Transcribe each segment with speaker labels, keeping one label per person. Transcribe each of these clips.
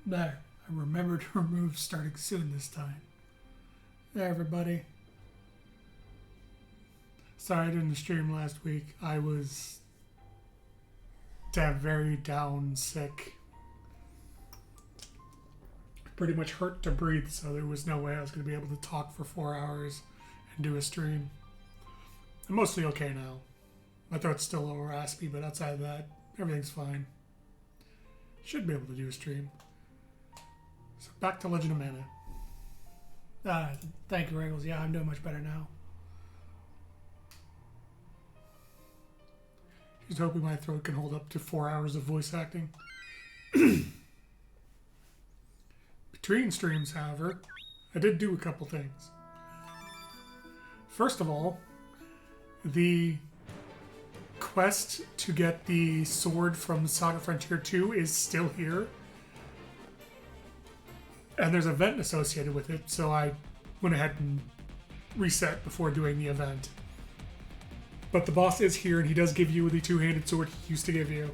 Speaker 1: There. I remember to remove starting soon this time. There, everybody. Sorry I didn't stream last week. I was very down, sick. Pretty much hurt to breathe, so there was no way I was going to be able to talk for 4 hours and do a stream. I'm mostly okay now. My throat's still a little raspy, but outside of that, everything's fine. Should be able to do a stream. So back to Legend of Mana. Thank you, Regals. Yeah, I'm doing much better now. Just hoping my throat can hold up to 4 hours of voice acting. Between streams, however, I did do a couple things. First of all, the quest to get the sword from Saga Frontier 2 is still here. And there's an event associated with it, so I went ahead and reset before doing the event. But the boss is here, and he does give you the two-handed sword he used to give you.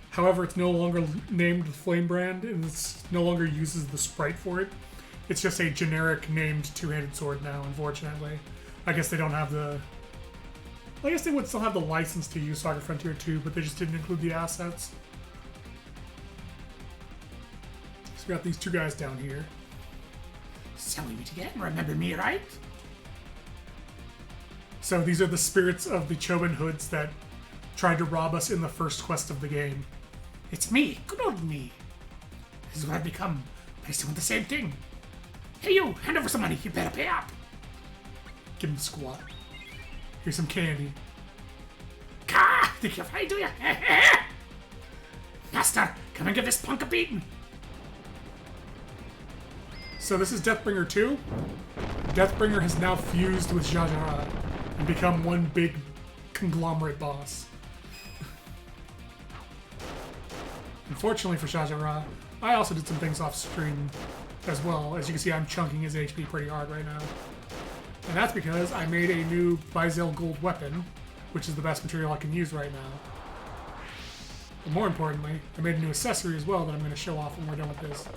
Speaker 1: However, it's no longer named Flame Brand, and it no longer uses the sprite for it. It's just a generic named two-handed sword now, unfortunately. I guess they don't have the... I guess they would still have the license to use Saga Frontier 2, but they just didn't include the assets. So we got these two guys down here.
Speaker 2: So we meet again, remember me, right?
Speaker 1: So these are the spirits of the Choban Hoods that tried to rob us in the first quest of the game.
Speaker 2: It's me, good old me. This is what I've become, but I still want the same thing. Hey you, hand over some money, you better pay up.
Speaker 1: Give him the squat. Here's some candy.
Speaker 2: Gah! Think you're funny, do ya? Master, come and give this punk a beating.
Speaker 1: So this is Deathbringer 2. Deathbringer has now fused with Zsa Zsa Ra and become one big conglomerate boss. Unfortunately for Zsa Zsa Ra, I also did some things off stream as well. As you can see, I'm chunking his HP pretty hard right now. And that's because I made a new Bizel Gold weapon, which is the best material I can use right now. But more importantly, I made a new accessory as well that I'm going to show off when we're done with this.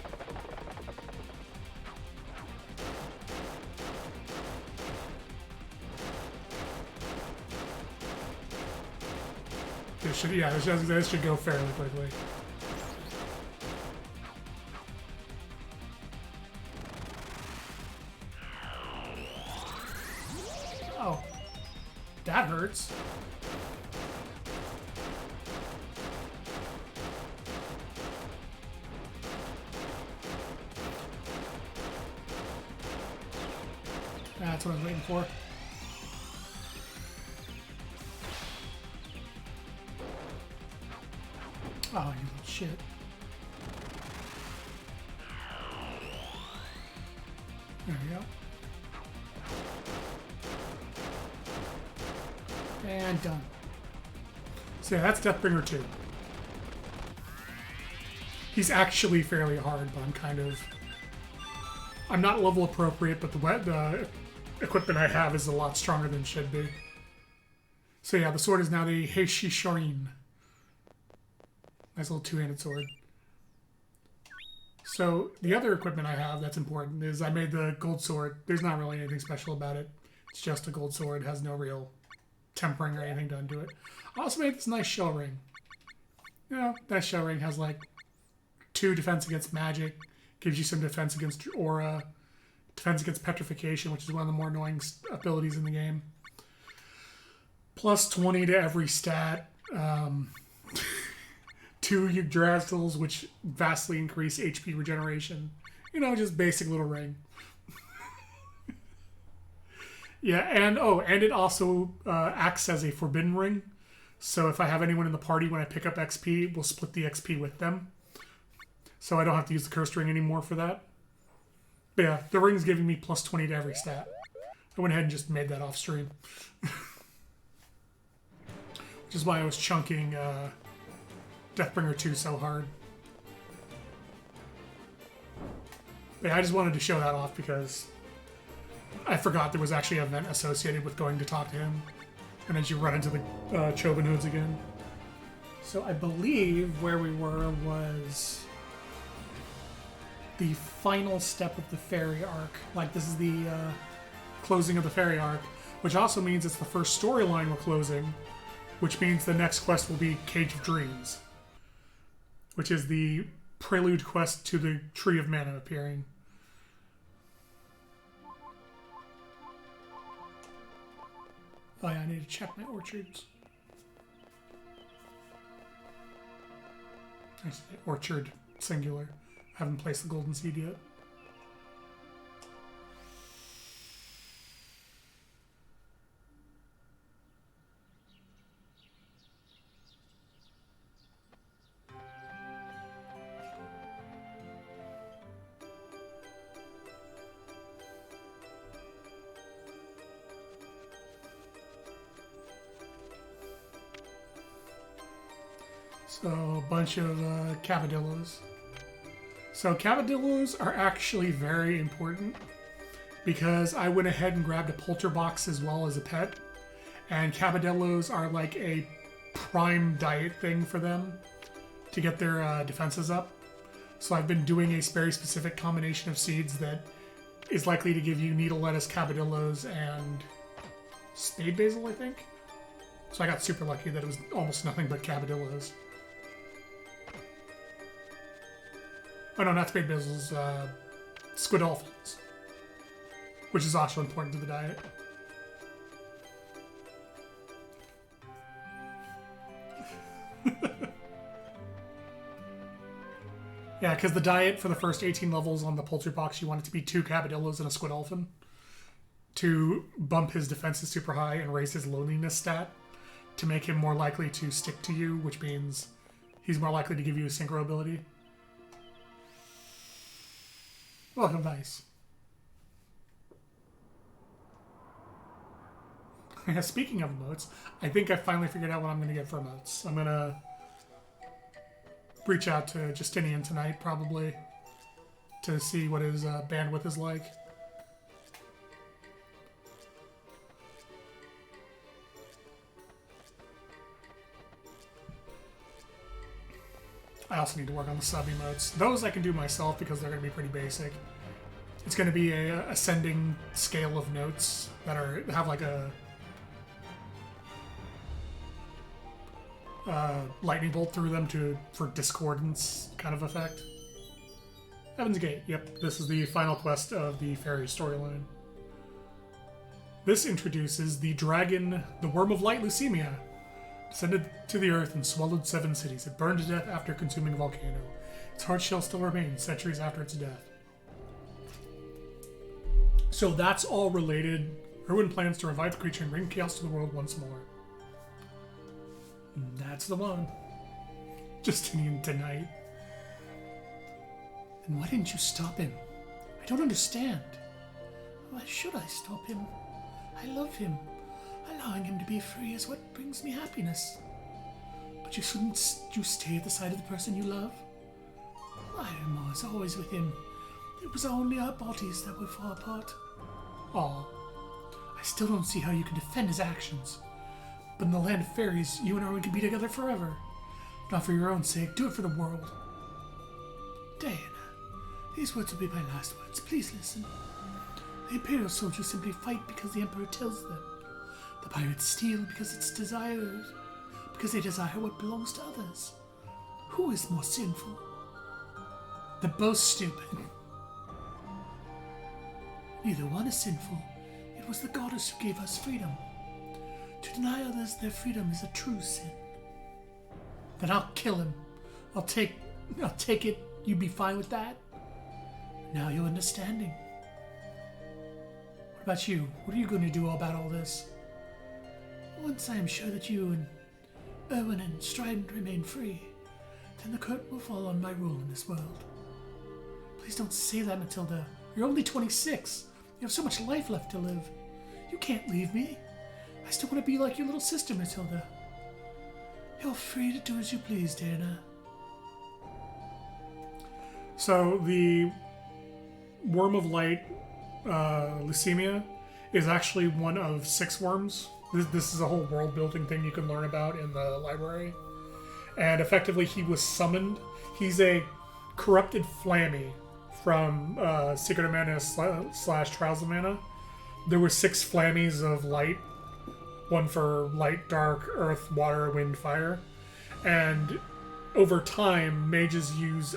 Speaker 1: This should go fairly quickly. Oh. That hurts. That's what I was waiting for. Oh, you little shit. There we go. And done. So yeah, that's Deathbringer 2. He's actually fairly hard, but I'm not level appropriate, but the equipment I have is a lot stronger than it should be. So yeah, the sword is now the Heishi Shorin. Nice little two-handed sword. So the other equipment I have that's important is I made the gold sword. There's not really anything special about it. It's just a gold sword. It has no real tempering or anything done to it. I also made this nice shell ring. You know, that shell ring has like 2 defense against magic, gives you some defense against aura, defense against petrification, which is one of the more annoying abilities in the game. Plus 20 to every stat. 2 Yggdrasils, which vastly increase HP regeneration. You know, just basic little ring. Yeah, and it also acts as a forbidden ring. So if I have anyone in the party, when I pick up XP, we'll split the XP with them. So I don't have to use the cursed ring anymore for that. But yeah, the ring's giving me plus 20 to every stat. I went ahead and just made that off stream. Which is why I was chunking Deathbringer 2 so hard. But yeah, I just wanted to show that off because I forgot there was actually an event associated with going to talk to him. And then you run into the Choban Hoods again. So I believe where we were was the final step of the fairy arc. Like, this is the closing of the fairy arc, which also means it's the first storyline we're closing, which means the next quest will be Cage of Dreams, which is the prelude quest to the Tree of Mana appearing. Oh yeah, I need to check my orchards. I say orchard, singular. I haven't placed the golden seed yet. So, a bunch of Cavadillos. So, Cavadillos are actually very important because I went ahead and grabbed a Polterbox as well as a pet. And Cavadillos are like a prime diet thing for them to get their defenses up. So, I've been doing a very specific combination of seeds that is likely to give you Needle Lettuce, Cavadillos, and Spade Basil, I think. So, I got super lucky that it was almost nothing but Cavadillos. Oh no, not Spade Basil's, Squidolphins, which is also important to the diet. Yeah, because the diet for the first 18 levels on the Polterbox, you want it to be 2 Cavadillos and a Squidolphin to bump his defenses super high and raise his loneliness stat to make him more likely to stick to you, which means he's more likely to give you a synchro ability. Welcome, Vice. Speaking of emotes, I think I finally figured out what I'm going to get for emotes. I'm going to reach out to Justinian tonight, probably, to see what his bandwidth is like. I also need to work on the sub emotes. Those I can do myself because they're going to be pretty basic. It's going to be a ascending scale of notes that have like a lightning bolt through them for discordance kind of effect. Heaven's Gate. Yep, this is the final quest of the fairy storyline. This introduces the dragon, the Worm of Light Leucemia. Descended to the earth and swallowed 7 cities. It burned to death after consuming a volcano. Its hard shell still remains centuries after its death. So that's all related. Erwin plans to revive the creature and bring chaos to the world once more. And that's the one. Justinian tonight. And why didn't you stop him? I don't understand. Why should I stop him? I love him. Allowing him to be free is what brings me happiness. But you shouldn't you stay at the side of the person you love? I was always with him. It was only our bodies that would fall apart. Aw. I still don't see how you can defend his actions. But in the land of fairies, you and Erwin can be together forever. Not for your own sake, do it for the world. Diana, these words will be my last words. Please listen. The Imperial soldiers simply fight because the Emperor tells them. The pirates steal because they desire what belongs to others. Who is more sinful? They're both stupid. Neither one is sinful. It was the goddess who gave us freedom. To deny others their freedom is a true sin. Then I'll kill him. I'll take it. You'd be fine with that? Now you're understanding. What about you? What are you going to do about all this? Once I am sure that you and Erwin and Strident remain free, then the curtain will fall on my rule in this world. Please don't say that, Matilda. You're only 26. You have so much life left to live. You can't leave me. I still want to be like your little sister, Matilda. You're free to do as you please, Diana. So the Worm of Light, Leucemia, is actually one of 6 worms. This is a whole world-building thing you can learn about in the library. And effectively, he was summoned. He's a corrupted Flammy from Secret of Mana slash Trials of Mana, there were 6 flammies of light, one for light, dark, earth, water, wind, fire, and over time, mages use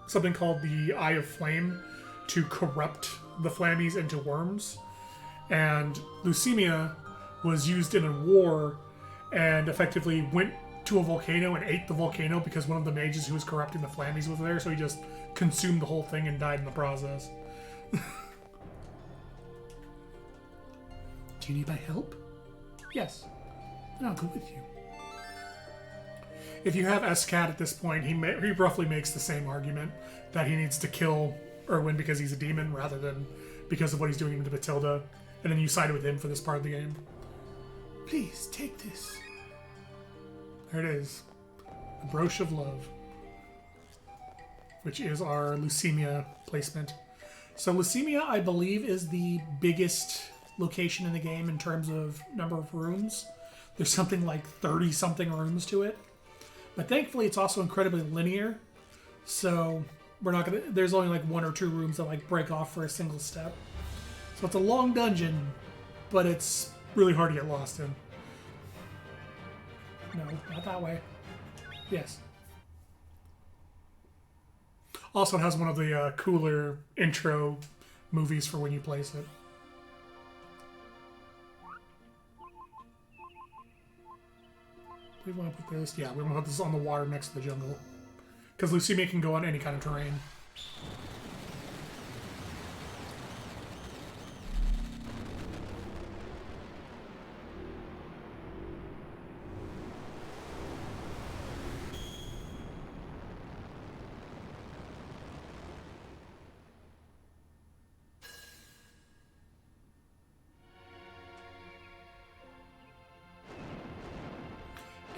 Speaker 1: something called the Eye of Flame to corrupt the flammies into worms. And Leucemia was used in a war and effectively went to a volcano and ate the volcano because one of the mages who was corrupting the flammies was there, so he just consumed the whole thing and died in the process.
Speaker 2: Do you need my help?
Speaker 1: Yes.
Speaker 2: Then I'll go with you.
Speaker 1: If you have Escat at this point, he roughly makes the same argument that he needs to kill Erwin because he's a demon rather than because of what he's doing to Matilda, and then you side with him for this part of the game.
Speaker 2: Please, take this.
Speaker 1: There it is. The Brooch of Love, which is our Leucemia placement. So Leucemia, I believe, is the biggest location in the game in terms of number of rooms. There's something like 30-something rooms to it. But thankfully, it's also incredibly linear, so we're not gonna. There's only like 1 or 2 rooms that like break off for a single step. So it's a long dungeon, but it's really hard to get lost in. No, not that way. Yes. Also, it has one of the cooler intro movies for when you place it. We want to put this. Yeah, we want to put this on the water next to the jungle. Because Leucemia can go on any kind of terrain.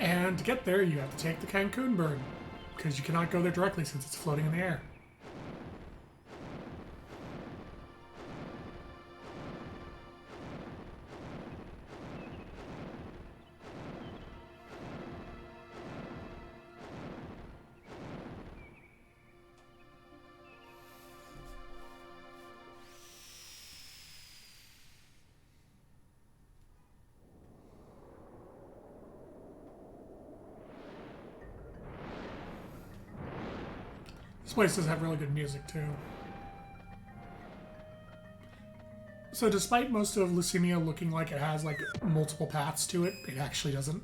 Speaker 1: And to get there, you have to take the Cancun bird, because you cannot go there directly since it's floating in the air. This place does have really good music, too. So despite most of Leucemia looking like it has, like, multiple paths to it, it actually doesn't.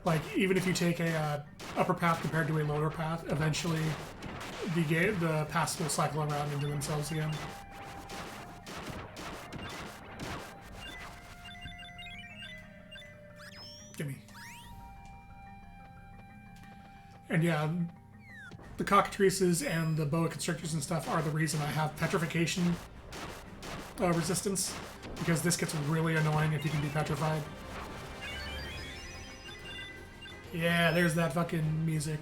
Speaker 1: Like, even if you take a upper path compared to a lower path, eventually the paths will cycle around into themselves again. Gimme. And yeah, the cockatrices and the boa constrictors and stuff are the reason I have petrification resistance, because this gets really annoying if you can be petrified. Yeah, there's that fucking music.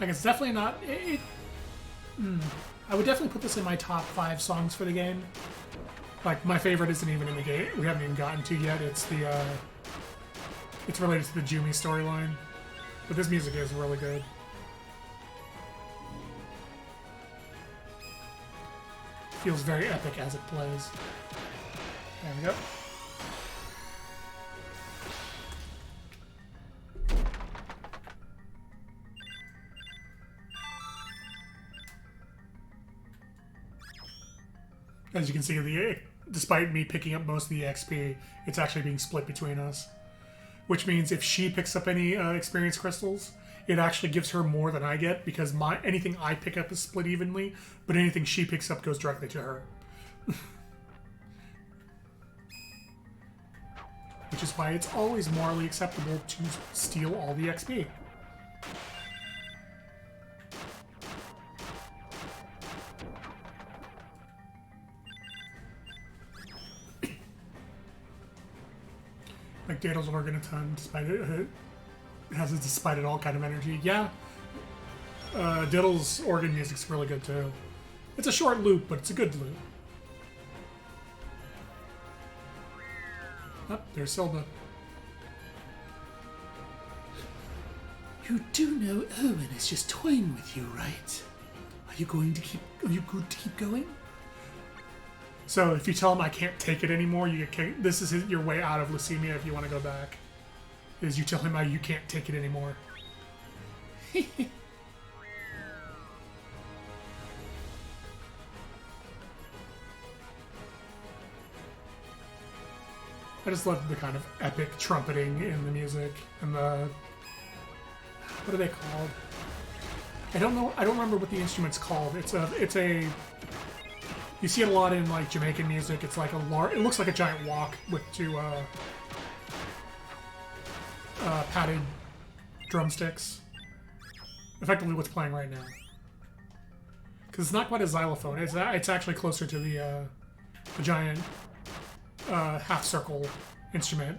Speaker 1: Like, it's definitely not... I would definitely put this in my top 5 songs for the game. Like, my favorite isn't even in the game. We haven't even gotten to yet. It's the, it's related to the Jumi storyline. But this music is really good. Feels very epic as it plays. There we go. As you can see, despite me picking up most of the XP, it's actually being split between us. Which means if she picks up any experience crystals, it actually gives her more than I get, because anything I pick up is split evenly, but anything she picks up goes directly to her. Which is why it's always morally acceptable to steal all the XP. Like Daniel's Organaton, despite it has a despite it all kind of energy. Yeah. Diddle's organ music's really good too. It's a short loop, but it's a good loop. Oh, there's Silva.
Speaker 2: You do know Owen is just toying with you, right? Are you good to keep going?
Speaker 1: So if you tell him I can't take it anymore, you get kicked. This is your way out of Leucemia if you want to go back. Is you tell him you can't take it anymore. I just love the kind of epic trumpeting in the music and the... What are they called? I don't know. I don't remember what the instrument's called. It's a. You see it a lot in like Jamaican music. It's like a large. It looks like a giant wok with two padded drumsticks. Effectively, what's playing right now. Because it's not quite a xylophone. It's actually closer to the giant half circle instrument.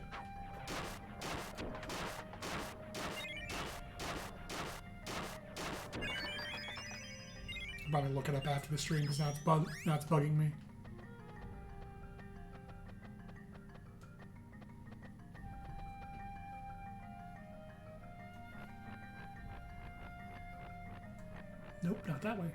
Speaker 1: I'll probably look it up after the stream because now it's bugging me. Nope, not that way.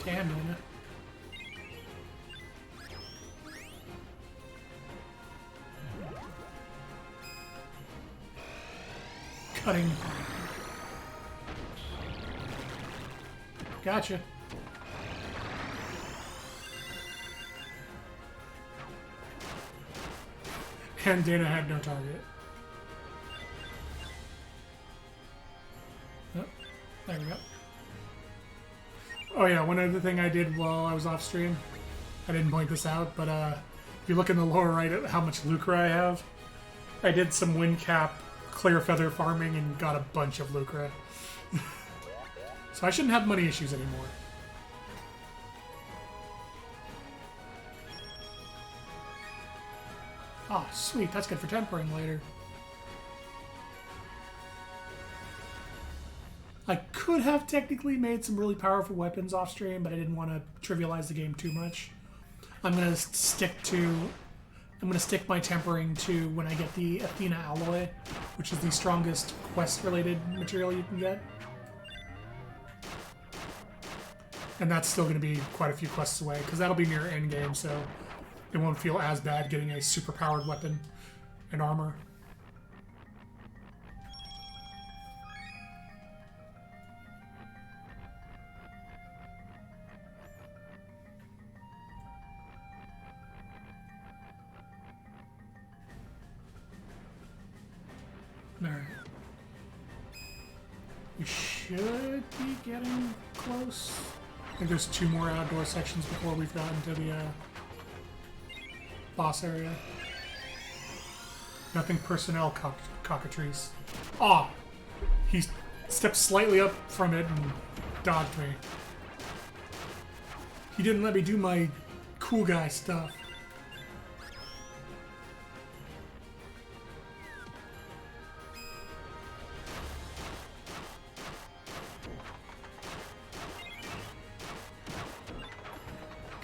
Speaker 1: Damn, Nina. Cutting. Gotcha. And Dana had no target. Oh, there we go. Oh yeah, one other thing I did while I was off stream, I didn't point this out, but if you look in the lower right at how much Lucre I have, I did some Windcap clear feather farming and got a bunch of Lucre. So I shouldn't have money issues anymore. Oh, sweet, that's good for tempering later. I could have technically made some really powerful weapons off stream, but I didn't want to trivialize the game too much. I'm gonna stick my tempering to when I get the Athena alloy, which is the strongest quest-related material you can get. And that's still gonna be quite a few quests away, because that'll be near endgame, so it won't feel as bad getting a super-powered weapon and armor. Alright. We should be getting close. I think there's 2 more outdoor sections before we've gotten to the boss area. Nothing personnel cockatrice. Ah! He stepped slightly up from it and dodged me. He didn't let me do my cool guy stuff.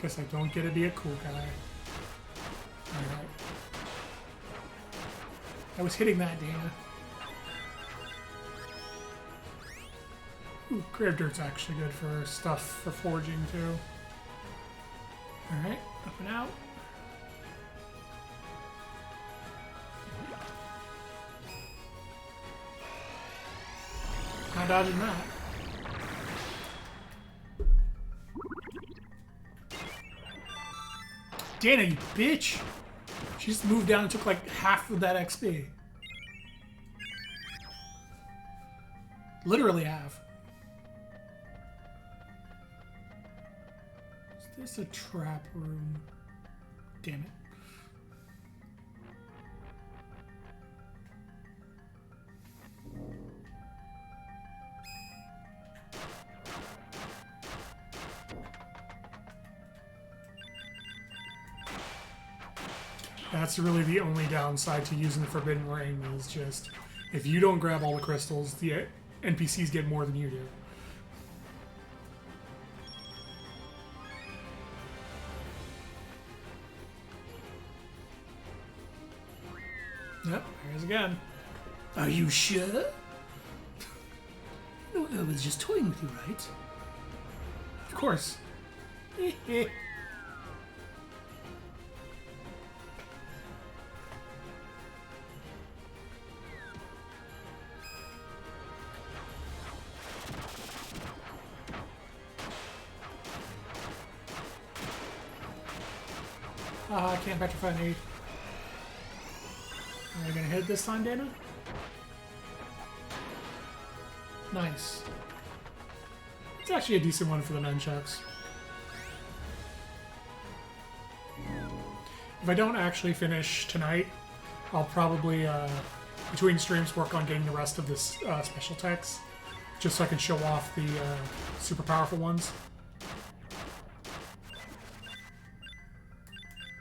Speaker 1: Guess I don't get to be a cool guy. Alright. I was hitting that, Dana. Ooh, Grave Dirt's actually good for stuff for forging, too. Alright, up and out. Not dodging that. Dana, you bitch! She just moved down and took like half of that XP. Literally half. Is this a trap room? Damn it. That's really the only downside to using the Forbidden Ring is just if you don't grab all the crystals, the NPCs get more than you do. Yep, here's again.
Speaker 2: Are you sure? No, I was just toying with you, right?
Speaker 1: Of course. I can't petrify an 8. Are you gonna hit this time, Dana? Nice. It's actually a decent one for the nunchucks. If I don't actually finish tonight, I'll probably, between streams, work on getting the rest of this special text, just so I can show off the super powerful ones.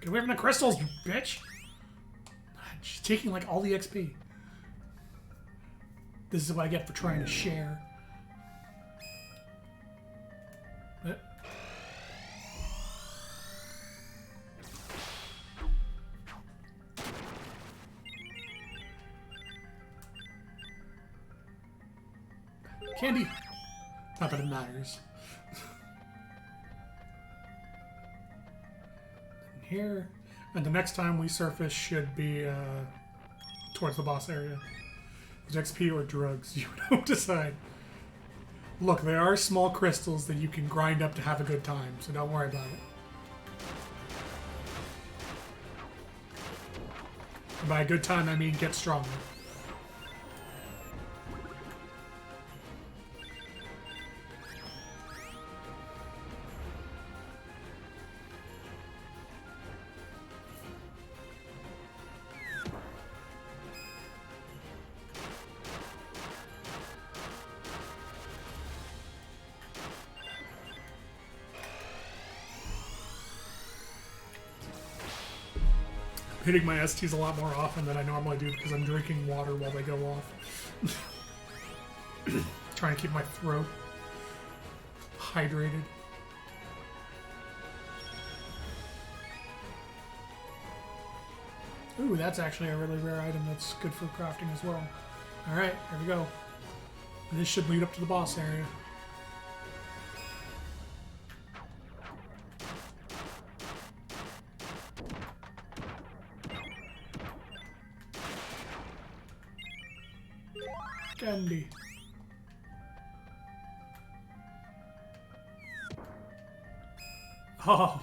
Speaker 1: Get away from the crystals, you bitch! She's taking, like, all the XP. This is what I get for trying to share. Candy! Not that it matters. Here. And the next time we surface should be towards the boss area. Is XP or drugs? You don't decide. Look, there are small crystals that you can grind up to have a good time, so don't worry about it. And by a good time, I mean get stronger. Hitting my STs a lot more often than I normally do because I'm drinking water while they go off. Trying to keep my throat hydrated. Ooh, that's actually a really rare item that's good for crafting as well. Alright, here we go. And this should lead up to the boss area. Candy. Oh,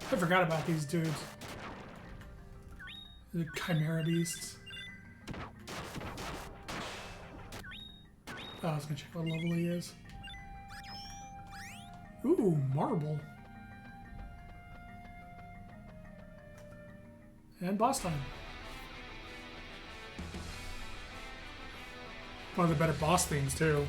Speaker 1: I forgot about these dudes. The Chimera Beasts. Oh, I was gonna check what level he is. Ooh, marble. And boss time. One of the better boss things, too.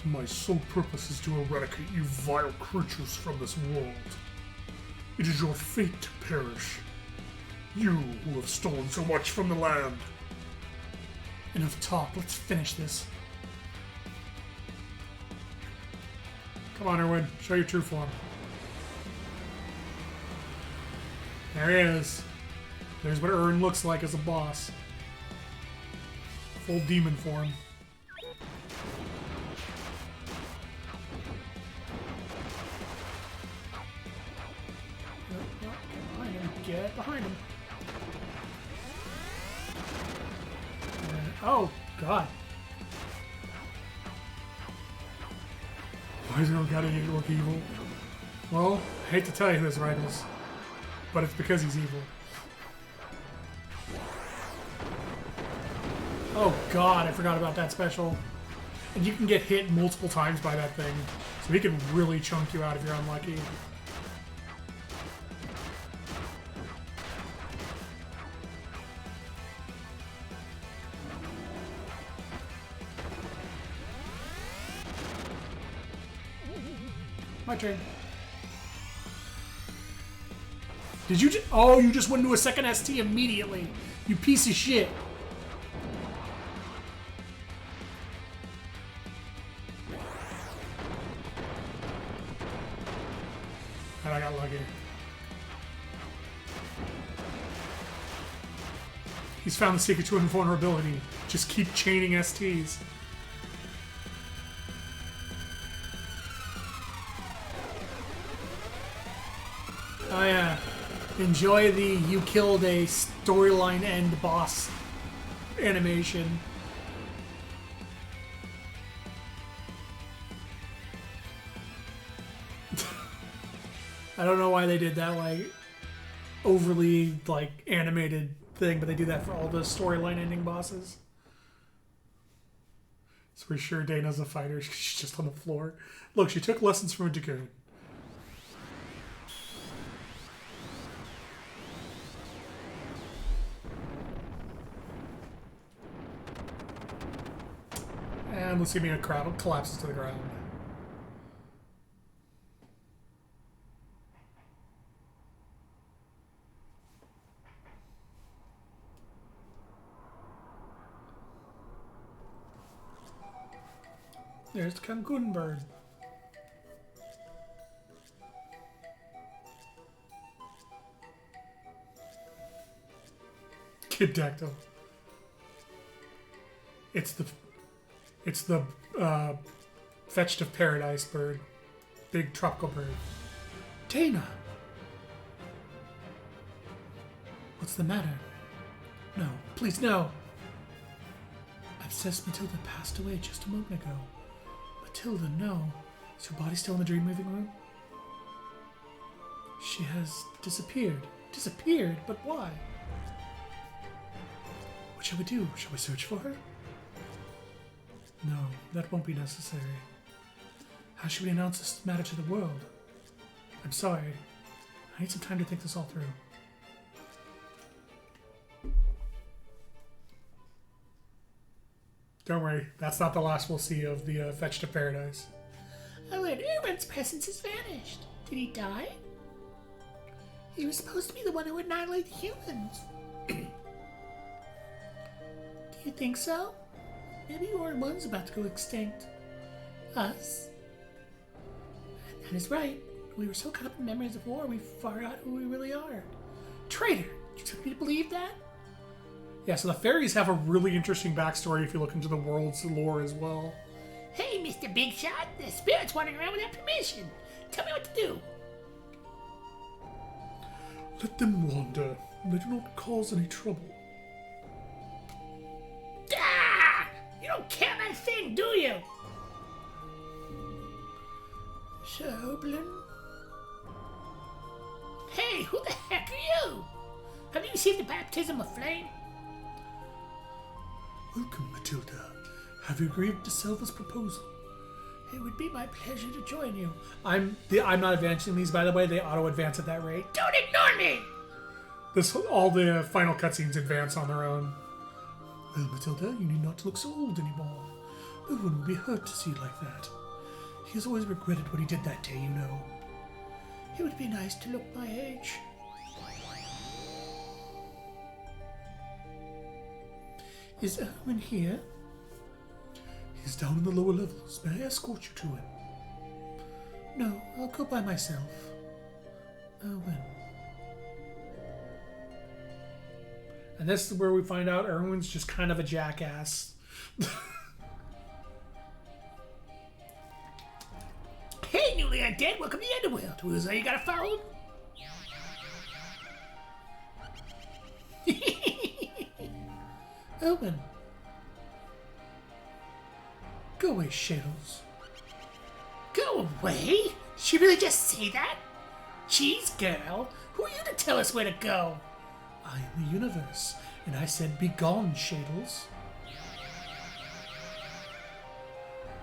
Speaker 1: My sole purpose is to eradicate you vile creatures from this world. It is your fate to perish. You who have stolen so much from the land. Enough talk, let's finish this. Come on, Erwin, show your true form. There he is. There's what Erwin looks like as a boss. Full demon form. Get behind him. Get behind him. Oh, God. Why does everyone gotta look evil? Well, I hate to tell you this, Rivals, but it's because he's evil. Oh God, I forgot about that special. And you can get hit multiple times by that thing, so he can really chunk you out if you're unlucky. My turn. Did you? Oh, you just went into a second ST immediately. You piece of shit. And I got lucky. He's found the secret to invulnerability. Just keep chaining STs. Oh yeah. Enjoy the you killed a storyline end boss animation. I don't know why they did that like overly like animated thing, but they do that for all the storyline ending bosses. So we're sure Dana's a fighter. She's just on the floor. Look, she took lessons from a Dragoon. And Lucimia collapses to the ground. There's the Cancun bird. Kid Dactyl. It's the fetched of paradise bird. Big tropical bird. Dana! What's the matter? No, please no. Obsessed Matilda passed away just a moment ago. Matilda, no. Is her body still in the dream moving room? She has disappeared. Disappeared? But why? What shall we do? Shall we search for her? No, that won't be necessary. How should we announce this matter to the world? I'm sorry. I need some time to think this all through. Don't worry, that's not the last we'll see of the Fetch to Paradise.
Speaker 2: Oh, and Erwin's presence has vanished. Did he die? He was supposed to be the one who would annihilate humans. Do you think so? Maybe Orin-1's about to go extinct. Us? That is right. We were so caught up in memories of war, we forgot who we really are. Traitor! You expect me to believe that?
Speaker 1: Yeah, so the fairies have a really interesting backstory if you look into the world's lore as well.
Speaker 2: Hey, Mr. Big Shot, the spirit's wandering around without permission. Tell me what to do.
Speaker 1: Let them wander. They do not cause any trouble.
Speaker 2: Ah! You don't care about a thing, do you? Sir Oberlin? Hey, who the heck are you? Have you received the baptism of flame?
Speaker 1: Welcome, Matilda. Have you agreed to Selva's proposal?
Speaker 2: It would be my pleasure to join you.
Speaker 1: I'm not advancing these, by the way. They auto-advance at that rate.
Speaker 2: Don't ignore me!
Speaker 1: All the final cutscenes advance on their own. Well, Matilda, you need not look so old anymore. No one will be hurt to see you like that. He has always regretted what he did that day, you know.
Speaker 2: It would be nice to look my age.
Speaker 1: Is Erwin here? He's down in the lower levels. May I escort you to him? No, I'll go by myself. Erwin. And this is where we find out Erwin's just kind of a jackass.
Speaker 2: Hey, newly undead, welcome to the Underworld. Who's that you got a phone?
Speaker 1: Erwin. Go away, Shadows.
Speaker 2: Go away? She really just say that? Cheese girl, who are you to tell us where to go?
Speaker 1: I am the universe, and I said begone, Shadows.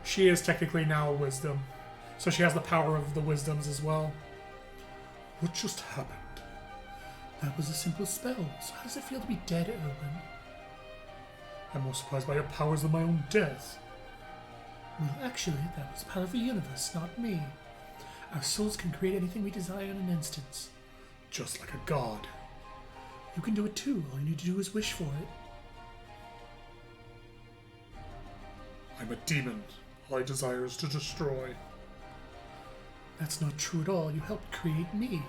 Speaker 1: She is technically now a wisdom, so she has the power of the wisdoms as well. What just happened? That was a simple spell, so how does it feel to be dead, Erwin? I'm more surprised by your powers than my own death. Well, actually, that was the power of the universe, not me. Our souls can create anything we desire in an instant. just like a god.
Speaker 2: You can do it too. All you need to do is wish for it.
Speaker 1: I'm a demon. All I desire is to destroy.
Speaker 2: That's not true at all. You helped create me.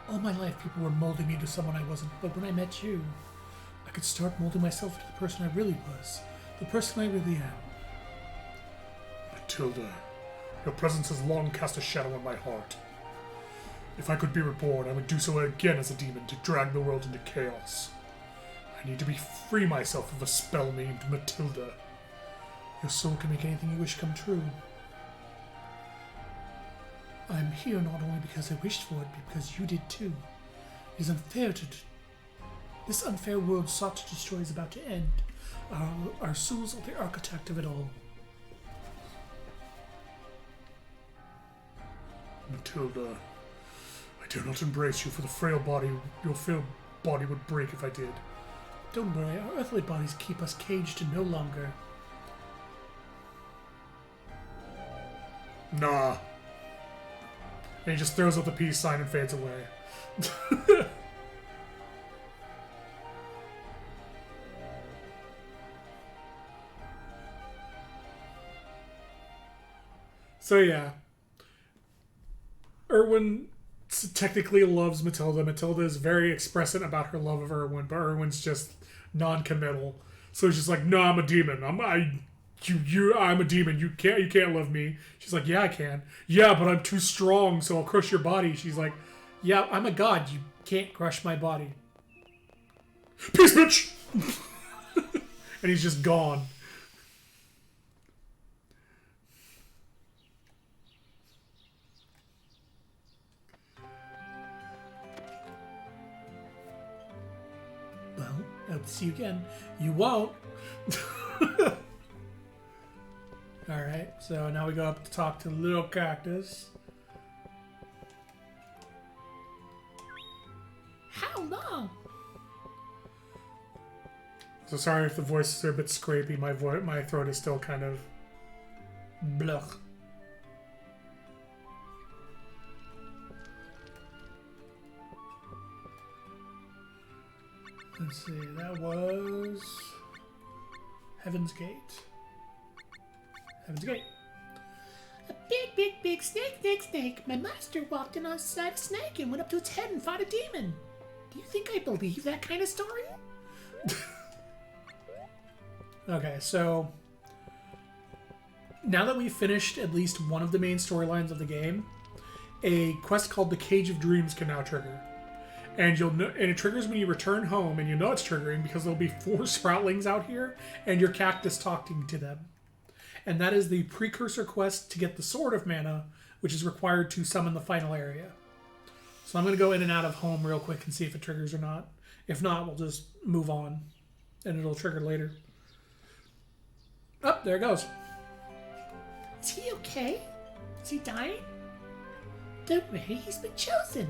Speaker 2: All my life, people were molding me into someone I wasn't, but when I met you, I could start molding myself into the person I really was, the person I really am.
Speaker 1: Matilda, your presence has long cast a shadow on my heart. If I could be reborn, I would do so again as a demon to drag the world into chaos. I need to free myself of a spell named Matilda.
Speaker 2: Your soul can make anything you wish come true. I'm here not only because I wished for it, but because you did too. It is unfair to... This unfair world sought to destroy is about to end. Our souls are the architect of it all.
Speaker 1: Matilda, I dare not embrace you, for your frail body would break if I did.
Speaker 2: Don't worry, our earthly bodies keep us caged no longer.
Speaker 1: Nah. And he just throws up the peace sign and fades away. So yeah. Erwin technically loves Matilda. Matilda is very expressant about her love of Erwin, but Erwin's just non-committal. So he's just like, no, I'm a demon. I'm a demon. You can't love me. She's like, yeah, I can. Yeah, but I'm too strong, so I'll crush your body. She's like,
Speaker 2: yeah, I'm a god. You can't crush my body.
Speaker 1: Peace, bitch! And he's just gone.
Speaker 2: Well, I hope to see you again. You won't. Alright, so now we go up to talk to Little Cactus. How long?
Speaker 1: So sorry if the voices are a bit scrapey. My throat is still kind of blech.
Speaker 2: Let's see, that was Heaven's Gate. Heaven's Gate. A big snake. My master walked in on the side of snake and went up to its head and fought a demon. Do you think I believe that kind of story? Okay, so now that we've finished at least one of the main storylines of the game, a quest called the Cage of Dreams can now trigger. And it triggers when you return home, and you know it's triggering because there'll be 4 Sproutlings out here, and your cactus talking to them. And that is the precursor quest to get the Sword of Mana, which is required to summon the final area. So I'm going to go in and out of home real quick and see if it triggers or not. If not, we'll just move on, and it'll trigger later. Oh, there it goes. Is he okay? Is he dying? Don't worry, he's been chosen.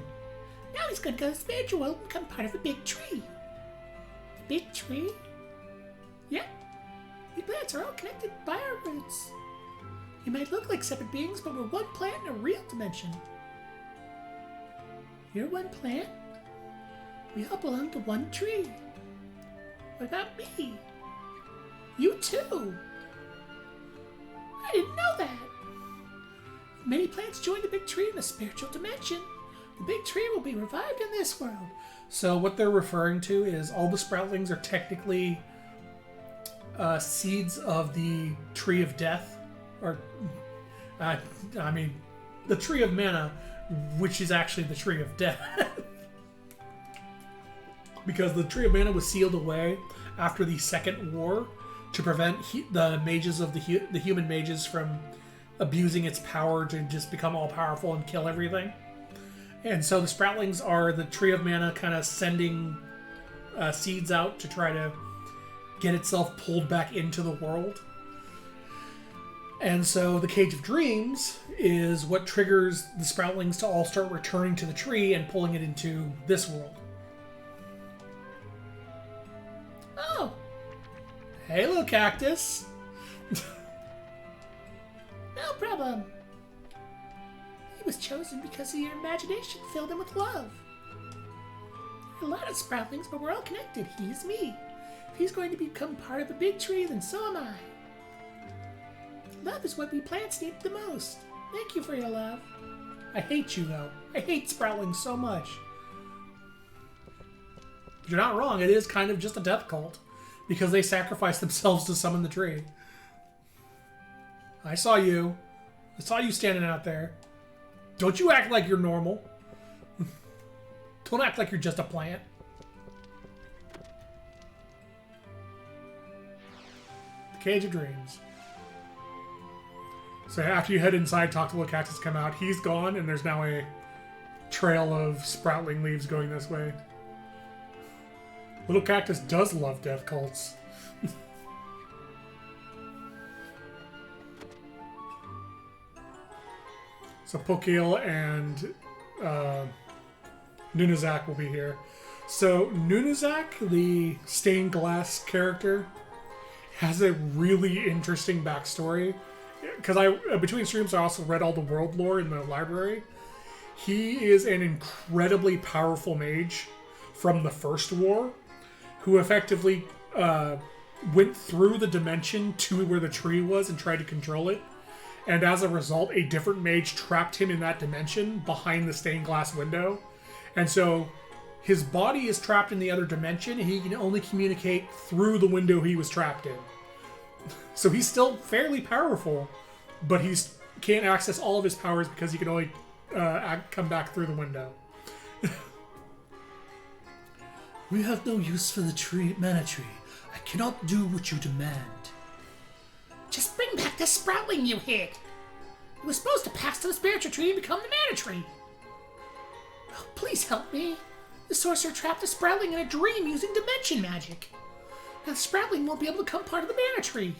Speaker 2: Now he's going to go to the spiritual world and become part of a big tree. The big tree? Yeah. The plants are all connected by our roots. You might look like separate beings, but we're one plant in a real dimension. You're one plant? We all belong to one tree. What about me? You too. I didn't know that. Many plants join the big tree in the spiritual dimension. The big tree will be revived in this world. So what they're referring to is all the Sproutlings are technically seeds of the Tree of Death. Or, the Tree of Mana, which is actually the Tree of Death. Because the Tree of Mana was sealed away after the Second War to prevent the mages of the human mages from abusing its power to just become all-powerful and kill everything. And so the Sproutlings are the Tree of Mana kind of sending seeds out to try to get itself pulled back into the world. And so the Cage of Dreams is what triggers the Sproutlings to all start returning to the tree and pulling it into this world. Oh! Hey, little cactus! No problem. was chosen because your imagination filled him with love. There are a lot of Sproutlings, but we're all connected. He's me. If he's going to become part of a big tree, then so am I. Love is what we plants need the most. Thank you for your love. I hate you, though. I hate Sproutlings so much. But you're not wrong. It is kind of just a death cult. Because they sacrifice themselves to summon the tree. I saw you. I saw you standing out there. Don't you act like you're normal. Don't act like you're just a plant. The Cage of Dreams. So after you head inside, talk to Little Cactus, come out. He's gone, and there's now a trail of Sproutling leaves going this way. Little Cactus does love death cults. So Pokél and Nunezak will be here. So Nunezak, the stained glass character, has a really interesting backstory. Because between streams, I also read all the world lore in the library. He is an incredibly powerful mage from the First War, who effectively went through the dimension to where the tree was and tried to control it. And as a result, a different mage trapped him in that dimension behind the stained glass window. And so his body is trapped in the other dimension, and he can only communicate through the window he was trapped in. So he's still fairly powerful, but he can't access all of his powers because he can only come back through the window.
Speaker 3: We have no use for the mana tree. I cannot do what you demand.
Speaker 2: Just bring back the Sproutling you hid. It was supposed to pass to the spiritual tree and become the mana tree. Oh, please help me. The sorcerer trapped the Sproutling in a dream using dimension magic. Now the Sproutling won't be able to become part of the mana tree.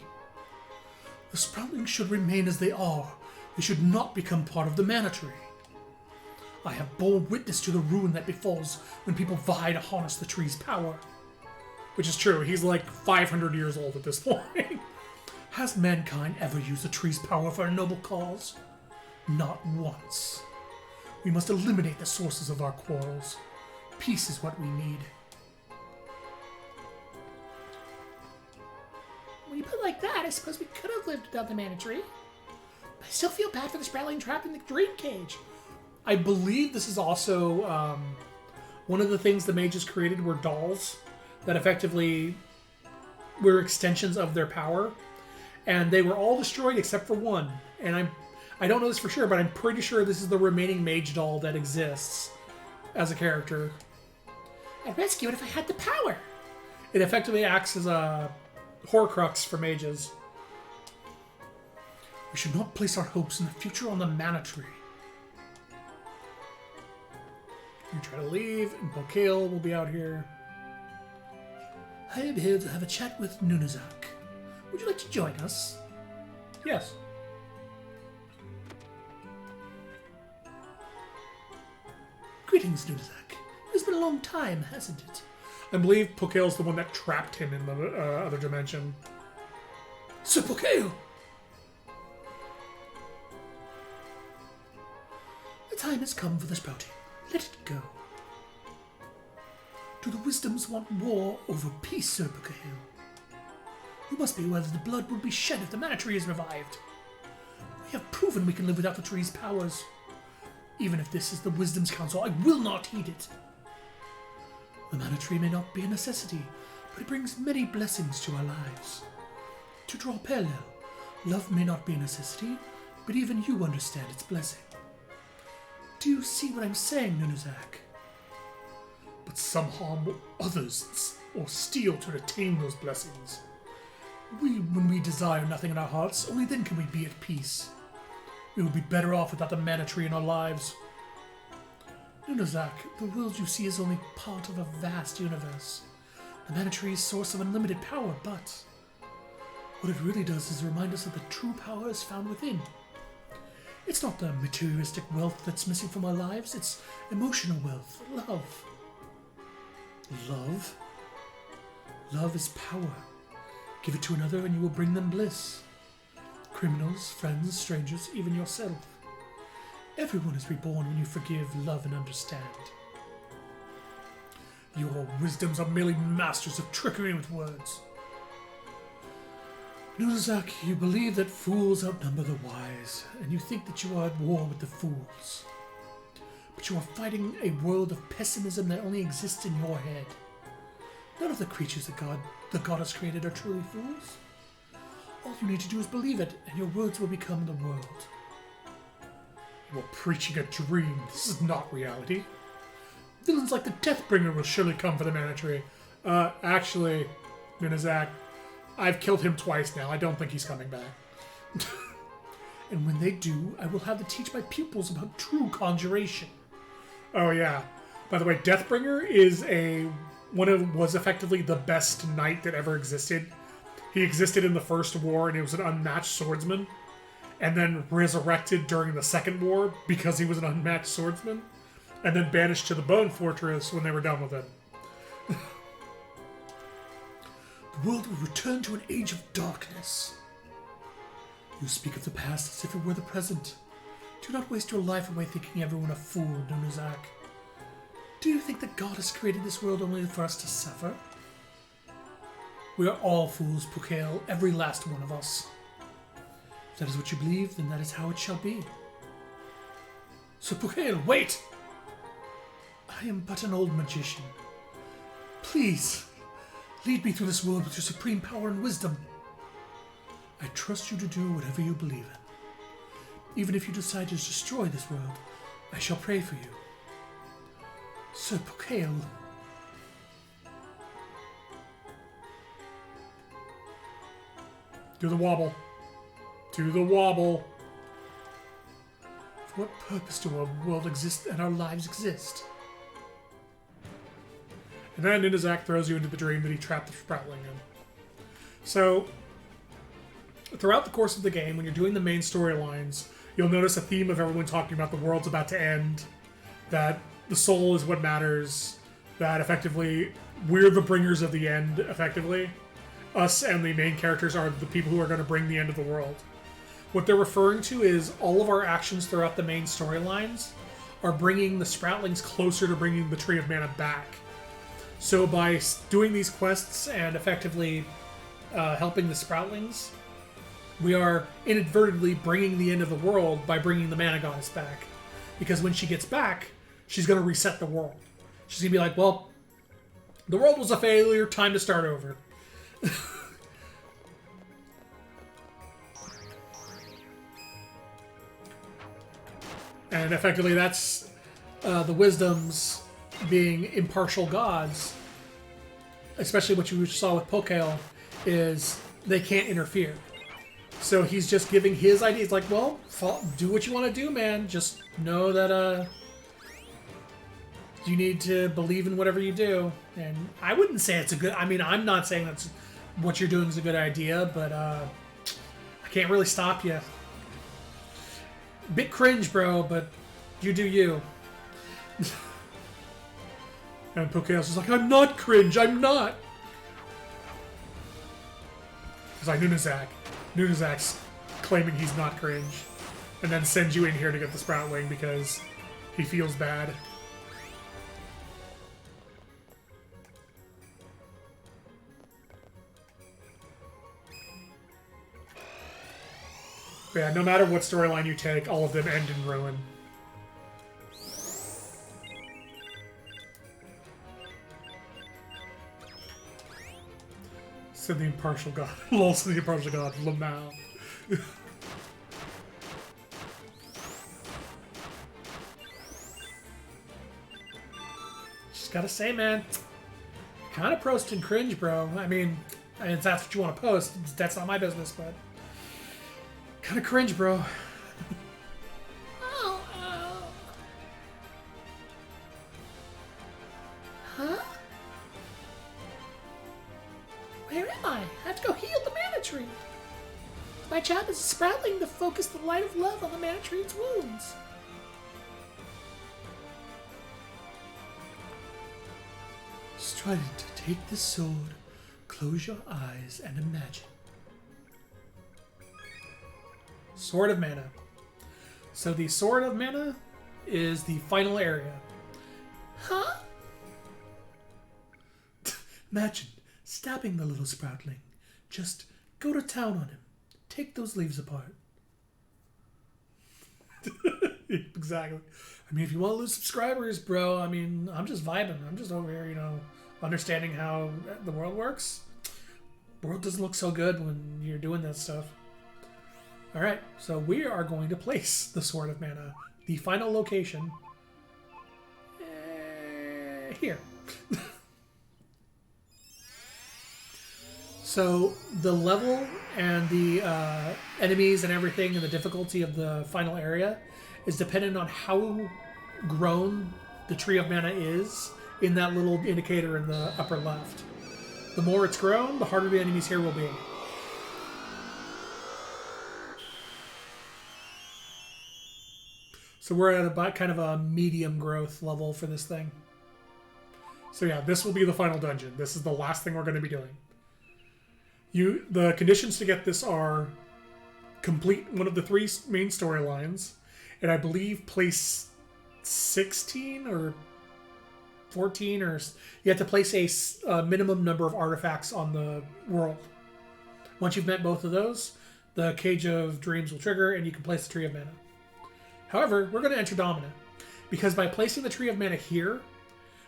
Speaker 3: The Sproutlings should remain as they are. They should not become part of the mana tree. I have borne witness to the ruin that befalls when people vie to harness the tree's power.
Speaker 1: Which is true. He's like 500 years old at this point.
Speaker 3: Has mankind ever used the tree's power for a noble cause? Not once. We must eliminate the sources of our quarrels. Peace is what we need.
Speaker 2: When you put it like that, I suppose we could have lived without the mana tree. But I still feel bad for the Sproutling trapped in the dream cage.
Speaker 1: I believe this is also one of the things the mages created were dolls that effectively were extensions of their power. And they were all destroyed except for one. And I don't know this for sure, but I'm pretty sure this is the remaining mage doll that exists as a character.
Speaker 2: I'd rescue it if I had the power.
Speaker 1: It effectively acts as a Horcrux for mages.
Speaker 3: We should not place our hopes in the future on the mana tree.
Speaker 1: You try to leave, and Pokél will be out here.
Speaker 3: I am here to have a chat with Nunezak.
Speaker 2: Would you like to join us?
Speaker 1: Yes.
Speaker 3: Greetings, Nunezak. It's been a long time, hasn't it?
Speaker 1: I believe Pokél's the one that trapped him in the other dimension.
Speaker 3: Sir Pokél! The time has come for the sprouting. Let it go. Do the wisdoms want war over peace, Sir Pokél? You must be aware that the blood will be shed if the mana tree is revived. We have proven we can live without the tree's powers. Even if this is the Wisdom's Council, I will not heed it. The mana tree may not be a necessity, but it brings many blessings to our lives. To draw a parallel, love may not be a necessity, but even you understand its blessing. Do you see what I'm saying, Nunezak?
Speaker 1: But some harm others or steal to retain those blessings.
Speaker 3: When we desire nothing in our hearts, only then can we be at peace. We will be better off without the mana tree in our lives. Nunezak, the world you see is only part of a vast universe. The mana tree is a source of unlimited power, but what it really does is remind us that the true power is found within. It's not the materialistic wealth that's missing from our lives, it's emotional wealth, love. Love? Love is power. Give it to another and you will bring them bliss. Criminals, friends, strangers, even yourself. Everyone is reborn when you forgive, love, and understand. Your wisdoms are merely masters of trickery with words. Nunazak, you believe that fools outnumber the wise, and you think that you are at war with the fools. But you are fighting a world of pessimism that only exists in your head. None of the creatures that the goddess created are truly fools. All you need to do is believe it, and your words will become the world.
Speaker 1: You are preaching a dream. This is not reality.
Speaker 3: Villains like the Deathbringer will surely come for the Mana Tree.
Speaker 1: Actually, Nunazak, I've killed him twice now. I don't think he's coming back.
Speaker 3: And when they do, I will have to teach my pupils about true conjuration.
Speaker 1: Oh yeah. By the way, Deathbringer was effectively the best knight that ever existed. He existed in the first war, and he was an unmatched swordsman, and then resurrected during the second war because he was an unmatched swordsman, and then banished to the Bone Fortress when they were done with him.
Speaker 3: The world will return to an age of darkness. You speak of the past as if it were the present. Do not waste your life away thinking everyone a fool, Nunazak. Do you think that God has created this world only for us to suffer? We are all fools, Pukale, every last one of us. If that is what you believe, then that is how it shall be. So Pukale, wait! I am but an old magician. Please, lead me through this world with your supreme power and wisdom. I trust you to do whatever you believe in. Even if you decide to destroy this world, I shall pray for you. Sir Pukale.
Speaker 1: Do the wobble. Do the wobble.
Speaker 3: For what purpose do our world exist and our lives exist?
Speaker 1: And then Nunazak throws you into the dream that he trapped the Sproutling in. So, throughout the course of the game, when you're doing the main storylines, you'll notice a theme of everyone talking about the world's about to end, that the soul is what matters, that effectively we're the bringers of the end, effectively. Us and the main characters are the people who are going to bring the end of the world. What they're referring to is all of our actions throughout the main storylines are bringing the Sproutlings closer to bringing the Tree of Mana back. So by doing these quests and effectively helping the Sproutlings, we are inadvertently bringing the end of the world by bringing the Mana Goddess back. Because when she gets back, she's going to reset the world. She's going to be like, well, the world was a failure, time to start over. And effectively that's the wisdoms being impartial gods, especially what you saw with Pukale, is they can't interfere. So he's just giving his ideas, like, well, do what you want to do, man. Just know that you need to believe in whatever you do. And I wouldn't say it's a good... I mean, I'm not saying that's what you're doing is a good idea, but I can't really stop you. Bit cringe, bro, but you do you. And Pukale's just like, I'm not cringe, I'm not! It's like Nunazak. Nunazak's claiming he's not cringe, and then sends you in here to get the Sproutling because he feels bad. But yeah, no matter what storyline you take, all of them end in ruin. Said the impartial god. Also the impartial god, Lamau.
Speaker 3: Just gotta say, man, kind of posting cringe, bro. I mean, if that's what you want to post, that's not my business, but kind of cringe, bro.
Speaker 2: Huh? Where am I? I have to go heal the Mana Tree. My job as a Sproutling to focus the light of love on the Mana Tree's wounds.
Speaker 3: Strident, take this sword, close your eyes, and imagine. Sword of Mana. So the Sword of Mana is the final area.
Speaker 2: Huh?
Speaker 3: Imagine stabbing the little sproutling. Just go to town on him. Take those leaves apart.
Speaker 1: Exactly.
Speaker 3: I mean, if you want to lose subscribers, bro, I mean, I'm just vibing. I'm just over here, understanding how the world works. The world doesn't look so good when you're doing that stuff. All right, so we are going to place the Sword of Mana, the final location, here. So the level and the enemies and everything and the difficulty of the final area is dependent on how grown the Tree of Mana is in that little indicator in the upper left. The more it's grown, the harder the enemies here will be. So we're at about kind of a medium growth level for this thing.
Speaker 1: So yeah, this will be the final dungeon. This is the last thing we're going to be doing. The conditions to get this are complete one of the 3 main storylines, and I believe place 16 or 14, or you have to place a minimum number of artifacts on the world. Once you've met both of those, the Cage of Dreams will trigger, and you can place the Tree of Mana. However, we're going to enter Domina, because by placing the Tree of Mana here,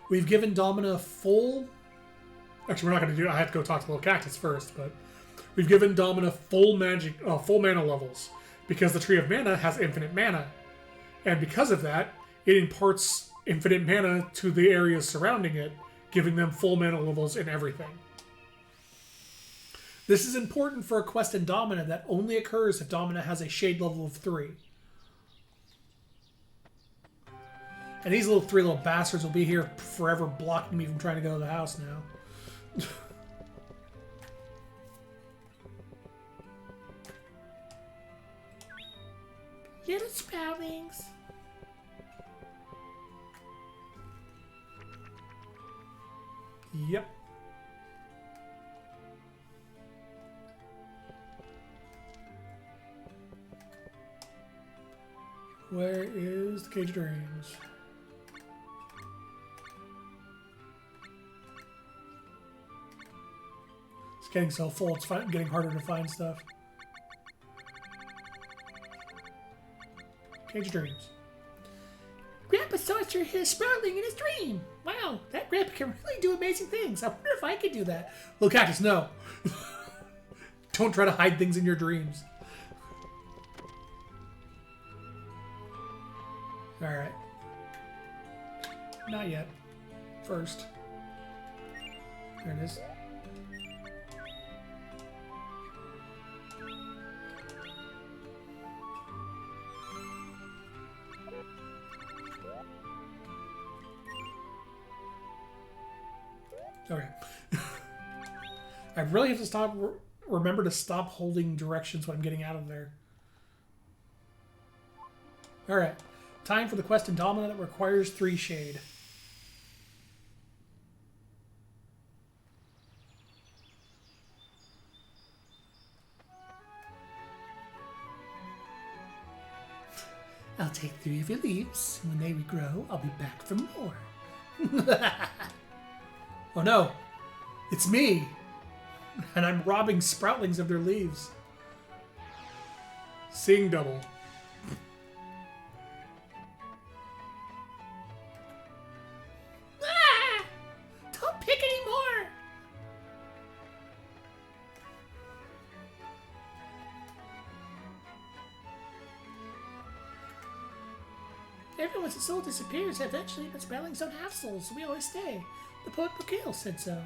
Speaker 1: we've given Domina full... Actually, we're not going to do it. I have to go talk to Little Cactus first, but we've given Domina full mana levels, because the Tree of Mana has infinite mana. And because of that, it imparts infinite mana to the areas surrounding it, giving them full mana levels in everything.
Speaker 3: This is important for a quest in Domina that only occurs if Domina has a shade level of 3. And these 3 little bastards will be here forever blocking me from trying to go to the house now.
Speaker 2: Little sproutlings.
Speaker 3: Yep. Where is the Cage of Dreams? It's getting so full, it's getting harder to find stuff. Cage of Dreams.
Speaker 2: Grandpa saw us hit a sproutling in his dream. Wow, that grandpa can really do amazing things. I wonder if I could do that.
Speaker 3: Little Cactus, no. Don't try to hide things in your dreams. Alright. Not yet. First. There it is. Okay. I really have to remember to stop holding directions when I'm getting out of there. Alright. Time for the quest in Domina that requires 3 shade.
Speaker 2: I'll take 3 of your leaves. When they regrow, I'll be back for more.
Speaker 3: Oh no! It's me! And I'm robbing sproutlings of their leaves.
Speaker 1: Seeing double.
Speaker 2: Ah! Don't pick anymore! Everyone's soul disappears eventually, but sproutlings don't have souls, so we always stay. The poet Bukale said so.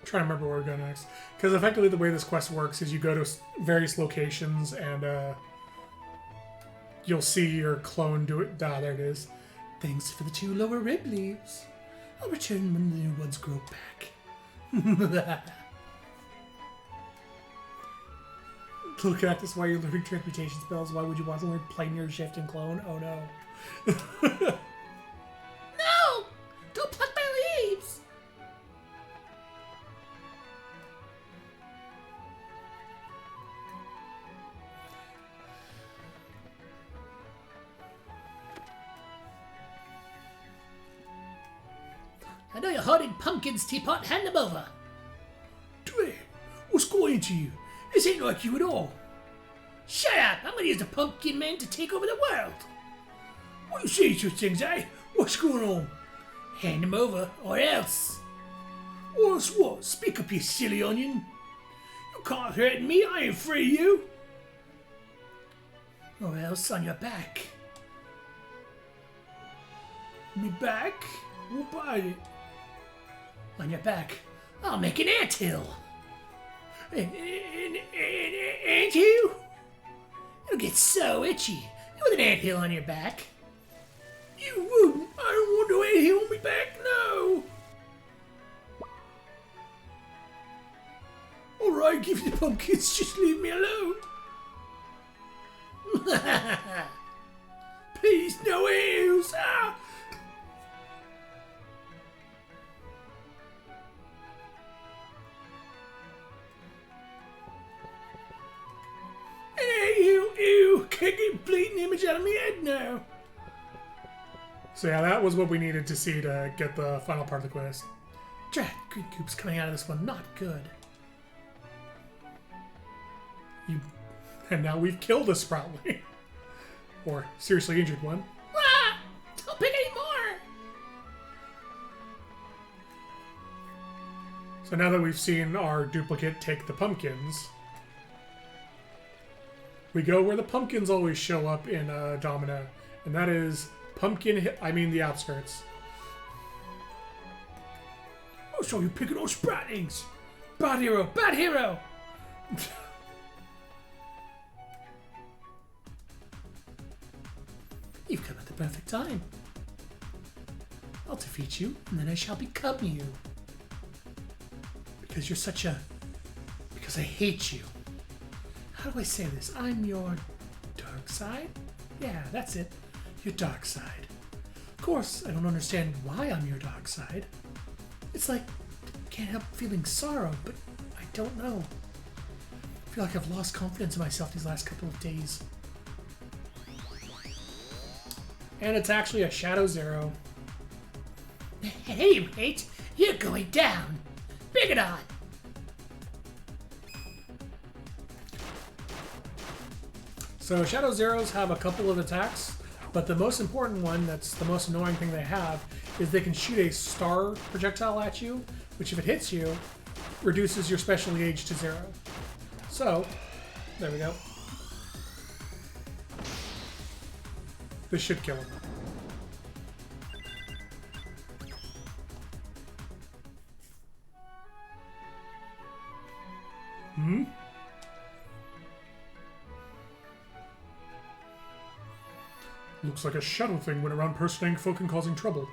Speaker 1: Trying to remember where we go next, because effectively the way this quest works is you go to various locations and you'll see your clone do it. Ah, there it is.
Speaker 2: Thanks for the 2 lower rib leaves. I'll return when the new ones grow back.
Speaker 3: Little Cactus, why you're learning transmutation spells? Why would you want to learn Pioneer Shift and Clone? Oh no.
Speaker 2: No! I know you're hoarding pumpkins, Teapot. Hand them over.
Speaker 3: Dre, what's going to you? This ain't like you at all.
Speaker 2: Shut up! I'm gonna use the Pumpkin Man to take over the world.
Speaker 3: What you say such things, eh? What's going on?
Speaker 2: Hand them over, or else.
Speaker 3: What's what? Speak up, you silly onion. You can't hurt me. I ain't afraid of you.
Speaker 2: Or else on your back.
Speaker 3: Me back? What about it?
Speaker 2: On your back, I'll make an anthill.
Speaker 3: Ain't you?
Speaker 2: It'll get so itchy with an anthill on your back.
Speaker 3: You wouldn't. I don't want no anthill on me back, no. Alright, give me the pumpkins, just leave me alone. Please, no heels. Ah. Ew, can't get a bleeding image out of my head now.
Speaker 1: So yeah, that was what we needed to see to get the final part of the quest.
Speaker 2: Drat, green goop's coming out of this one not good.
Speaker 1: And now we've killed a Sproutling. Or seriously injured one.
Speaker 2: Ah! Don't pick any more!
Speaker 1: So now that we've seen our duplicate take the pumpkins, we go where the pumpkins always show up in Domino, and that is the outskirts.
Speaker 3: Oh, so you're picking on Spratlings. Bad hero, bad hero.
Speaker 2: You've come at the perfect time. I'll defeat you, and then I shall become you. Because you're such a... Because I hate you. How do I say this? I'm your dark side? Yeah, that's it. Your dark side. Of course, I don't understand why I'm your dark side. It's like, I can't help feeling sorrow, but I don't know. I feel like I've lost confidence in myself these last couple of days.
Speaker 1: And it's actually a Shadow Zero.
Speaker 2: At any rate, you're going down. Bring it on.
Speaker 1: So Shadow Zeros have a couple of attacks, but the most important one, that's the most annoying thing they have, is they can shoot a star projectile at you, which if it hits you, reduces your special gauge to 0. So, there we go. This should kill him. Looks like a shadow thing went around personating folk and causing trouble.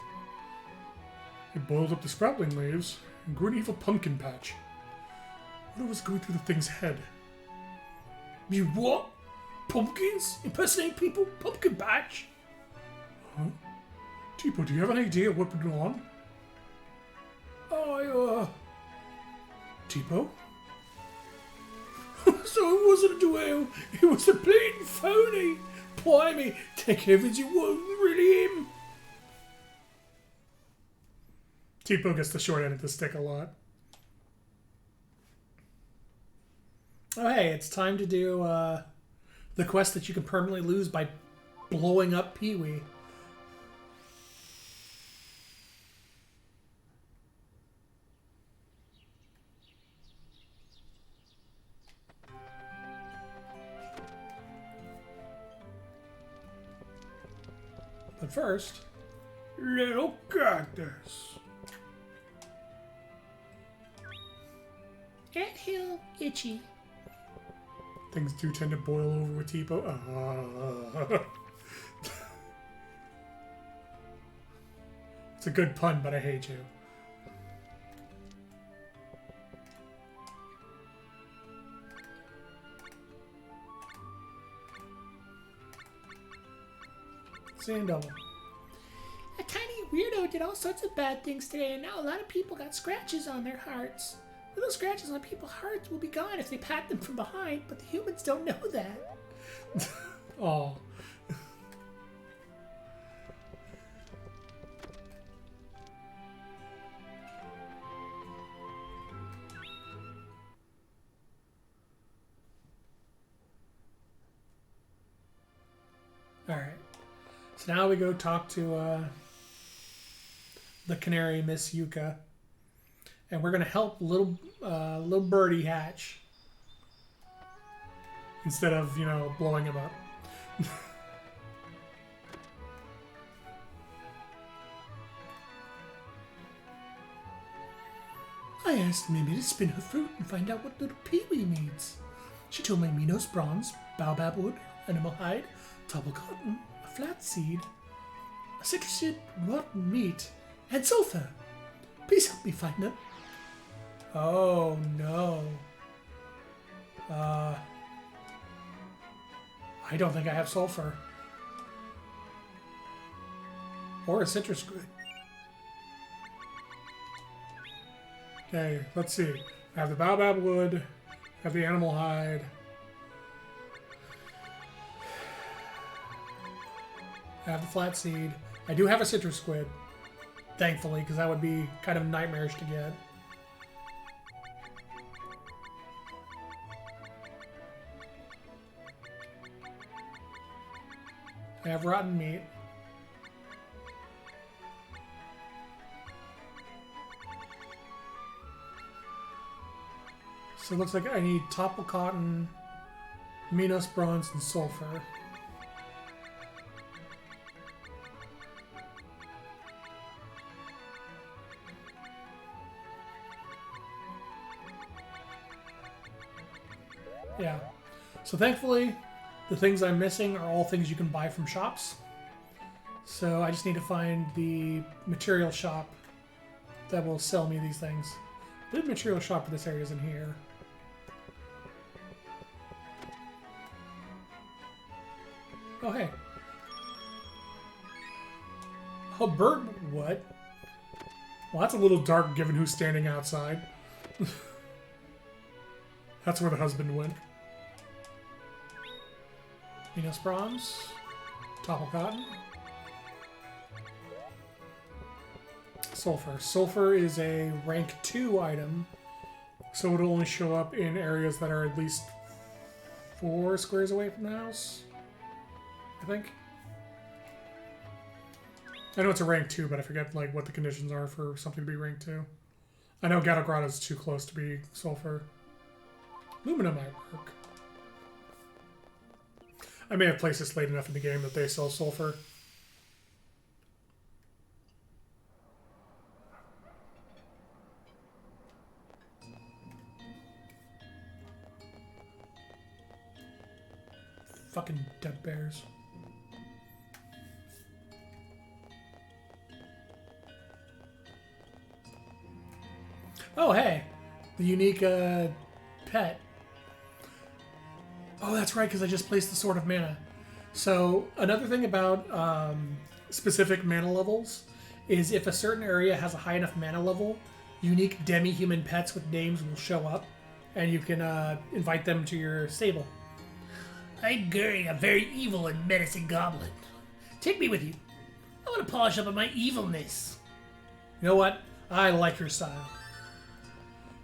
Speaker 1: It boiled up the Sproutling leaves and grew an evil pumpkin patch. What was going through the thing's head?
Speaker 3: You what? Pumpkins? Impersonating people? Pumpkin patch?
Speaker 1: Huh? Tipo, do you have an idea what went on? Tipo?
Speaker 3: So it wasn't a duel, it was a blatant phony. Blimey, take heavens, it wasn't really him.
Speaker 1: Tipo gets the short end of the stick a lot.
Speaker 2: Oh hey, it's time to do the quest that you can permanently lose by blowing up Pee-wee. But first,
Speaker 3: Little cactus.
Speaker 2: anthill itchy.
Speaker 1: Things do tend to boil over with Tipo. It's a good pun, but I hate you. Sand double.
Speaker 2: A tiny weirdo did all sorts of bad things today, and now a lot of people got scratches on their hearts. Little scratches on people's hearts will be gone if they pat them from behind, but the humans don't know that.
Speaker 1: Oh. So now we go talk to the canary, Miss Yuka, and we're gonna help little birdie hatch instead of blowing him up.
Speaker 3: I asked Mimi to spin her fruit and find out what little Pee-wee needs. She told me Minos bronze, baobab wood, animal hide, topple cotton, a flat seed, a citrus seed, rotten meat, and sulfur. Please help me find them.
Speaker 1: Oh no. I don't think I have sulfur. Or a citrus squid. Okay, let's see. I have the baobab wood, I have the animal hide. I have the flat seed. I do have a citrus squid, thankfully, because that would be kind of nightmarish to get. I have rotten meat. So it looks like I need topple cotton, Minos bronze, and sulfur. Yeah. So thankfully, the things I'm missing are all things you can buy from shops. So I just need to find the material shop that will sell me these things. The material shop for this area is in here. Oh, hey. Oh, bird, what? Well, that's a little dark given who's standing outside. That's where the husband went. Minos bronze. Topple cotton. Sulfur. Sulfur is a rank 2 item, so it'll only show up in areas that are at least 4 squares away from the house, I think. I know it's a rank 2, but I forget what the conditions are for something to be rank 2. I know Gato Grotto is too close to be sulfur. Lumina might work. I may have placed this late enough in the game that they sell sulfur. Fucking duck bears. Oh, hey. The unique pet. Oh, that's right, because I just placed the Sword of Mana. So, another thing about specific mana levels is if a certain area has a high enough mana level, unique demi-human pets with names will show up, and you can invite them to your stable.
Speaker 2: I'm Guri, a very evil and menacing goblin. Take me with you. I want to polish up on my evilness.
Speaker 1: You know what? I like your style.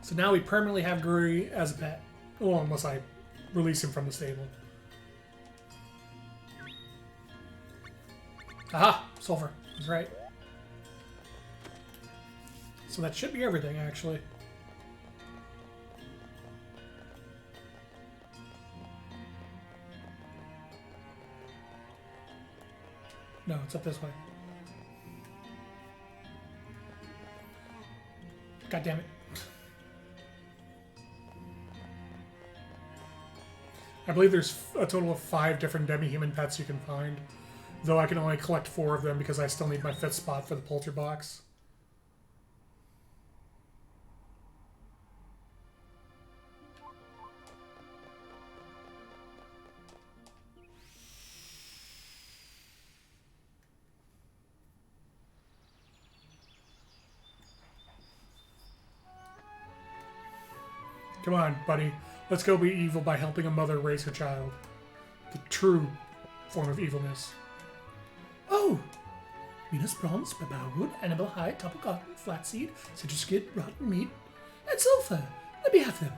Speaker 1: So now we permanently have Guri as a pet. Well, unless I release him from the stable. Aha! Sulfur. That's right. So that should be everything, actually. No, it's up this way. God damn it. I believe there's a total of 5 different demi-human pets you can find, though I can only collect 4 of them because I still need my 5th spot for the poultry box. Come on, buddy. Let's go be evil by helping a mother raise her child. The true form of evilness.
Speaker 3: Oh! Minos bronze, baobab wood, animal hide, topple cotton, flaxseed, citrus skin, rotten meat, and sulfur. Let me have them.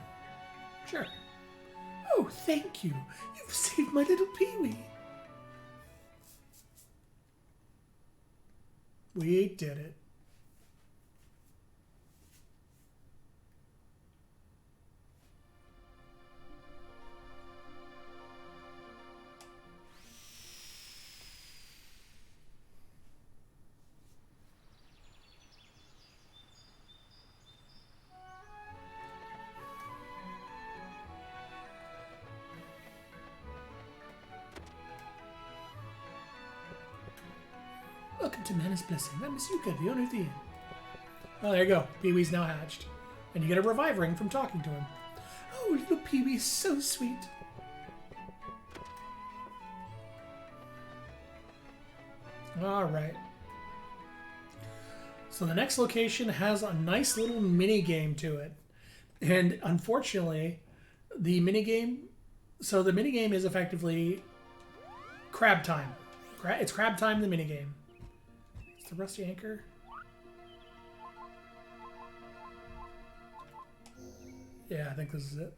Speaker 1: Sure.
Speaker 3: Oh, thank you. You've saved my little Pee-wee. We did it.
Speaker 2: Welcome to Mana's Blessing. I'm Miss Yuka, the owner of the inn.
Speaker 3: Oh, there you go. Pee-wee's now hatched. And you get a revive ring from talking to him.
Speaker 2: Oh, little Pee-wee is so sweet.
Speaker 3: Alright. So the next location has a nice little mini game to it. And unfortunately, the mini game... So the mini game is effectively crab time. It's crab time, the mini game. It's the rusty anchor. Yeah, I think this is it.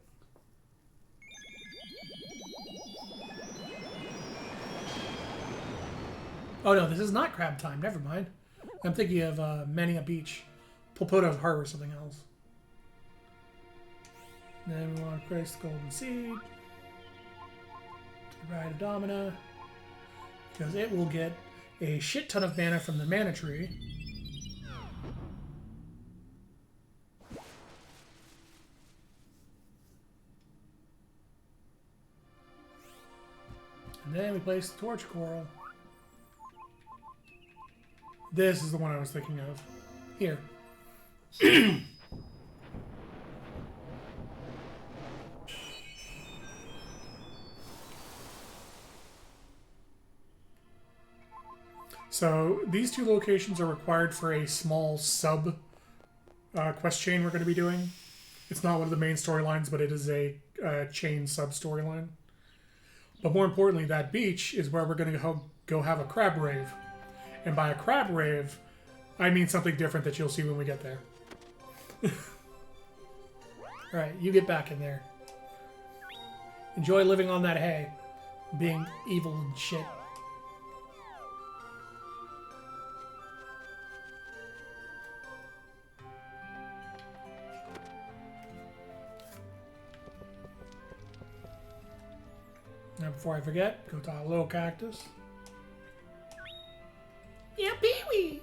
Speaker 3: Oh no, this is not crab time. Never mind. I'm thinking of Mania Beach. Pulpoto's Harbor or something else. Then we want to place the golden seed. To the right of Domina. Because it will get a shit ton of mana from the mana tree. And then we place the torch coral. This is the one I was thinking of. Here. So these two locations are required for a small sub quest chain we're going to be doing. It's not one of the main storylines, but it is a chain sub storyline. But more importantly, that beach is where we're going to go have a crab rave. And by a crab rave, I mean something different that you'll see when we get there. Alright, you get back in there. Enjoy living on that hay. Being evil and shit. Now, before I forget, go to our little cactus.
Speaker 2: Yeah, Pee-wee.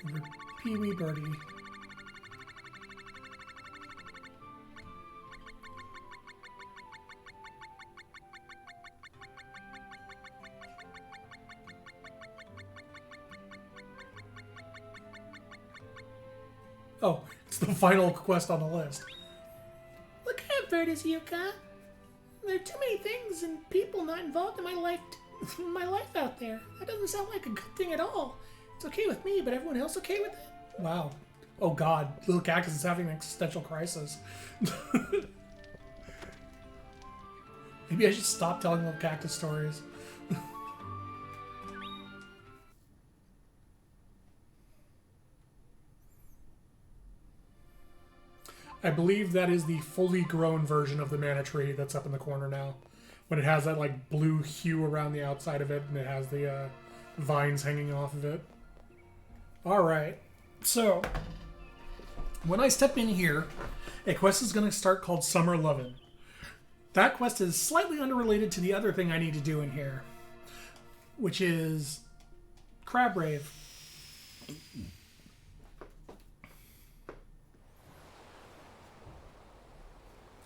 Speaker 3: Over Pee-wee Birdie. Oh, it's the final quest on the list.
Speaker 2: Look at Verdes, Yuka. There are too many things and people not involved in my life out there. That doesn't sound like a good thing at all. It's okay with me, but everyone else okay with it?
Speaker 3: Wow. Oh god, Little Cactus is having an existential crisis. Maybe I should stop telling Little Cactus stories. I believe that is the fully grown version of the mana tree that's up in the corner now. When it has that like blue hue around the outside of it and it has the vines hanging off of it. Alright, so when I step in here, a quest is going to start called Summer Lovin'. That quest is slightly unrelated to the other thing I need to do in here, which is Crab Rave.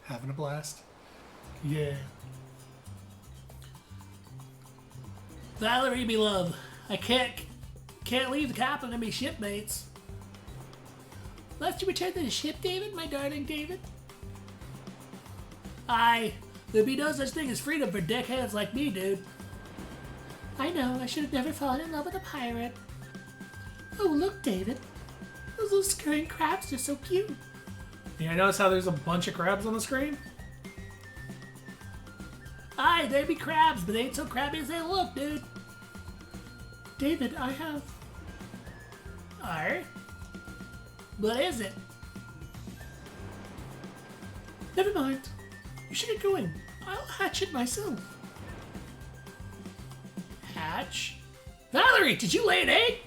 Speaker 3: Having a blast. Yeah.
Speaker 2: Valerie, me love, I can't leave the captain and me shipmates. Must you return to the ship, David, my darling David? Aye, there'd be no such thing as freedom for deckhands like me, dude. I know, I should have never fallen in love with a pirate. Oh, look, David. Those little scurrying crabs are so cute.
Speaker 3: Yeah, notice how there's a bunch of crabs on the screen?
Speaker 2: Aye, they be crabs, but they ain't so crabby as they look, dude. David, I have. What is it? Never mind. You should get going. I'll hatch it myself. Hatch? Valerie, did you lay an egg?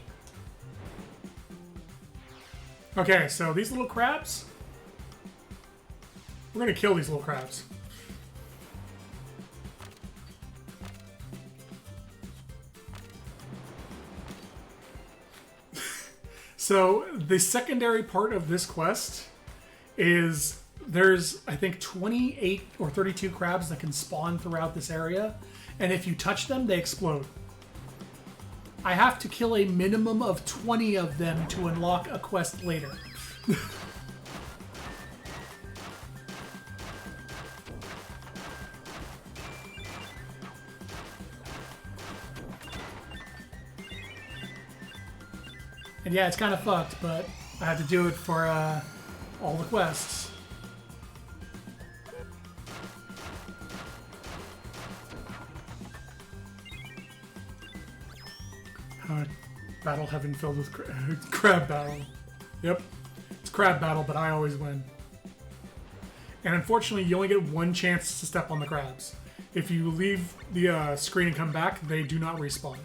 Speaker 1: Okay, so these little crabs. We're gonna kill these little crabs. So the secondary part of this quest is there's, I think, 28 or 32 crabs that can spawn throughout this area, and if you touch them, they explode. I have to kill a minimum of 20 of them to unlock a quest later. And yeah, it's kind of fucked, but I have to do it for all the quests. Battle heaven filled with crab battle. Yep, it's crab battle, but I always win. And unfortunately, you only get one chance to step on the crabs. If you leave the screen and come back, they do not respawn.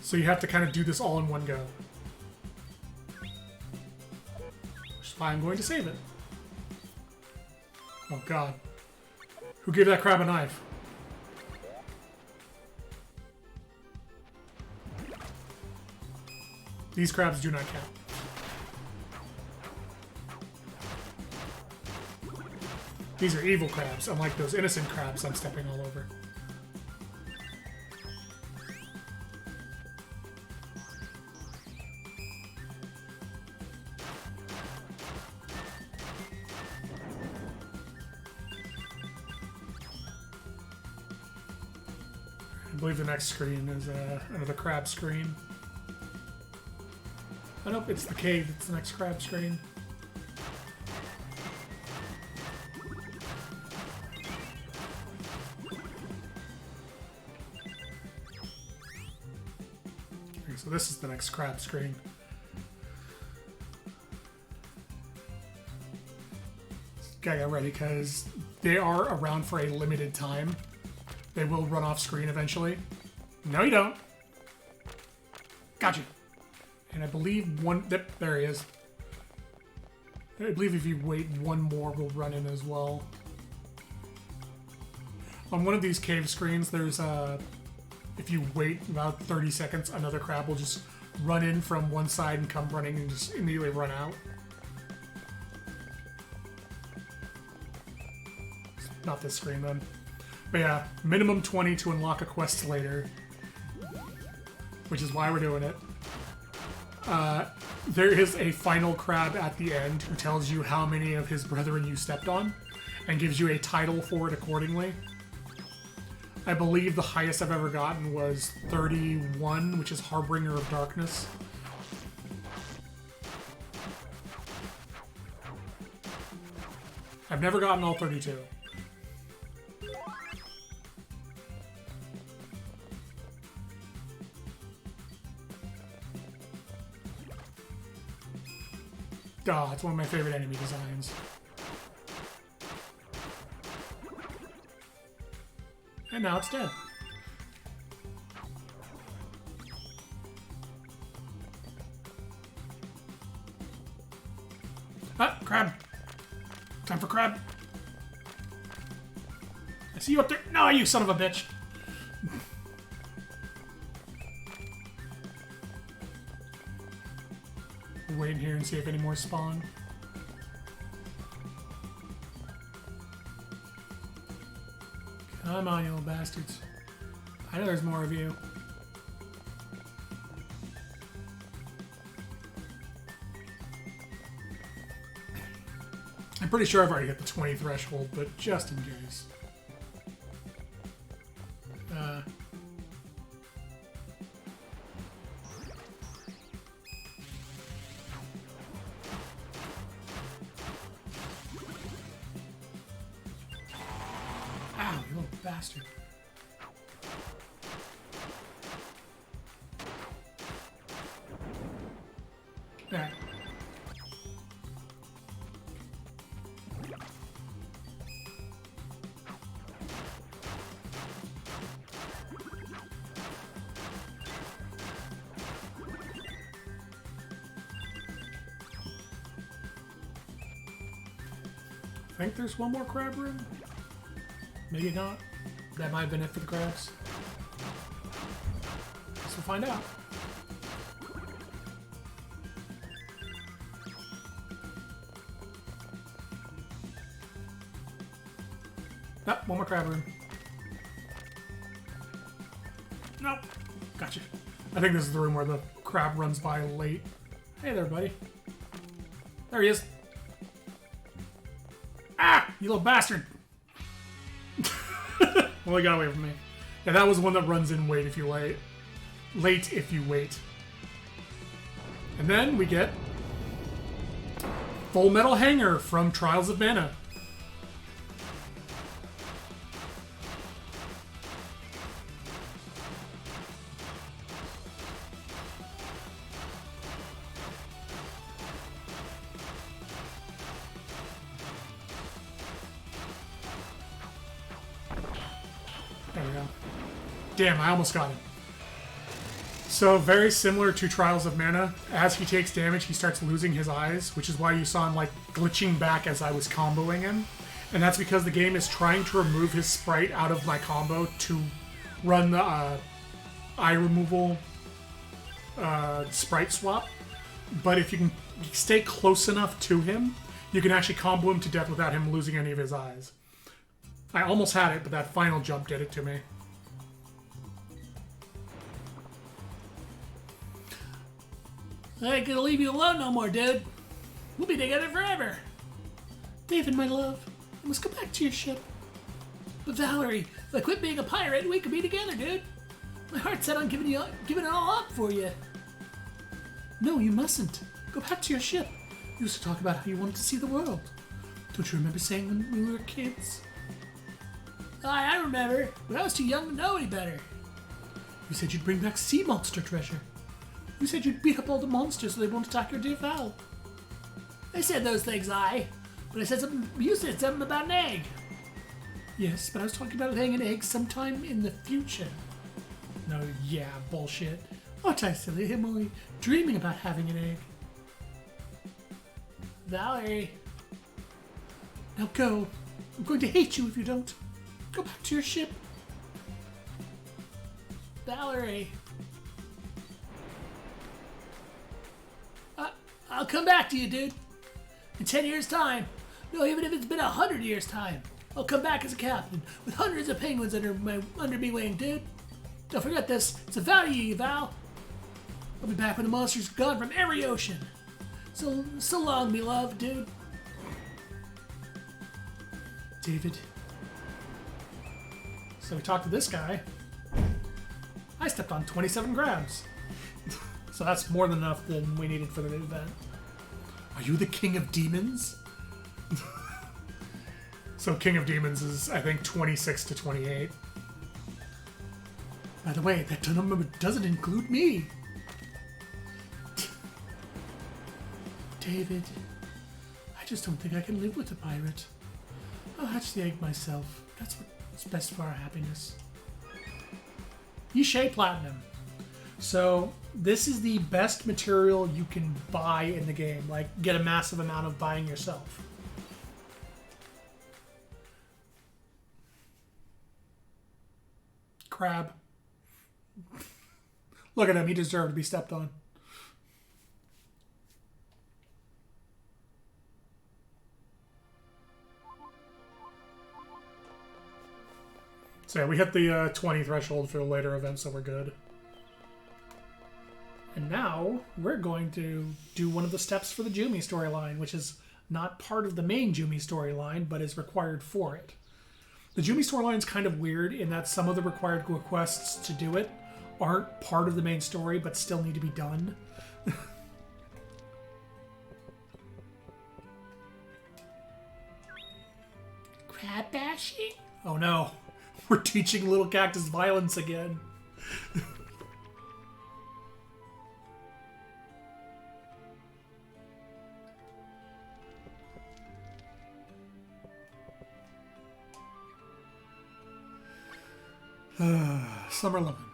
Speaker 1: So you have to kind of do this all in one go. Which is why I'm going to save it. Oh god. Who gave that crab a knife? These crabs do not count. These are evil crabs, unlike those innocent crabs I'm stepping all over. I believe the next screen is another crab screen. Oh nope, it's the cave. It's the next crab screen. Okay, so this is the next crab screen. Gotta get ready because they are around for a limited time. They will run off screen eventually. No, you don't. Got you. And I believe one... Yep, there he is. I believe if you wait, one more will run in as well. On one of these cave screens, there's if you wait about 30 seconds, another crab will just run in from one side and come running and just immediately run out. Not this screen, then. But yeah, minimum 20 to unlock a quest later. Which is why we're doing it. There is a final crab at the end who tells you how many of his brethren you stepped on and gives you a title for it accordingly. I believe the highest I've ever gotten was 31, which is Harbinger of Darkness. I've never gotten all 32. Oh, it's one of my favorite enemy designs. And now it's dead. Ah, crab. Time for crab. I see you up there. No, you son of a bitch. Wait in here and see if any more spawn. Come on, you little bastards. I know there's more of you. I'm pretty sure I've already hit the 20 threshold, but just in case. Ow, you little bastard. Alright. I think there's one more crab room. Maybe not. That might have been it for the crabs. Guess we'll find out. Nope, one more crab room. Nope. Gotcha. I think this is the room where the crab runs by late. Hey there, buddy. There he is. Ah! You little bastard! Well, he got away from me. Yeah, that was one that runs in wait if you wait. Late if you wait. And then we get Full Metal Hanger from Trials of Mana. There we go. Damn, I almost got him. So, very similar to Trials of Mana, as he takes damage, he starts losing his eyes, which is why you saw him, like, glitching back as I was comboing him. And that's because the game is trying to remove his sprite out of my combo to run the eye removal sprite swap. But if you can stay close enough to him, you can actually combo him to death without him losing any of his eyes. I almost had it, but that final jump did it to me.
Speaker 2: I ain't gonna leave you alone no more, dude. We'll be together forever.
Speaker 3: David, my love, I must go back to your ship.
Speaker 2: But Valerie, if I quit being a pirate, we could be together, dude. My heart's set on giving it all up for you.
Speaker 3: No, you mustn't. Go back to your ship. You used to talk about how you wanted to see the world. Don't you remember saying when we were kids?
Speaker 2: I remember, but I was too young to know any better.
Speaker 3: You said you'd bring back sea monster treasure. You said you'd beat up all the monsters so they won't attack your dear Val.
Speaker 2: I said those things, but I said something. You said something about an egg.
Speaker 3: Yes, but I was talking about laying an egg sometime in the future. No, yeah, bullshit. Aren't I silly? I'm only dreaming about having an egg.
Speaker 2: Valerie.
Speaker 3: Now go. I'm going to hate you if you don't. Go back to your ship.
Speaker 2: Valerie. I'll come back to you, dude. In 10 years' time. No, even if it's been 100 years' time. I'll come back as a captain with hundreds of penguins under me wing, dude. Don't forget this. It's a vow to you, Val. I'll be back when the monster's gone from every ocean. So long, me love, dude.
Speaker 3: David.
Speaker 1: So we talked to this guy. I stepped on 27 grabs. So that's more than enough than we needed for the event.
Speaker 3: Are you the king of demons?
Speaker 1: So King of Demons is, I think, 26 to 28.
Speaker 3: By the way, that number doesn't include me. David, I just don't think I can live with a pirate. I'll hatch the egg myself. That's what's best for our happiness.
Speaker 1: Yishay Platinum. So this is the best material you can buy in the game. Like, get a massive amount of buying yourself. Crab. Look at him. He deserved to be stepped on. So yeah, we hit the 20 threshold for the later event, so we're good. And now we're going to do one of the steps for the Jumi storyline, which is not part of the main Jumi storyline, but is required for it. The Jumi storyline is kind of weird in that some of the required quests to do it aren't part of the main story, but still need to be done.
Speaker 2: Crab bashing?
Speaker 1: Oh no, we're teaching Little Cactus violence again. Summer Lovin'.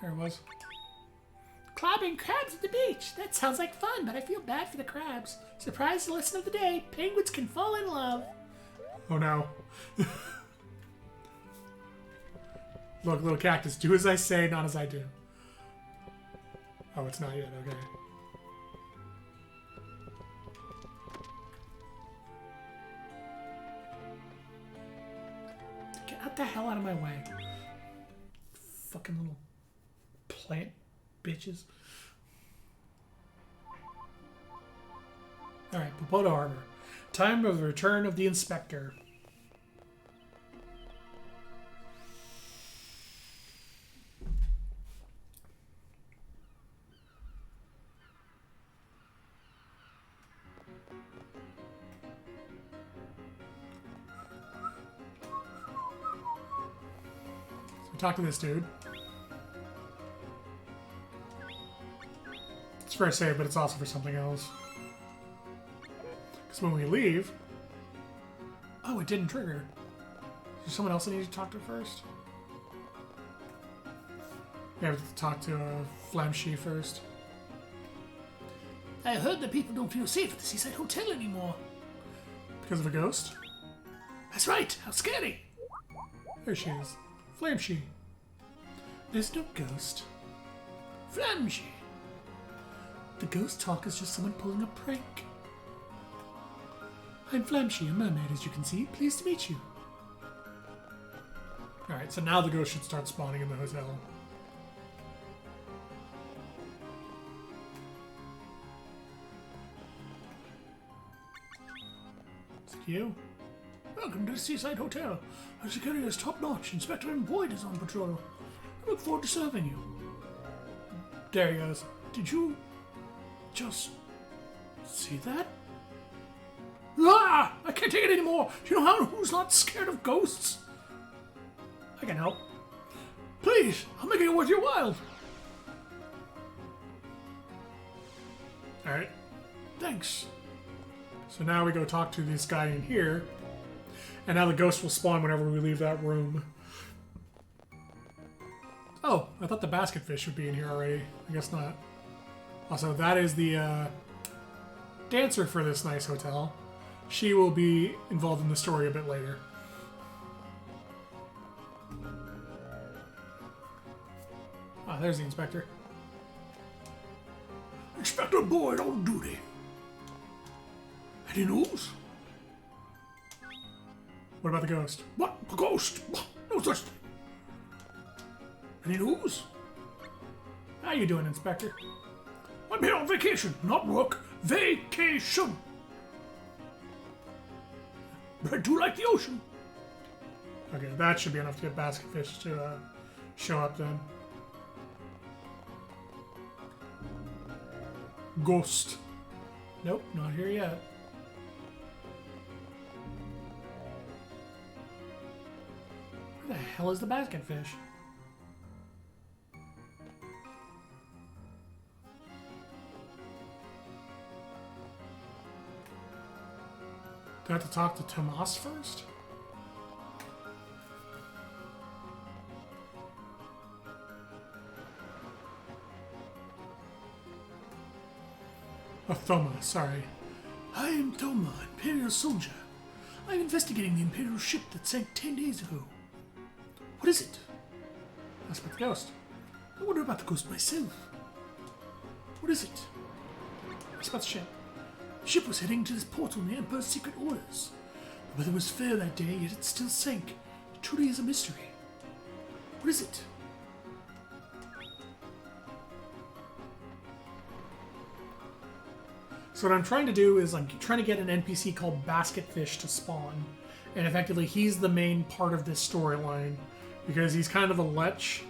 Speaker 1: There it was.
Speaker 2: Clobbering crabs at the beach. That sounds like fun, but I feel bad for the crabs. Surprise lesson of the day. Penguins can fall in love.
Speaker 1: Oh no. Look, little cactus, do as I say, not as I do. Oh, it's not yet, okay.
Speaker 2: Get the hell out of my way.
Speaker 1: Fucking little plant bitches. Alright, Popoto Harbor. Time of the return of the inspector. So talk to this dude. It's for a save, but it's also for something else. Because when we leave... Oh, it didn't trigger. Is there someone else I need to talk to first? We have to talk to Flamshi first.
Speaker 2: I heard that people don't feel safe at the Seaside Hotel anymore.
Speaker 1: Because of a ghost?
Speaker 2: That's right. How scary.
Speaker 1: There she is. Flamshi. There's no ghost.
Speaker 2: Flamshi.
Speaker 1: The ghost talk is just someone pulling a prank. I'm Flamshi, a mermaid, as you can see. Pleased to meet you. Alright, so now the ghost should start spawning in the hotel. Is it you?
Speaker 2: Welcome to the Seaside Hotel. Our security is top-notch. Inspector M. Boyd is on patrol. I look forward to serving you.
Speaker 1: There he goes.
Speaker 2: Did you just see that? Ah! I can't take it anymore. Do you know who's not scared of ghosts?
Speaker 1: I can help.
Speaker 2: Please, I'll make it worth your while.
Speaker 1: Alright.
Speaker 2: Thanks.
Speaker 1: So now we go talk to this guy in here. And now the ghost will spawn whenever we leave that room. Oh, I thought the basket fish would be in here already. I guess not. Also, that is the dancer for this nice hotel. She will be involved in the story a bit later. Ah, there's the inspector.
Speaker 2: Inspector Boyd on duty. Any news?
Speaker 1: What about the ghost?
Speaker 2: What? A ghost? No such thing. Any news?
Speaker 1: How you doing, Inspector?
Speaker 2: I'm here on vacation, not work. Vacation. But I do like the ocean.
Speaker 1: Okay, that should be enough to get basket fish to show up then. Ghost. Nope, not here yet. Where the hell is the basket fish? Do I have to talk to Tomas first? Oh, Thoma, sorry.
Speaker 2: I am Thoma, Imperial soldier. I'm investigating the Imperial ship that sank 10 days ago. What is it?
Speaker 1: That's about the ghost.
Speaker 2: I wonder about the ghost myself. What is it?
Speaker 1: It's about the ship.
Speaker 2: The ship was heading to this port on the Emperor's secret orders. The weather was fair that day, yet it still sank. It truly is a mystery. What is it?
Speaker 1: So what I'm trying to do is I'm trying to get an NPC called Basketfish to spawn. And effectively he's the main part of this storyline. Because he's kind of a lech.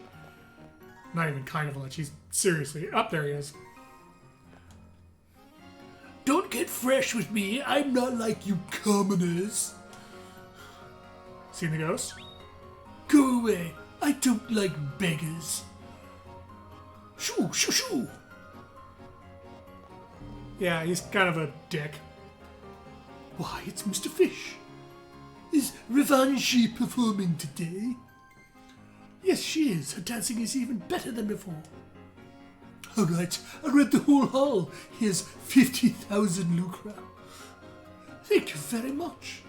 Speaker 1: Not even kind of a lech, he's seriously... Up there he is.
Speaker 2: Don't get fresh with me, I'm not like you commoners.
Speaker 1: Seen the ghost?
Speaker 2: Go away, I don't like beggars. Shoo, shoo, shoo.
Speaker 1: Yeah, he's kind of a dick.
Speaker 3: Why, it's Mr. Fish. Is Revanche performing today? Yes, she is. Her dancing is even better than before. All right, I'll rent the whole hall. Here's 50,000 lucre. Thank you very much.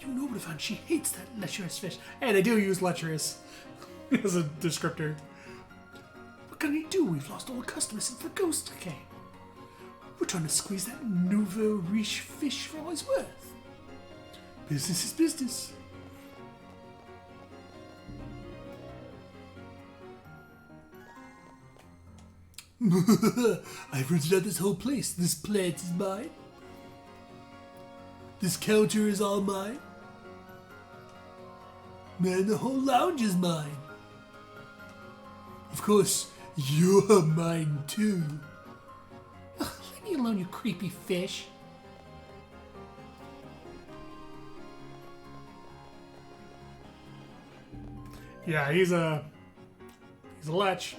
Speaker 3: You know, Revanche hates that lecherous fish.
Speaker 1: Hey, they do use lecherous as a descriptor.
Speaker 3: What can we do? We've lost all the customers since the ghost came. We're trying to squeeze that nouveau riche fish for all it's worth. Business is business. I've rented out this whole place. This plant is mine. This counter is all mine. Man, the whole lounge is mine. Of course, you're mine too. Ugh, leave me alone, you creepy fish.
Speaker 1: Yeah, he's a lech.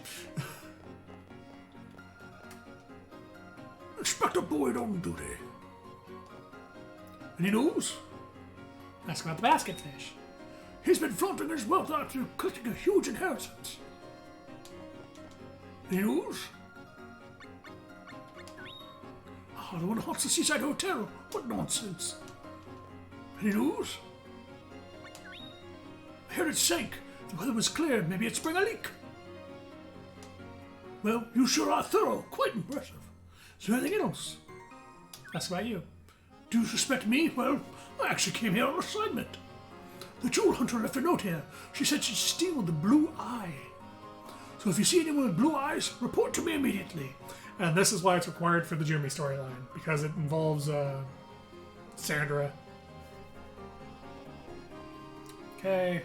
Speaker 3: Inspector Boyd on duty. Any news?
Speaker 1: Ask about the basket fish.
Speaker 3: He's been flaunting his wealth after collecting a huge inheritance. Any news? Oh, the one that haunts the Seaside Hotel. What nonsense. Any news? I heard it sank. The weather was clear. Maybe it sprung a leak. Well, you sure are thorough. Quite impressive. Is there anything else?
Speaker 1: Ask about you.
Speaker 3: Do you suspect me? Well, I actually came here on assignment. The jewel hunter left a note here. She said she'd steal the blue eye. So if you see anyone with blue eyes, report to me immediately.
Speaker 1: And this is why it's required for the Jumi storyline, because it involves Sandra. Okay.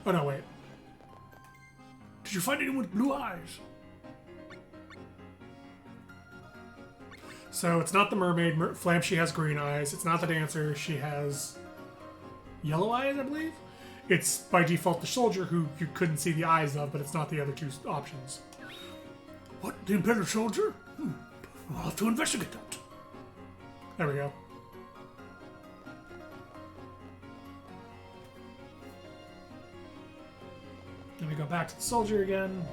Speaker 1: Oh no, wait.
Speaker 3: Did you find anyone with blue eyes?
Speaker 1: So it's not the mermaid. Flam, she has green eyes. It's not the dancer. She has yellow eyes, I believe. It's by default the soldier, who you couldn't see the eyes of, but it's not the other two options.
Speaker 3: What? The Imperial soldier? I'll have to investigate that.
Speaker 1: There we go. Then we go back to the soldier again.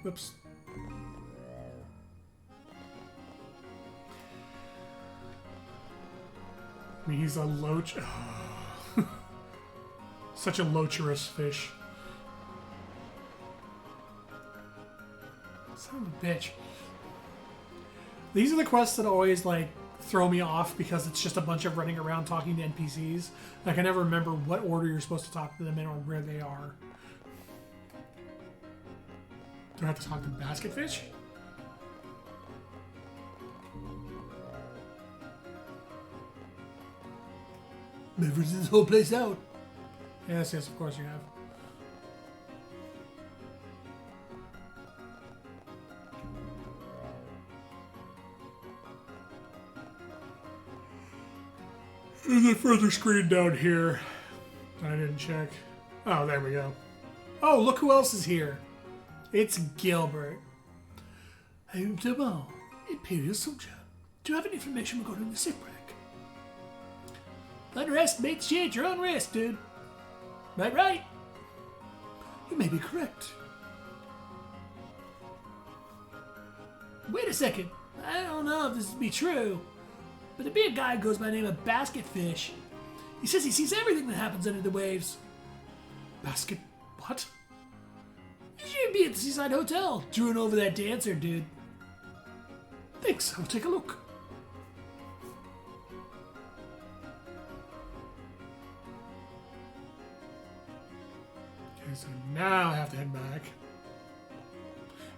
Speaker 1: Whoops. I mean, he's a loach. Such a locherous fish. Son of a bitch. These are the quests that always, like, throw me off because it's just a bunch of running around talking to NPCs. Like, I never remember what order you're supposed to talk to them in or where they are. Do I have to talk to basket fish?
Speaker 3: I've rented this whole place out.
Speaker 1: Yes, yes, of course you have. There's a further screen down here that I didn't check. Oh, there we go. Oh, look who else is here. It's Gilbert.
Speaker 3: I am Jamal, Imperial soldier. Do you have any information regarding the shipwreck?
Speaker 2: Unrest mates you at your own risk, dude. Right?
Speaker 3: You may be correct.
Speaker 2: Wait a second. I don't know if this would be true, but the big guy goes by the name of Basketfish. He says he sees everything that happens under the waves.
Speaker 3: Basket... what?
Speaker 2: You should be at the Seaside Hotel, drooling over that dancer, dude.
Speaker 3: Thanks, I'll take a look.
Speaker 1: Okay, so now I have to head back.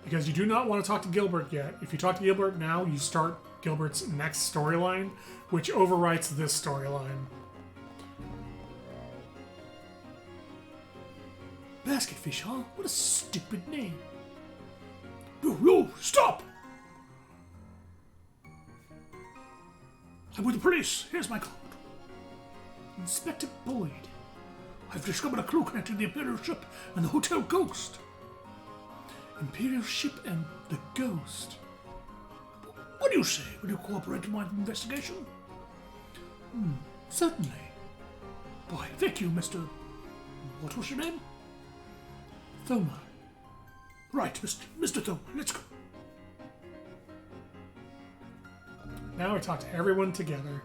Speaker 1: Because you do not want to talk to Gilbert yet. If you talk to Gilbert now, you start Gilbert's next storyline, which overwrites this storyline.
Speaker 3: Basketfish, huh? What a stupid name. No, stop! I'm with the police. Here's my card. Inspector Boyd. I've discovered a clue connecting the Imperial ship and the Hotel Ghost. Imperial ship and the ghost. What do you say? Will you cooperate in my investigation? Certainly. Why, thank you, Mr. What was your name? Thoma. Right, Mr. Thoma, let's go.
Speaker 1: Now we talk to everyone together.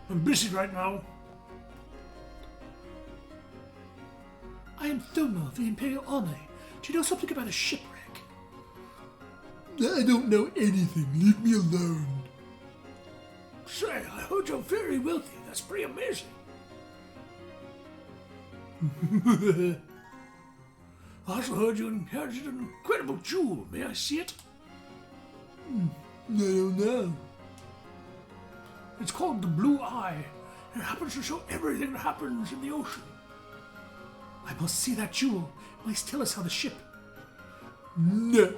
Speaker 3: I'm busy right now. I am Thoma of the Imperial Army. Do you know something about a shipwreck? I don't know anything. Leave me alone. Say, I heard you're very wealthy. That's pretty amazing. I also heard you inherited an incredible jewel. May I see it? I don't know. It's called the Blue Eye. It happens to show everything that happens in the ocean. I must see that jewel. Please tell us how the ship... No.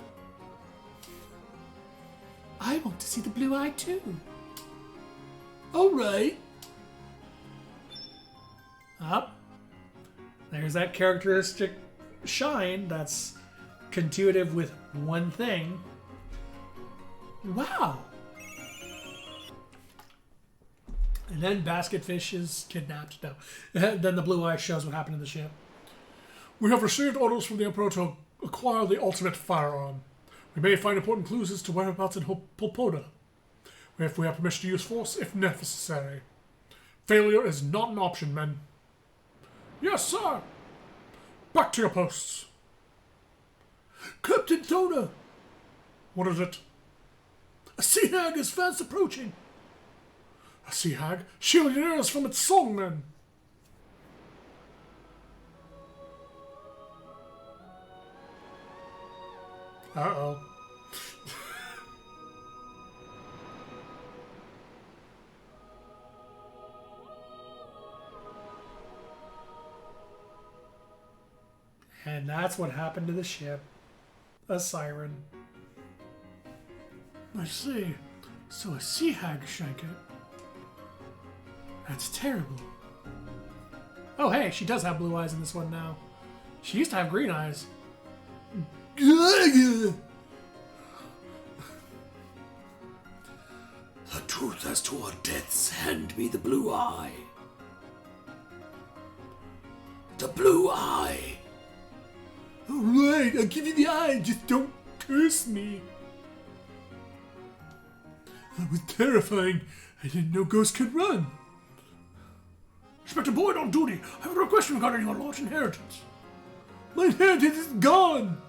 Speaker 2: I want to see the blue eye too.
Speaker 3: All right.
Speaker 1: Up. There's that characteristic shine that's contuitive with one thing.
Speaker 2: Wow.
Speaker 1: And then Basketfish is kidnapped. No. Then the blue eye shows what happened to the ship.
Speaker 3: We have received orders from the Emperor to acquire the ultimate firearm. We may find important clues as to whereabouts in Pulpoda. If we have permission to use force, if necessary. Failure is not an option, men. Yes, sir. Back to your posts. Captain Thona. What is it? A sea hag is fast approaching. A sea hag? Shield your ears from its song, then.
Speaker 1: Uh-oh. And that's what happened to the ship. A siren.
Speaker 3: I see. So a sea hag shank it. That's terrible.
Speaker 1: Oh, hey, she does have blue eyes in this one now. She used to have green eyes.
Speaker 3: The truth as to our deaths, hand me the blue eye. The blue eye. Alright, I'll give you the eye, just don't curse me. That was terrifying. I didn't know ghosts could run. Inspector Boyd on duty. I have a request regarding your large inheritance. My inheritance is gone.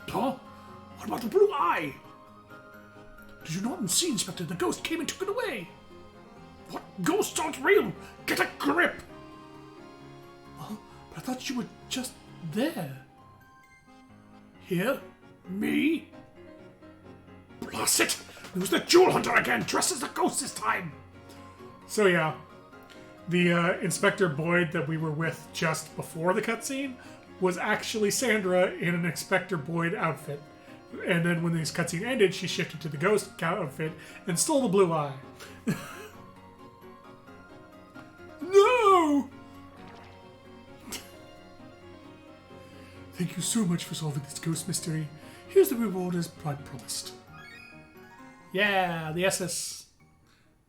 Speaker 3: Huh? What about the blue eye? Did you not see, Inspector? The ghost came and took it away. What? Ghosts aren't real. Get a grip. Huh? But I thought you were just there. Here? Me? Blast it! It was the jewel hunter again, dressed as a ghost this time.
Speaker 1: So yeah, the Inspector Boyd that we were with just before the cutscene was actually Sandra in an Inspector Boyd outfit. And then when this cutscene ended, she shifted to the ghost outfit and stole the blue eye.
Speaker 3: No! Thank you so much for solving this ghost mystery. Here's the reward as I promised.
Speaker 1: Yeah, the SS.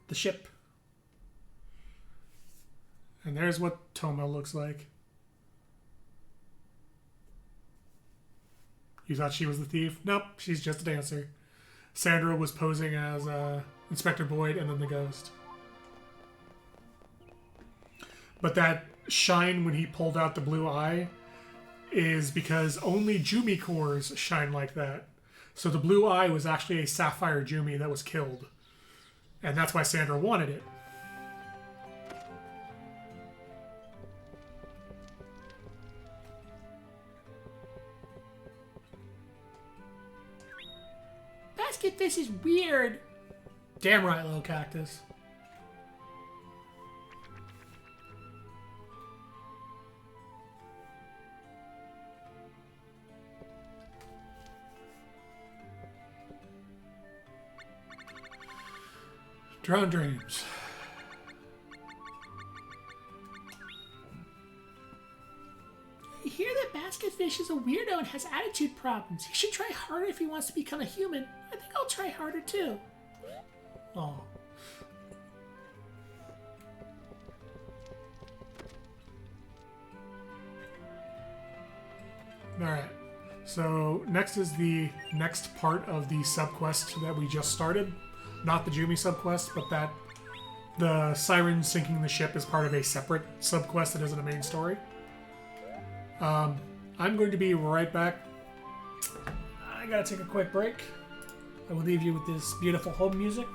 Speaker 1: The ship. And there's what Thoma looks like. You thought she was the thief? Nope, she's just a dancer. Sandra was posing as Inspector Boyd and then the ghost. But that shine when he pulled out the blue eye is because only Jumi cores shine like that. So the blue eye was actually a sapphire Jumi that was killed. And that's why Sandra wanted it.
Speaker 2: Basket, this is weird.
Speaker 1: Damn right, little cactus. Drowned dreams.
Speaker 2: I hear that Basketfish is a weirdo and has attitude problems. He should try harder if he wants to become a human. I think I'll try harder too.
Speaker 1: Oh. Alright. So next is the next part of the subquest that we just started. Not the Jumi subquest, but that the Siren sinking the ship is part of a separate subquest that isn't a main story. I'm going to be right back. I gotta take a quick break. I will leave you with this beautiful home music.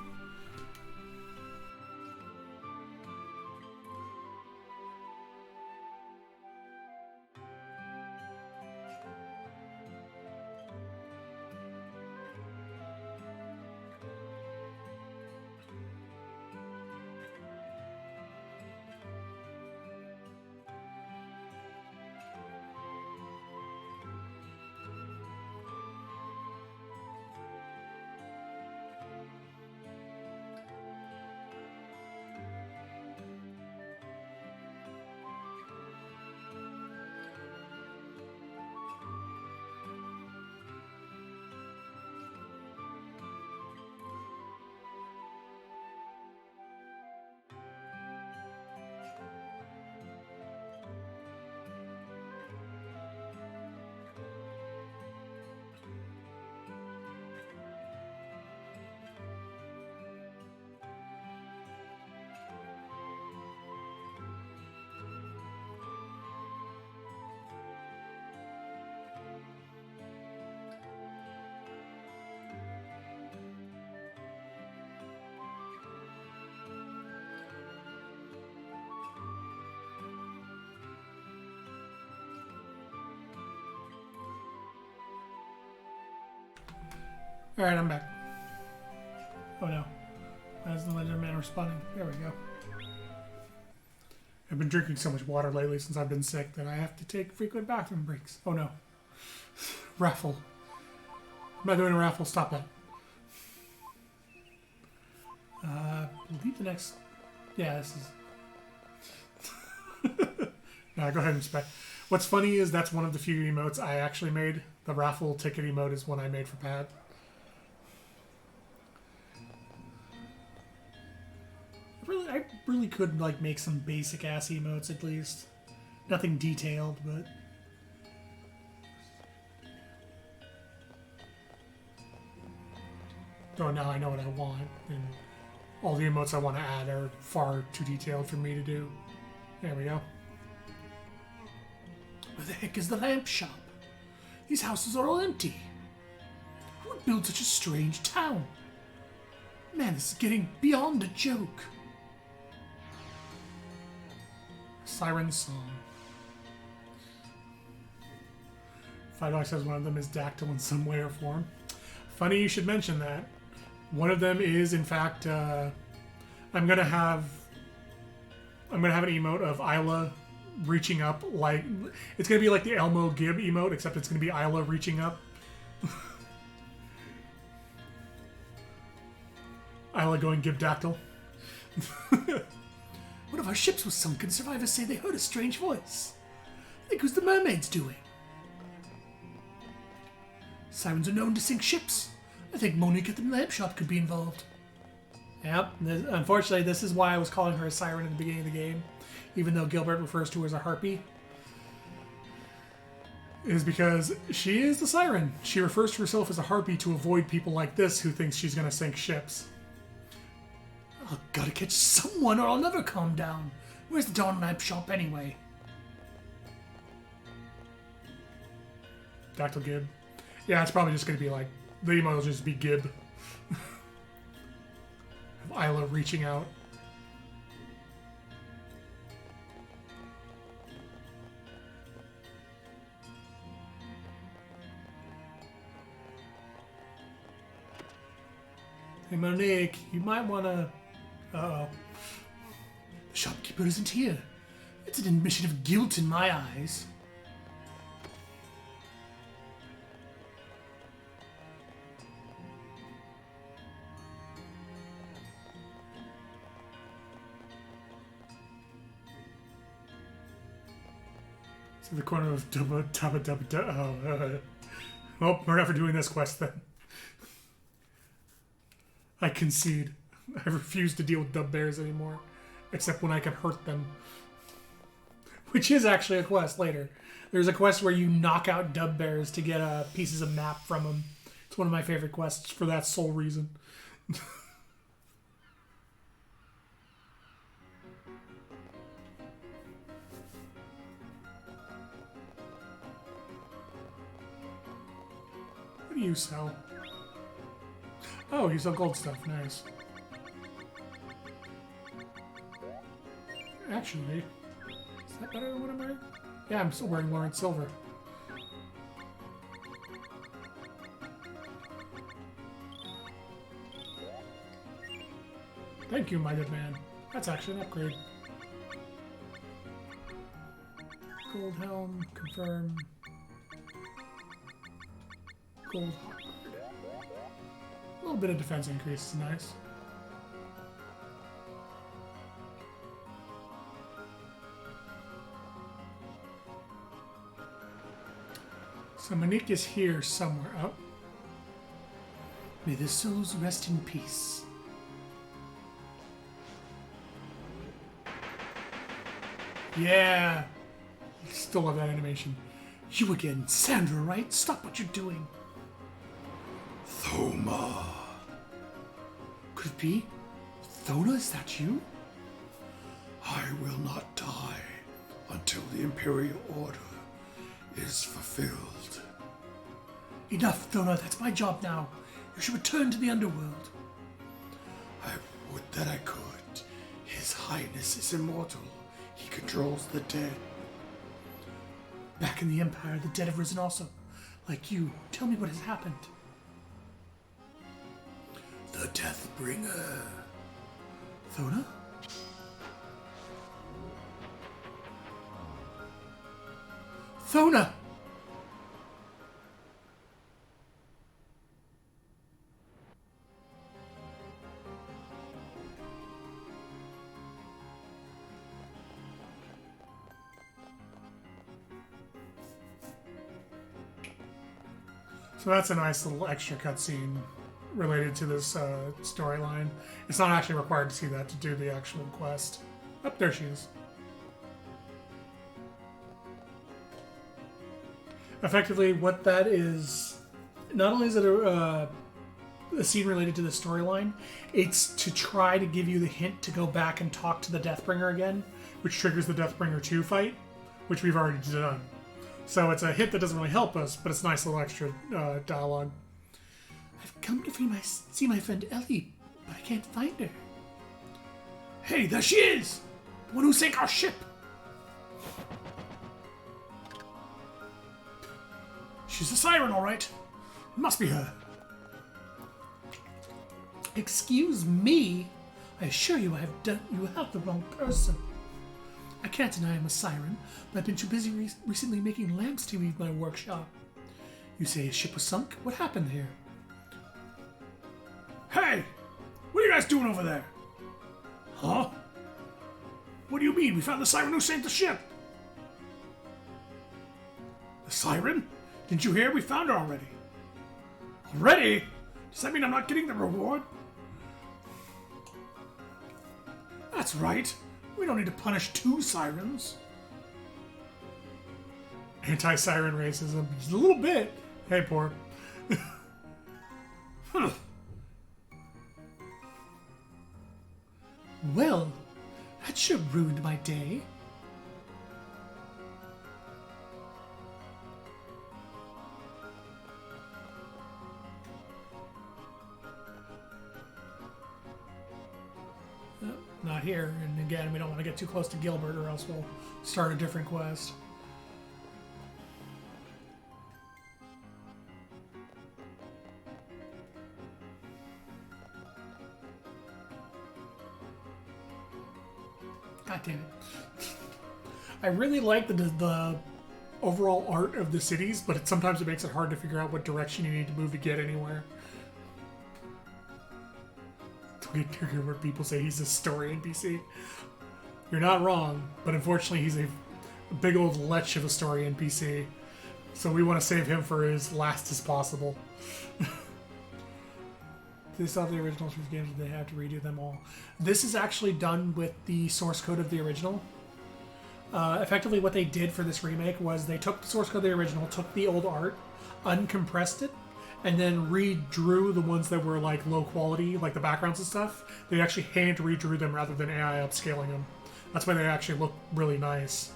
Speaker 1: Alright, I'm back. Oh no. Why is the Lizard Man responding? There we go. I've been drinking so much water lately since I've been sick that I have to take frequent bathroom breaks. Oh no. Raffle. I'm not doing a raffle. Stop that. Believe the next... Yeah, this is... Nah, go ahead and spec. What's funny is that's one of the few emotes I actually made. The raffle ticket emote is one I made for Pat. I really could like make some basic ass emotes at least. Nothing detailed, but oh, now I know what I want, and all the emotes I want to add are far too detailed for me to do. There we go.
Speaker 3: Where the heck is the lamp shop? These houses are all empty. Who would build such a strange town? Man, this is getting beyond a joke.
Speaker 1: Siren Song. Fido says one of them is Dactyl in some way or form. Funny you should mention that. One of them is, in fact, I'm gonna have an emote of Isla reaching up, like it's gonna be like the Elmo Gib emote, except it's gonna be Isla reaching up. Isla going Gibdactyl.
Speaker 3: One of our ships was sunk and survivors say they heard a strange voice. I think it was the mermaids doing. Sirens are known to sink ships. I think Monique at the lamp shop could be involved.
Speaker 1: Yep. Unfortunately, this is why I was calling her a siren at the beginning of the game, even though Gilbert refers to her as a harpy. Is because she is the siren. She refers to herself as a harpy to avoid people like this who thinks she's going to sink ships.
Speaker 3: I've gotta catch someone or I'll never calm down. Where's the Dawn Lamp shop anyway?
Speaker 1: Dactyl Gib. Yeah, it's probably just going to be like, the email will just be Gib. Isla reaching out. Hey Monique, you might want to... Uh-oh.
Speaker 3: The shopkeeper isn't here. It's an admission of guilt in my eyes.
Speaker 1: To the corner of Dubba Dubba Dubba Dubba. Oh, well, we're never doing this quest then. I concede. I refuse to deal with dub bears anymore. Except when I can hurt them. Which is actually a quest later. There's a quest where you knock out dub bears to get pieces of map from them. It's one of my favorite quests for that sole reason. What do you sell? Oh, you sell gold stuff. Nice. Actually, is that better than what I'm wearing? Yeah, I'm still wearing Lawrence Silver. Thank you, my good man. That's actually an upgrade. Gold helm, confirm. Gold hawk. A little bit of defense increase is nice. So Monique is here somewhere. Oh.
Speaker 3: May their souls rest in peace.
Speaker 1: Yeah! Still love that animation.
Speaker 3: You again, Sandra, right? Stop what you're doing. Thoma. Could it be? Thona, is that you?
Speaker 4: I will not die until the Imperial Order is fulfilled.
Speaker 3: Enough, Thona. That's my job now. You should return to the underworld.
Speaker 4: I would that I could. His Highness is immortal. He controls the dead.
Speaker 3: Back in the Empire, the dead have risen also. Like you. Tell me what has happened.
Speaker 4: The Deathbringer.
Speaker 3: Thona? Thona!
Speaker 1: So that's a nice little extra cutscene related to this storyline. It's not actually required to see that to do the actual quest. Oh, there she is. Effectively, what that is, not only is it a scene related to the storyline, it's to try to give you the hint to go back and talk to the Deathbringer again, which triggers the Deathbringer 2 fight, which we've already done. So it's a hint that doesn't really help us, but it's a nice little extra dialogue.
Speaker 3: I've come to see my friend Ellie, but I can't find her.
Speaker 4: Hey, there she is! The one who sank our ship!
Speaker 3: She's a siren, all right. It must be her. Excuse me. I assure you you have the wrong person. I can't deny I'm a siren, but I've been too busy recently making lamps to leave my workshop. You say a ship was sunk? What happened here?
Speaker 4: Hey! What are you guys doing over there?
Speaker 3: Huh?
Speaker 4: What do you mean? We found the siren who sank the ship! The siren? Didn't you hear? We found her already. Already? Does that mean I'm not getting the reward? That's right. We don't need to punish 2 sirens.
Speaker 1: Anti-siren racism. Just a little bit. Hey, poor.
Speaker 4: Huh.
Speaker 3: Well, that sure ruined my day.
Speaker 1: Not here. And again, we don't want to get too close to Gilbert or else we'll start a different quest. God damn it. I really like the overall art of the cities, but sometimes it makes it hard to figure out what direction you need to move to get anywhere. Get triggered where people say he's a story NPC. You're not wrong, but unfortunately he's a big old lech of a story NPC. So we want to save him for as last as possible. They saw the original three games, they have to redo them all. This is actually done with the source code of the original. Effectively, what they did for this remake was they took the source code of the original, took the old art, uncompressed it, and then redrew the ones that were like low quality, like the backgrounds and stuff. They actually hand redrew them rather than AI upscaling them. That's why they actually look really nice.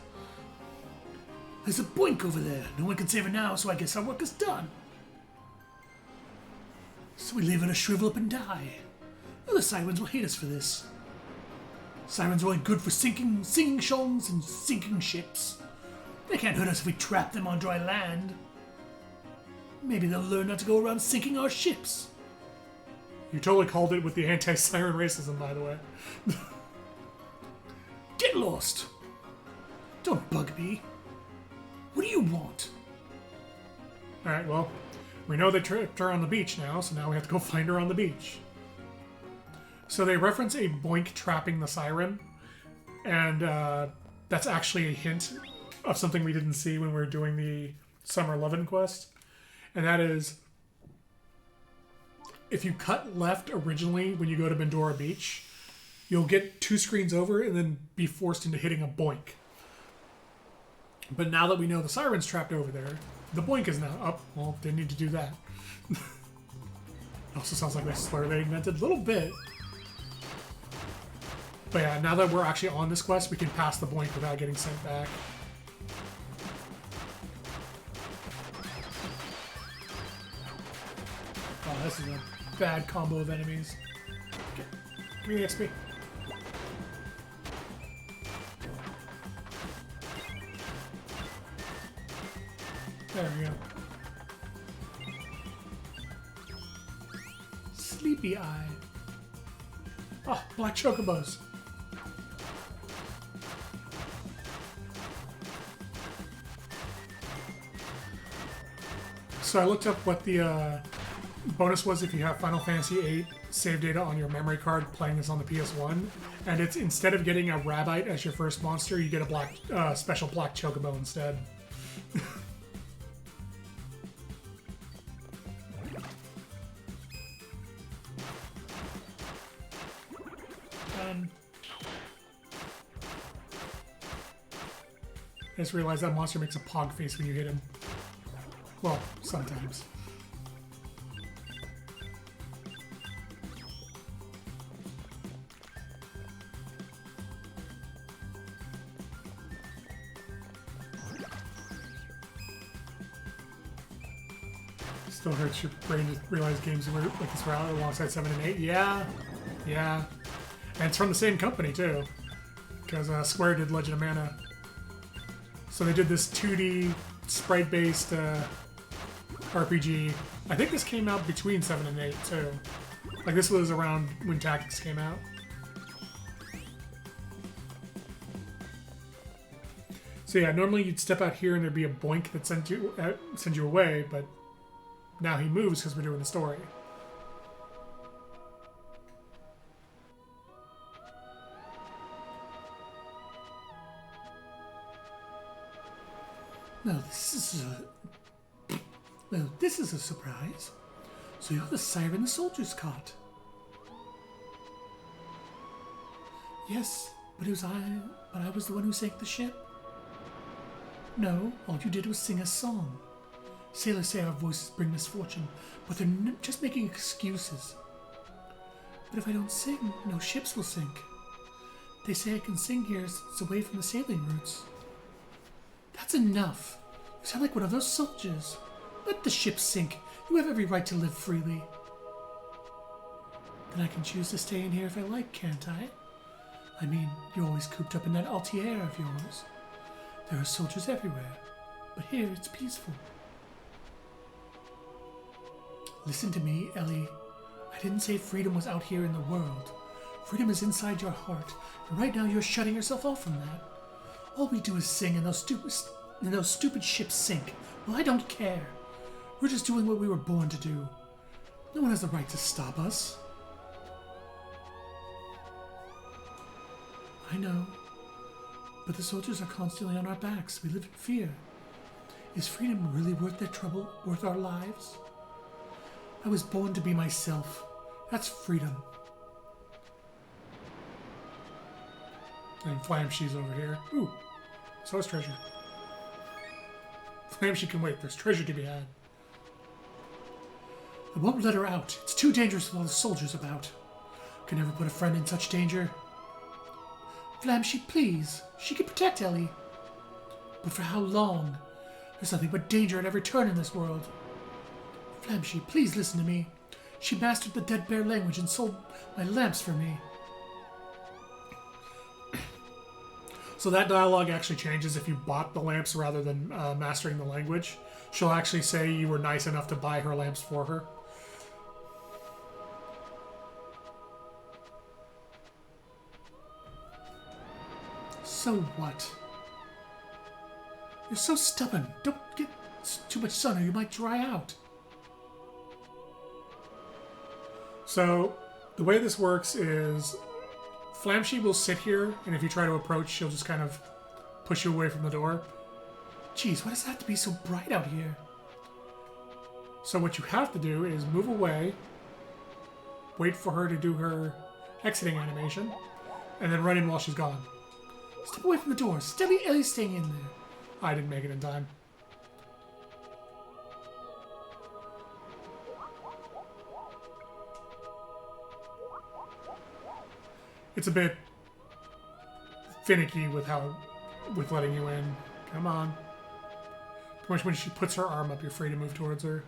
Speaker 3: There's a boink over there. No one can save it now, so I guess our work is done. So we leave her to shrivel up and die. Well, the sirens will hate us for this. Sirens are only good for singing songs and sinking ships. They can't hurt us if we trap them on dry land. Maybe they'll learn not to go around sinking our ships.
Speaker 1: You totally called it with the anti-siren racism, by the way.
Speaker 3: Get lost. Don't bug me. What do you want?
Speaker 1: Alright, well, we know they trapped her on the beach now, so now we have to go find her on the beach. So they reference a boink trapping the siren, and that's actually a hint of something we didn't see when we were doing the Summer Lovin' quest. And that is, if you cut left originally when you go to Bendora Beach, you'll get 2 screens over and then be forced into hitting a boink. But now that we know the siren's trapped over there, the boink is now up. Well, didn't need to do that. It also sounds like a slur they invented a little bit. But yeah, now that we're actually on this quest, we can pass the boink without getting sent back. Oh, this is a bad combo of enemies. Okay. Give me the XP. There we go. Sleepy Eye. Oh, black chocobos. So I looked up what the bonus was if you have Final Fantasy VIII save data on your memory card playing this on the PS1, and it's instead of getting a Rabite as your first monster, you get a black special black chocobo instead. I just realized that monster makes a pog face when you hit him. Well, sometimes. Still hurts your brain to realize games were like this were out alongside 7 and 8. Yeah. And it's from the same company, too. Because Square did Legend of Mana. So they did this 2D sprite-based RPG. I think this came out between 7 and 8, too. Like, this was around when Tactics came out. So yeah, normally you'd step out here and there'd be a boink that send you away, but now he moves because we're doing the story.
Speaker 3: This is a surprise. So you're the siren the soldiers caught. Yes, but I was the one who sank the ship. No, all you did was sing a song. Sailors say our voices bring misfortune, but they're just making excuses. But if I don't sing, no ships will sink. They say I can sing here as it's away from the sailing routes. That's enough. You sound like one of those soldiers. Let the ship sink. You have every right to live freely. Then I can choose to stay in here if I like, can't I? I mean, you're always cooped up in that Altier of yours. There are soldiers everywhere, but here it's peaceful. Listen to me, Ellie. I didn't say freedom was out here in the world. Freedom is inside your heart, and right now you're shutting yourself off from that. All we do is sing, and those stupid ships sink. Well, I don't care. We're just doing what we were born to do. No one has the right to stop us. I know. But the soldiers are constantly on our backs. We live in fear. Is freedom really worth their trouble? Worth our lives? I was born to be myself. That's freedom.
Speaker 1: And Flamshe's over here. Ooh, so is treasure. Flamshe can wait. There's treasure to be had.
Speaker 3: I won't let her out. It's too dangerous with all the soldiers about. Can never put a friend in such danger. Flamshe, please. She can protect Ellie. But for how long? There's nothing but danger at every turn in this world. Flamshe, please listen to me. She mastered the Dead Bear language and sold my lamps for me.
Speaker 1: So that dialogue actually changes if you bought the lamps rather than mastering the language. She'll actually say you were nice enough to buy her lamps for her.
Speaker 3: So what? You're so stubborn. Don't get too much sun or you might dry out.
Speaker 1: So the way this works is Flamshe will sit here, and if you try to approach, she'll just kind of push you away from the door.
Speaker 3: Jeez, why does it have to be so bright out here?
Speaker 1: So what you have to do is move away, wait for her to do her exiting animation, and then run in while she's gone.
Speaker 3: Step away from the door. Steady Ellie's staying in there.
Speaker 1: I didn't make it in time. It's a bit finicky with letting you in. Come on. Pretty much when she puts her arm up, you're free to move towards her.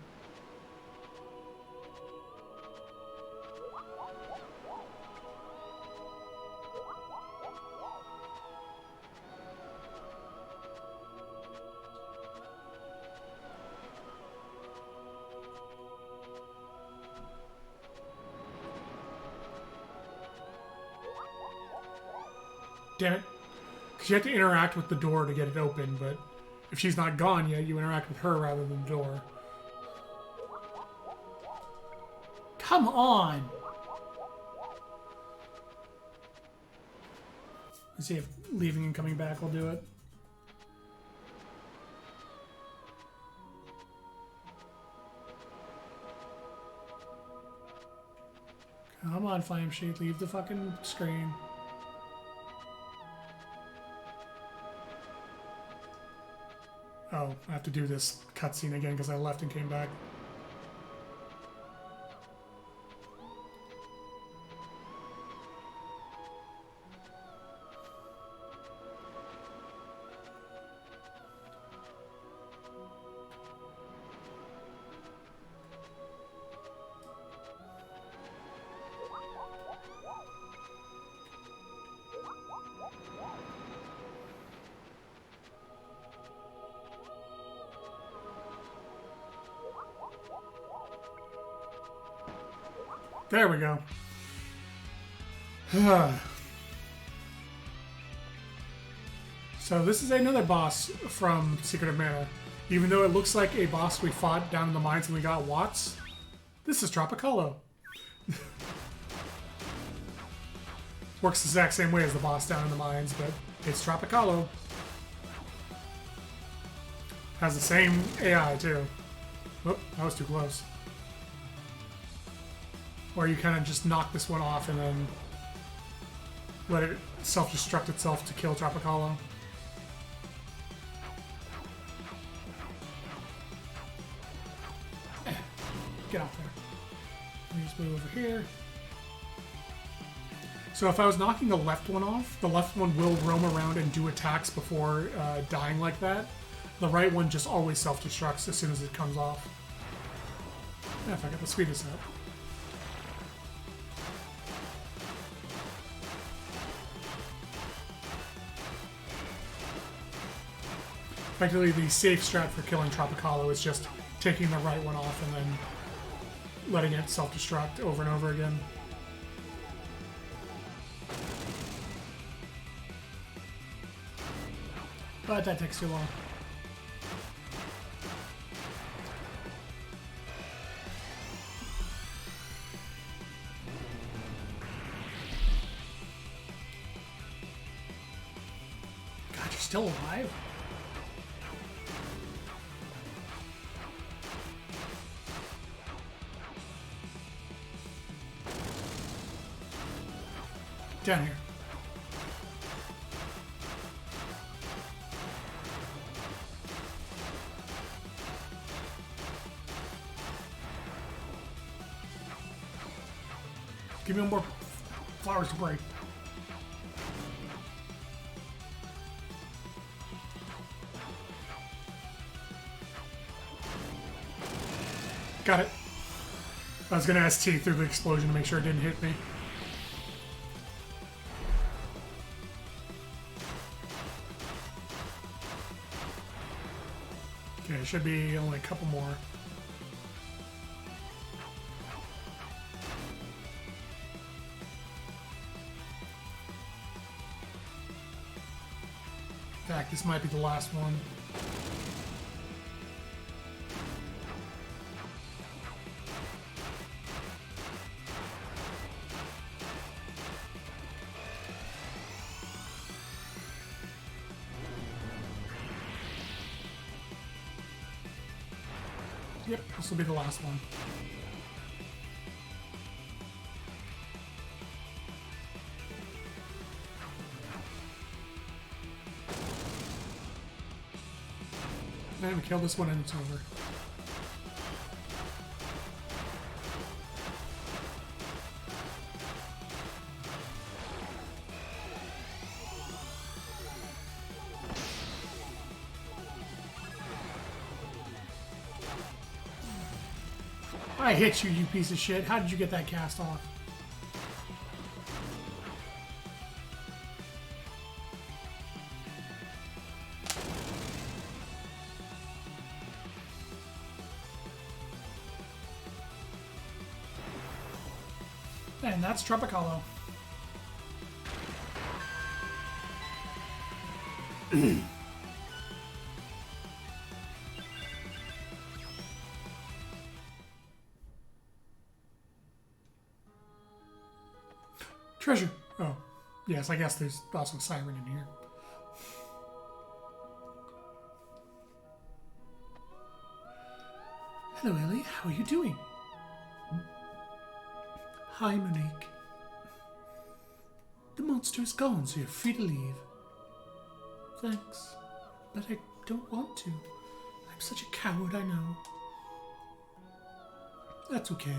Speaker 1: Damn it. Because you have to interact with the door to get it open, but if she's not gone yet, you interact with her rather than the door.
Speaker 3: Come on!
Speaker 1: Let's see if leaving and coming back will do it. Come on, Flamshe, leave the fucking screen. Oh, I have to do this cutscene again because I left and came back. There we go. So this is another boss from Secret of Mana. Even though it looks like a boss we fought down in the mines and we got Watts, this is Tropicalo. Works the exact same way as the boss down in the mines, but it's Tropicalo. Has the same AI too. Oh, that was too close. Or you kind of just knock this one off and then let it self-destruct itself to kill Tropicalo. Get off there. Let me just move over here. So if I was knocking the left one off, the left one will roam around and do attacks before dying like that. The right one just always self-destructs as soon as it comes off. Yeah, if I get to speed this up. Effectively, the safe strat for killing Tropicalo is just taking the right one off and then letting it self-destruct over and over again. But that takes too long.
Speaker 3: still alive?
Speaker 1: Down here.
Speaker 3: Give me more flowers to break.
Speaker 1: Got it. I was gonna ST through the explosion to make sure it didn't hit me. Okay, should be only a couple more. In fact, this might be the last one. Yep, this will be the last one. I'm gonna kill this one and it's over. I hit you, you piece of shit. How did you get that cast off? And that's Tropicalo. Treasure. Oh, yes, I guess there's also a siren in here.
Speaker 3: Hello, Ellie. How are you doing? Hi, Monique. The monster is gone, so you're free to leave. Thanks, but I don't want to. I'm such a coward, I know. That's okay.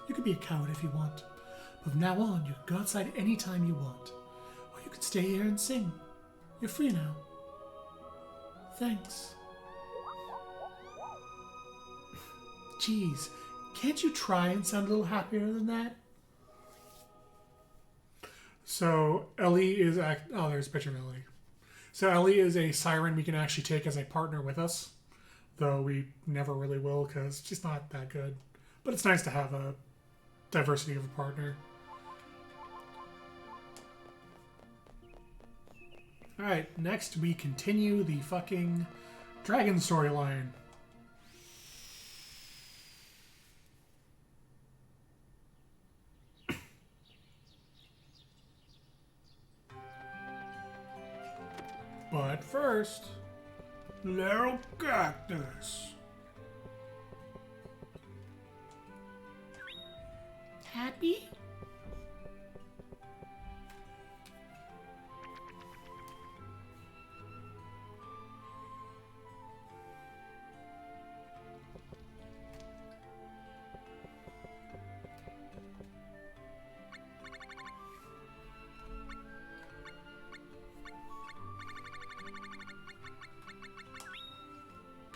Speaker 3: You can be a coward if you want. But from now on, you can go outside anytime you want. Or you can stay here and sing. You're free now. Thanks. Jeez, can't you try and sound a little happier than that?
Speaker 1: So Ellie is oh, there's a picture of Ellie. So Ellie is a siren we can actually take as a partner with us, though we never really will because she's not that good. But it's nice to have a diversity of a partner. All right, next we continue the fucking dragon storyline. But first,
Speaker 4: Little cactus.
Speaker 2: Happy?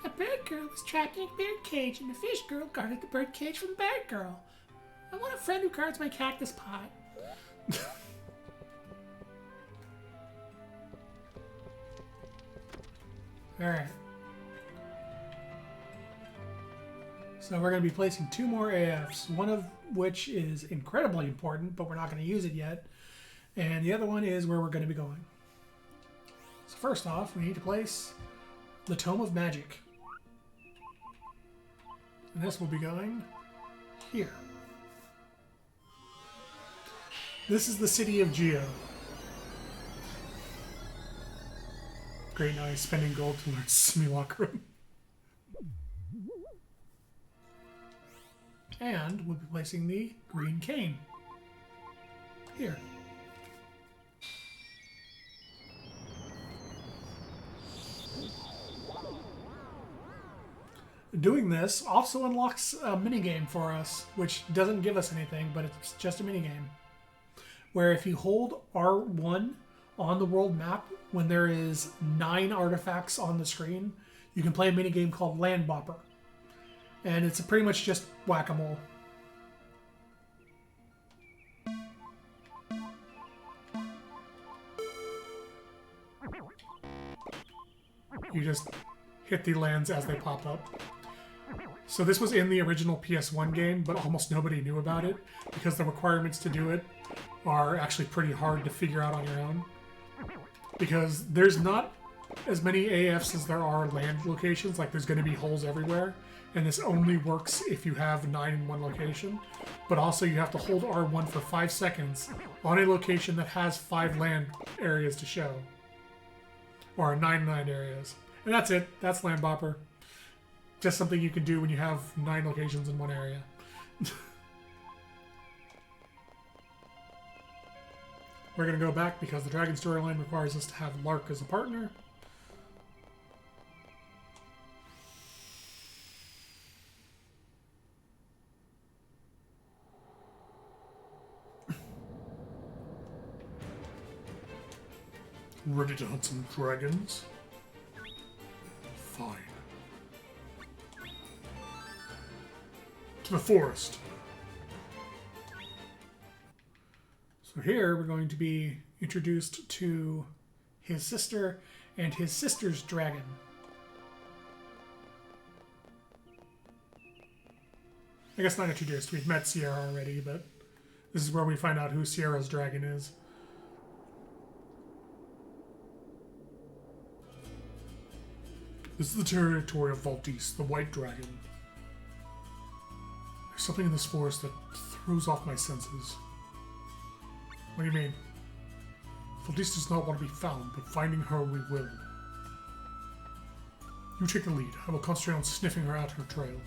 Speaker 2: A bird girl was trapped in a bird cage, and the fish girl guarded the bird cage from the bird girl. I want a friend who guards my cactus pot.
Speaker 1: Alright. So we're going to be placing 2 more AFs, one of which is incredibly important, but we're not going to use it yet. And the other one is where we're going to be going. So first off, we need to place the Tome of Magic. And this will be going here. This is the city of Geo. Great, now he's spending gold to learn Simulacrum.
Speaker 3: And we'll be placing the green cane. Here.
Speaker 1: Doing this also unlocks a minigame for us, which doesn't give us anything, but it's just a minigame. Where if you hold R1 on the world map, when there is 9 artifacts on the screen, you can play a minigame called Land Bopper. And it's pretty much just whack-a-mole. You just hit the lands as they pop up. So this was in the original PS1 game, but almost nobody knew about it because the requirements to do it are actually pretty hard to figure out on your own. Because there's not as many AFs as there are land locations, like there's going to be holes everywhere, and this only works if you have 9 in one location. But also you have to hold R1 for 5 seconds on a location that has 5 land areas to show. Or 9 land areas. And that's it. That's Land Bopper. Just something you can do when you have 9 locations in one area. We're going to go back because the Dragon storyline requires us to have Lark as a partner. Ready to hunt some dragons? Fine. To the forest. So here we're going to be introduced to his sister and his sister's dragon. I guess not introduced, we've met Sierra already, but this is where we find out who Sierra's dragon is. This is the territory of Valdis, the White Dragon. There's something in this forest that throws off my senses. What do you mean? Valdis does not want to be found, but finding her we will. You take the lead. I will concentrate on sniffing her out her trail.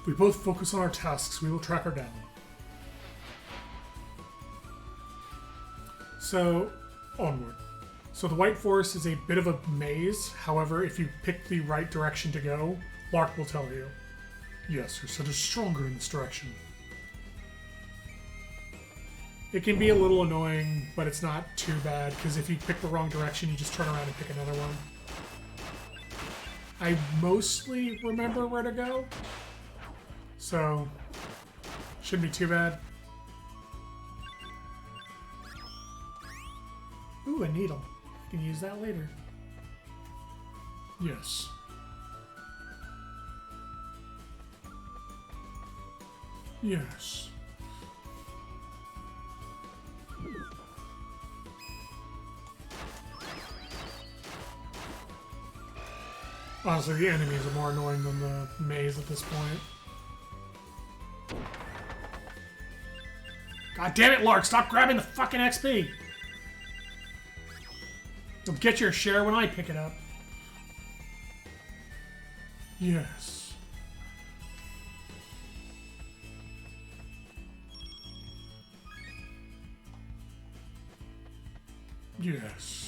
Speaker 1: If we both focus on our tasks, we will track her down. So, onward. So the White Forest is a bit of a maze. However, if you pick the right direction to go, Lark will tell you. Yes, her scent is stronger in this direction. It can be a little annoying, but it's not too bad, because if you pick the wrong direction, you just turn around and pick another one. I mostly remember where to go, so shouldn't be too bad. Ooh, a needle. I can use that later. Yes. Yes. Honestly, the enemies are more annoying than the maze at this point. God damn it, Lark! Stop grabbing the fucking XP! You'll get your share when I pick it up. Yes. Yes.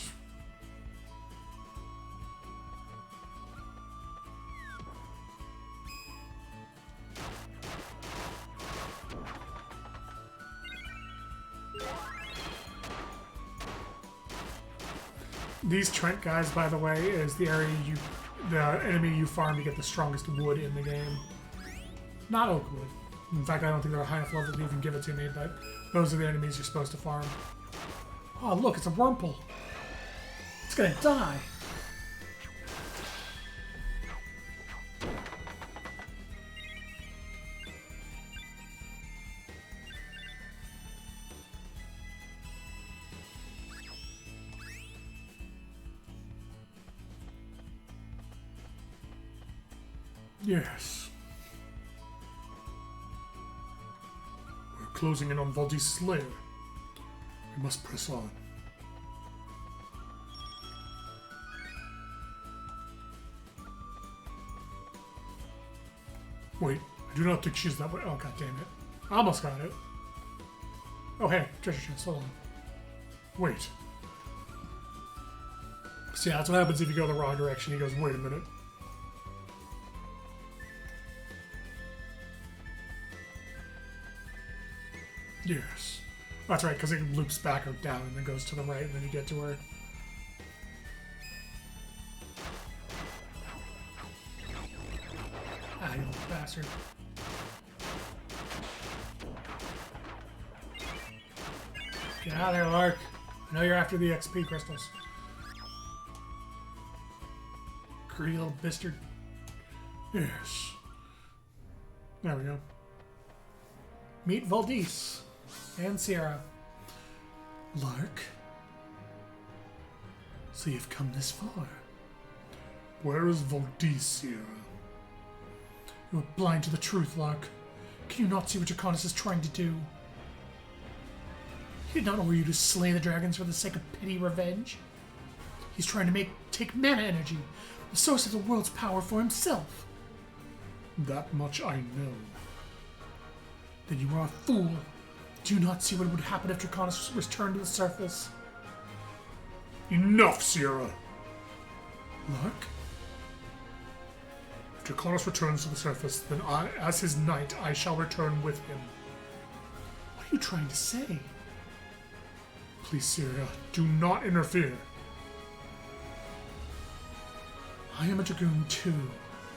Speaker 1: These Trent guys, by the way, is the enemy you farm to get the strongest wood in the game. Not oak wood. In fact, I don't think they're a high enough level to even give it to me, but those are the enemies you're supposed to farm. Oh, look, it's a Wurmple. It's gonna die. Yes. We're closing in on Valdis' lair. We must press on. Wait, I do not think she's that way. Oh, god damn it. I almost got it. Oh, hey, treasure chest. Hold on. Wait. See, that's what happens if you go the wrong direction. He goes, wait a minute. Yes. That's right, because it loops back or down and then goes to the right and then you get to her. Ah, you little bastard. Get out of there, Lark. I know you're after the XP crystals. Greedy little bastard. Yes. There we go. Meet Valdis and Sierra.
Speaker 3: Lark? So you've come this far.
Speaker 1: Where is Valdis, Sierra?
Speaker 3: You are blind to the truth, Lark. Can you not see what Draconis is trying to do? He did not order you to slay the dragons for the sake of petty revenge. He's trying to take mana energy, the source of the world's power, for himself.
Speaker 1: That much I know.
Speaker 3: Then you are a fool. Do you not see what would happen if Draconis returned to the surface?
Speaker 1: Enough, Sierra!
Speaker 3: Lark?
Speaker 1: If Draconis returns to the surface, then I, as his knight, I shall return with him.
Speaker 3: What are you trying to say?
Speaker 1: Please, Sierra, do not interfere.
Speaker 3: I am a dragoon too,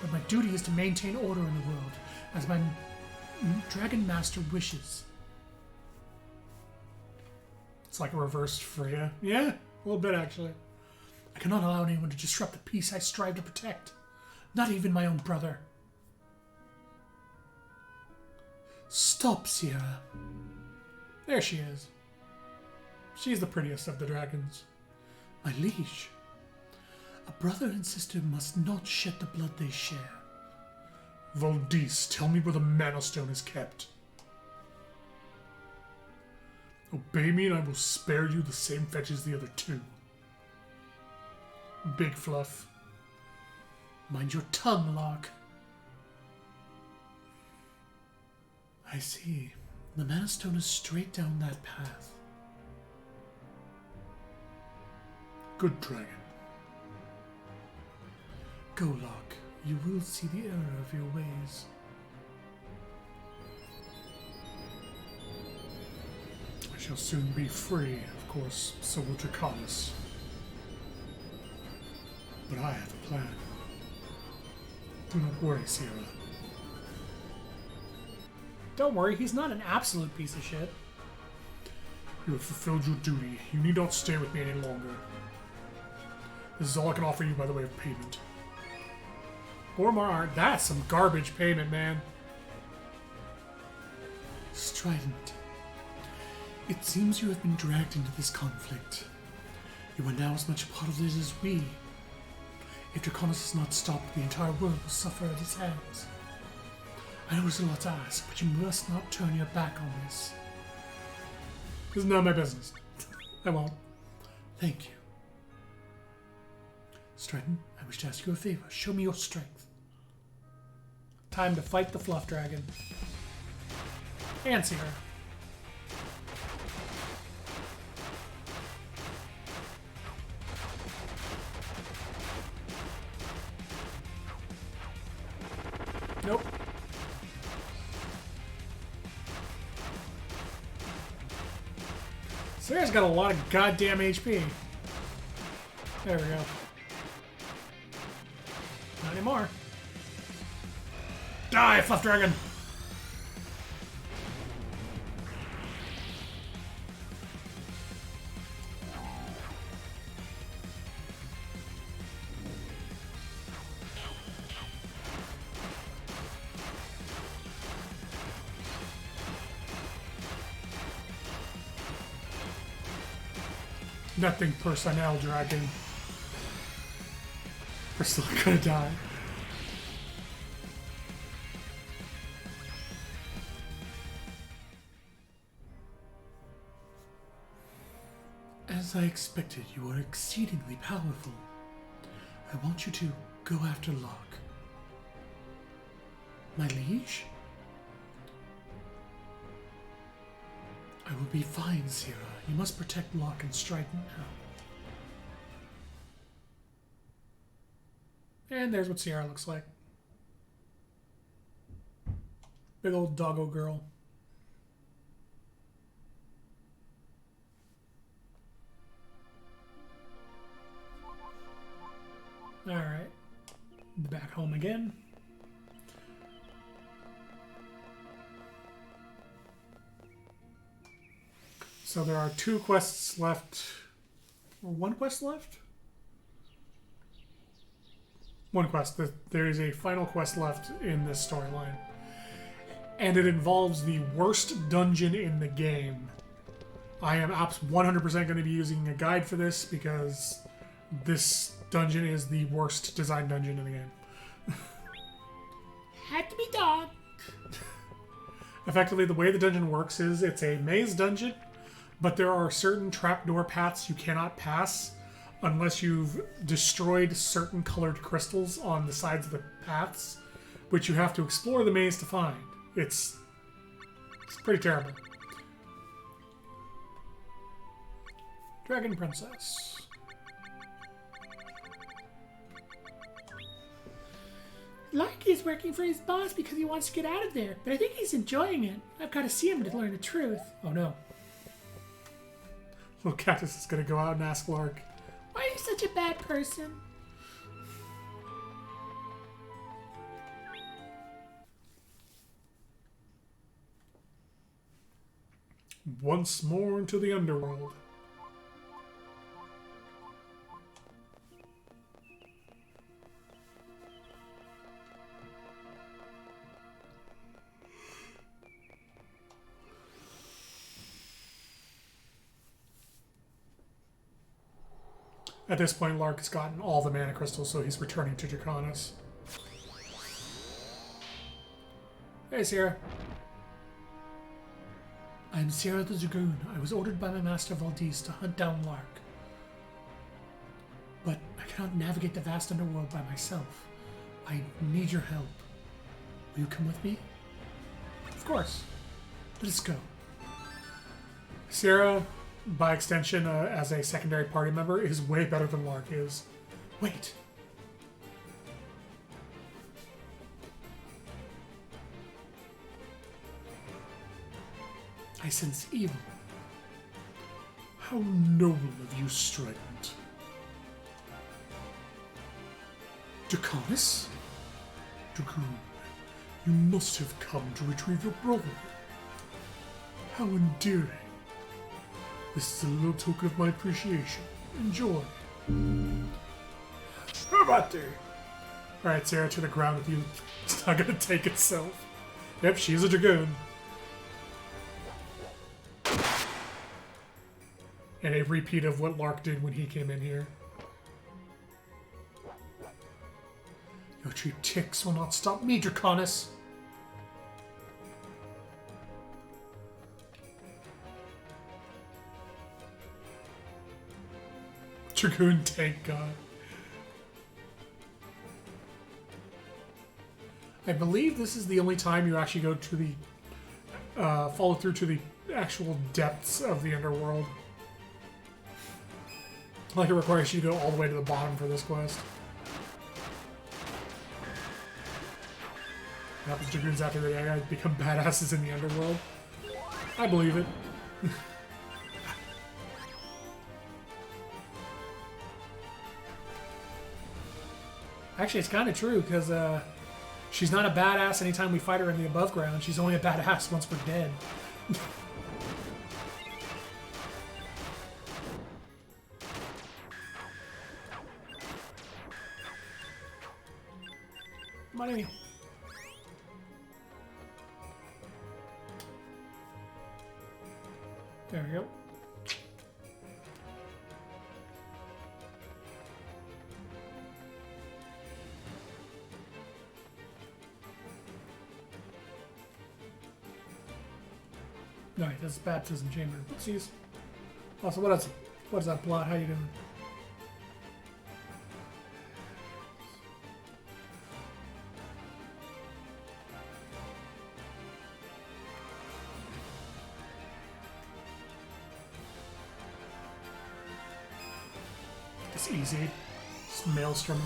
Speaker 3: but my duty is to maintain order in the world, as my dragon master wishes.
Speaker 1: It's like a reversed Freya. Yeah, a little bit actually.
Speaker 3: I cannot allow anyone to disrupt the peace I strive to protect, not even my own brother. Stop, Sierra.
Speaker 1: There she is. She's the prettiest of the dragons.
Speaker 3: My liege, a brother and sister must not shed the blood they share.
Speaker 1: Valdis, tell me where the Mana Stone is kept. Obey me and I will spare you the same fetch as the other two. Big Fluff.
Speaker 3: Mind your tongue, Lark. I see. The Mana Stone is straight down that path.
Speaker 1: Good dragon.
Speaker 3: Go, Lark. You will see the error of your ways.
Speaker 1: I shall soon be free, of course, so will Draconis. But I have a plan. Do not worry, Sierra.
Speaker 2: Don't worry, he's not an absolute piece of shit.
Speaker 1: You have fulfilled your duty. You need not stay with me any longer. This is all I can offer you by the way of payment. Ormar, that's some garbage payment, man.
Speaker 3: Strident, it seems you have been dragged into this conflict. You are now as much a part of it as we. If Draconis is not stopped, the entire world will suffer at his hands. I know it's a lot to ask, but you must not turn your back on this.
Speaker 1: It's none of my business. I won't.
Speaker 3: Thank you. Strident, I wish to ask you a favor. Show me your strength.
Speaker 2: Time to fight the Fluff Dragon. And Sierra. Nope. Sierra's got a lot of goddamn HP. There we go. Not anymore. Die, Fluff Dragon!
Speaker 1: Nothing personnel, dragon. We're still gonna die.
Speaker 3: As I expected, you are exceedingly powerful. I want you to go after Lark. My liege? I will be fine, Sierra. You must protect Locke and Strident now.
Speaker 1: And there's what Sierra looks like. Big old doggo girl. Alright. Back home again. So there are 2 quests left. Or 1 quest left? 1 quest. There is a final quest left in this storyline. And it involves the worst dungeon in the game. I am 100% going to be using a guide for this because this dungeon is the worst designed dungeon in the game.
Speaker 2: Had to be done.
Speaker 1: Effectively, the way the dungeon works is it's a maze dungeon, but there are certain trapdoor paths you cannot pass unless you've destroyed certain colored crystals on the sides of the paths, which you have to explore the maze to find. It's pretty terrible. Dragon Princess.
Speaker 2: Lark is working for his boss because he wants to get out of there, but I think he's enjoying it. I've got to see him to learn the truth.
Speaker 1: Oh no. Little Cactus is going to go out and ask Lark.
Speaker 2: Why are you such a bad person?
Speaker 1: Once more into the underworld. At this point, Lark has gotten all the mana crystals, so he's returning to Draconis. Hey, Sierra.
Speaker 3: I am Sierra the Dragoon. I was ordered by my master Valdis to hunt down Lark. But I cannot navigate the vast underworld by myself. I need your help. Will you come with me?
Speaker 1: Of course.
Speaker 3: Let us go.
Speaker 1: Sierra, by extension, as a secondary party member, is way better than Lark is.
Speaker 3: Wait. I sense evil.
Speaker 1: How noble of you, Strident.
Speaker 3: Draconis?
Speaker 1: Dragoon, you must have come to retrieve your brother. How endearing. This is a little token of my appreciation. Enjoy.
Speaker 4: How about there?
Speaker 1: Alright, Sarah, to the ground with you. It's not gonna take itself. Yep, she's a Dragoon. And a repeat of what Lark did when he came in here. Your cheap ticks will not stop me, Draconis. Dragoon tank god. I believe this is the only time you actually go to the follow through to the actual depths of the underworld. Like it requires you to go all the way to the bottom for this quest. Happens Dragoons after they become badasses in the underworld. I believe it. Actually, it's kind of true, because she's not a badass anytime we fight her in the above ground. She's only a badass once we're dead. Money. There we go. Alright, that's baptism chamber. Oopsies. Also, what is that plot? How you doing? It's easy. Just Maelstrom.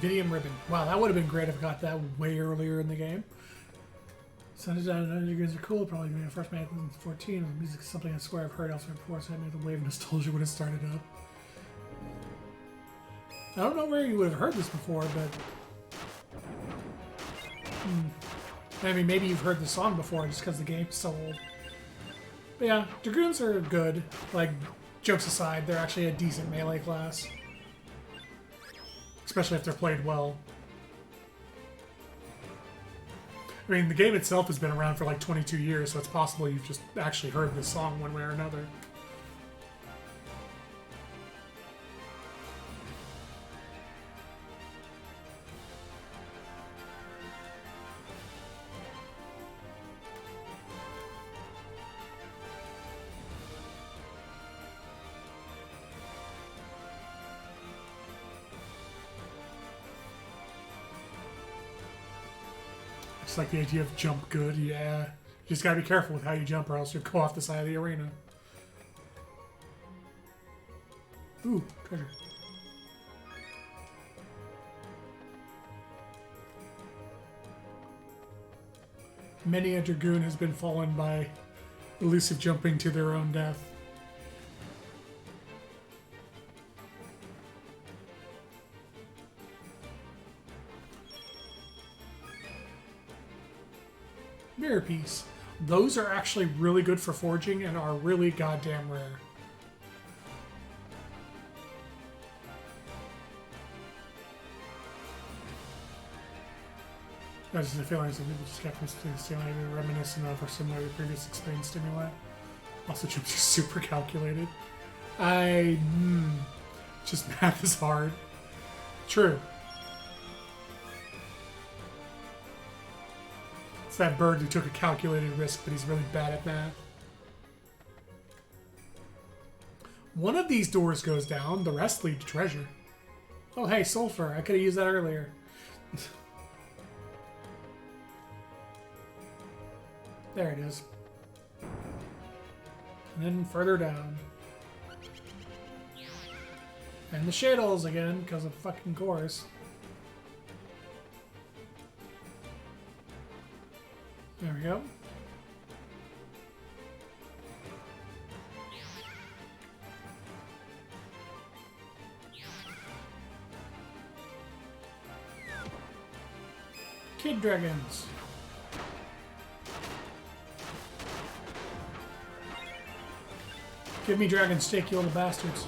Speaker 1: Vidium Ribbon. Wow, that would have been great if I got that way earlier in the game. Sounds like you guys are cool. Probably doing the first man in 14. The music is something I swear I've heard elsewhere before, so I made the wave of nostalgia when it started up. I don't know where you would have heard this before, but... I mean, maybe you've heard the song before just because the game's so old. But yeah, Dragoons are good. Like, jokes aside, they're actually a decent melee class. Especially if they're played well. I mean, the game itself has been around for like 22 years, so it's possible you've just actually heard this song one way or another. It's like the idea of jump good, yeah. You just gotta be careful with how you jump or else you'll go off the side of the arena. Ooh, treasure. Many a Dragoon has been fallen by elusive jumping to their own death. Mirror Piece. Those are actually really good for forging and are really goddamn rare. That's just the feeling that people just kept missing stimuli reminiscent of or similar to previous explained stimuli. Also, jumps are super calculated. Just math is hard. True. It's that bird who took a calculated risk, but he's really bad at math. One of these doors goes down, the rest lead to treasure. Oh, hey, sulfur. I could have used that earlier. There it is. And then further down. And the shadows again, because of fucking course. There we go. Kid dragons. Give me dragon steak, you little bastards.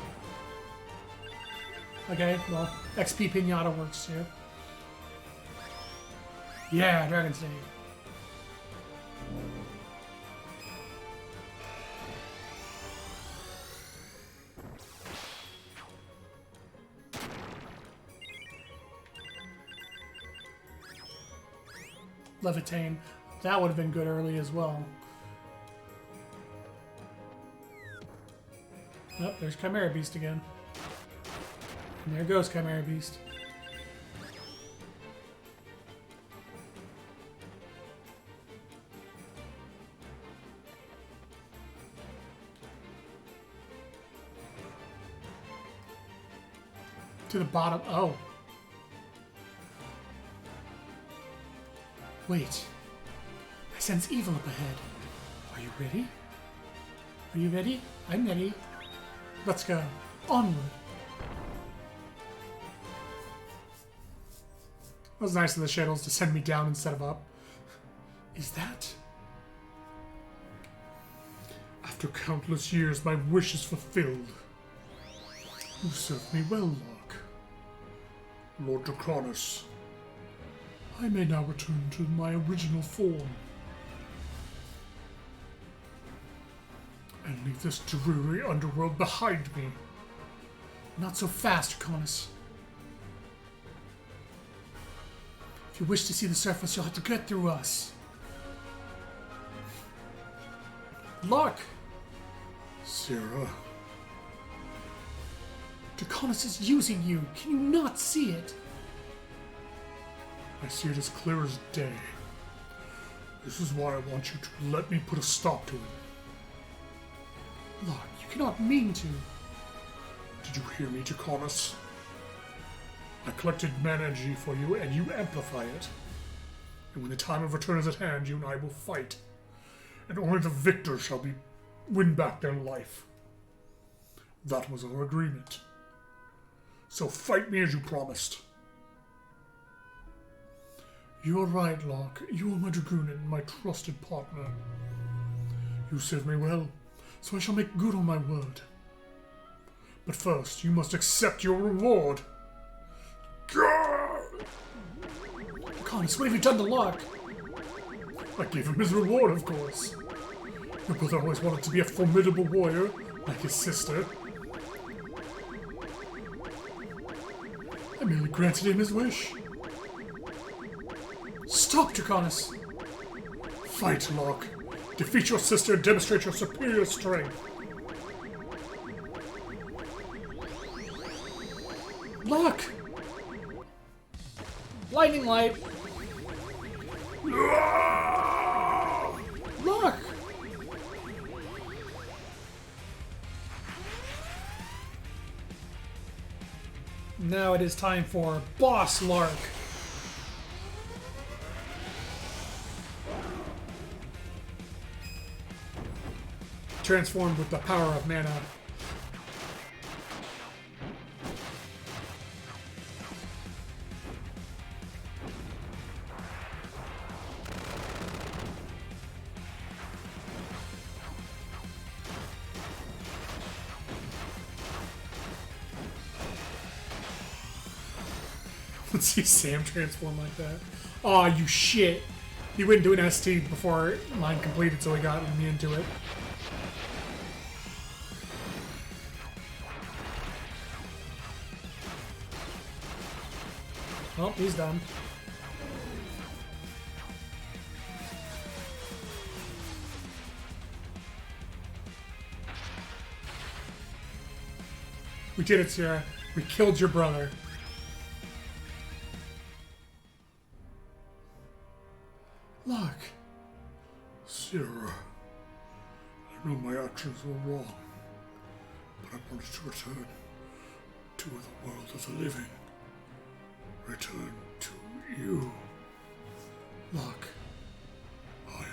Speaker 1: Okay, well, XP Pinata works too. Yeah, dragon steak. Levitain. That would have been good early as well. Oh, there's Chimera Beast again. And there goes Chimera Beast. To the bottom. Oh. Wait. I sense evil up ahead. Are you ready? Are you ready? I'm ready. Let's go. Onward. It was nice of the shadows to send me down instead of up. Is that? After countless years, my wish is fulfilled. You served me well, Lark. Lord Draconis. I may now return to my original form. And leave this dreary underworld behind me. Not so fast, Draconis. If you wish to see the surface, you'll have to get through us. Lark! Sarah. Draconis is using you. Can you not see it? I see it as clear as day. This is why I want you to let me put a stop to it.
Speaker 3: Locke, you cannot mean to.
Speaker 1: Did you hear me, Draconis? I collected mana energy for you, and you amplify it. And when the time of return is at hand, you and I will fight. And only the victor shall win back their life. That was our agreement. So fight me as you promised. You are right, Locke. You are my dragoon and my trusted partner. You served me well, so I shall make good on my word. But first, you must accept your reward.
Speaker 3: Draconis, what have you done to Locke?
Speaker 1: I gave him his reward, of course. Your brother always wanted to be a formidable warrior, like his sister. I merely granted him his wish.
Speaker 3: Stop, Draconis!
Speaker 1: Fight, Locke. Defeat your sister and demonstrate your superior strength.
Speaker 3: Locke! Lightning light! Locke! Now it is time for Boss Lark. Transformed with the power of mana. Let's see Sam transform like that. Aw, you shit. He went into an ST before mine completed, so he got me into it. Oh, he's done. We did it, Sierra. We killed your brother.
Speaker 1: Locke. Sierra, I know my actions were wrong, but I wanted to return to the world of the living. Return to you.
Speaker 3: Locke.
Speaker 1: I am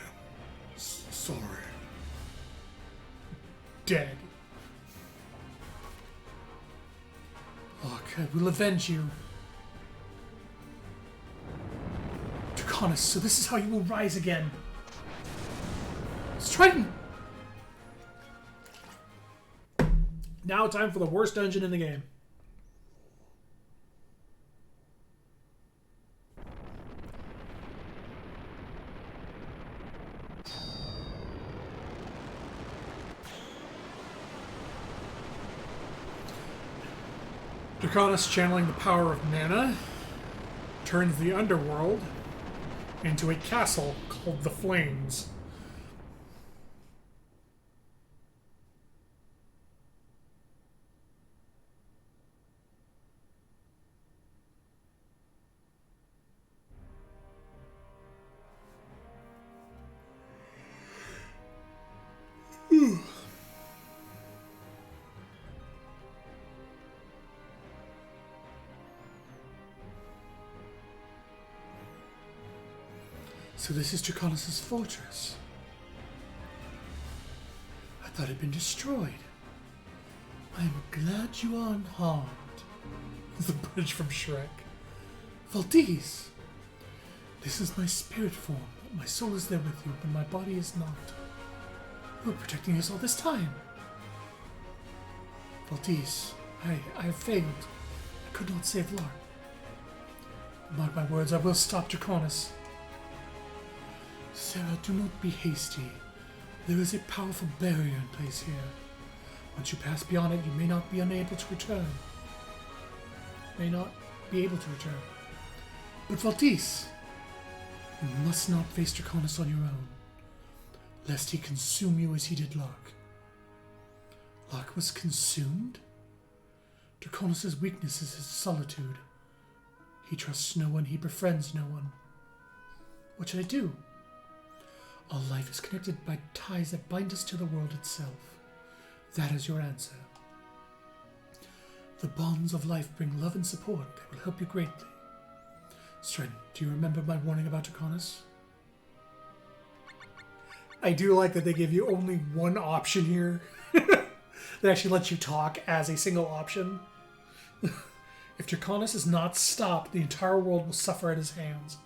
Speaker 1: sorry.
Speaker 3: Dead. Locke, I will avenge you. Draconis, so this is how you will rise again. Striking! Now time for the worst dungeon in the game. Draconis, channeling the power of mana, turns the underworld into a castle called the Flames. So this is Draconis' fortress. I thought it had been destroyed. I am glad you are unharmed. The bridge from Shrek. Valdez! This is my spirit form. My soul is there with you, but my body is not. You were protecting us all this time. Valdez, I have failed. I could not save Lark. Mark my words, I will stop Draconis. Sarah, do not be hasty. There is a powerful barrier in place here. Once you pass beyond it, you may not be unable to return. May not be able to return. But Valdez, you must not face Draconis on your own, lest he consume you as he did Lark. Lark was consumed? Draconis' weakness is his solitude. He trusts no one, he befriends no one. What should I do? All life is connected by ties that bind us to the world itself. That is your answer. The bonds of life bring love and support that will help you greatly. Strident, do you remember my warning about Draconis?
Speaker 1: I do like that they give you only one option here. They actually let you talk as a single option.
Speaker 3: If Draconis is not stopped, the entire world will suffer at his hands.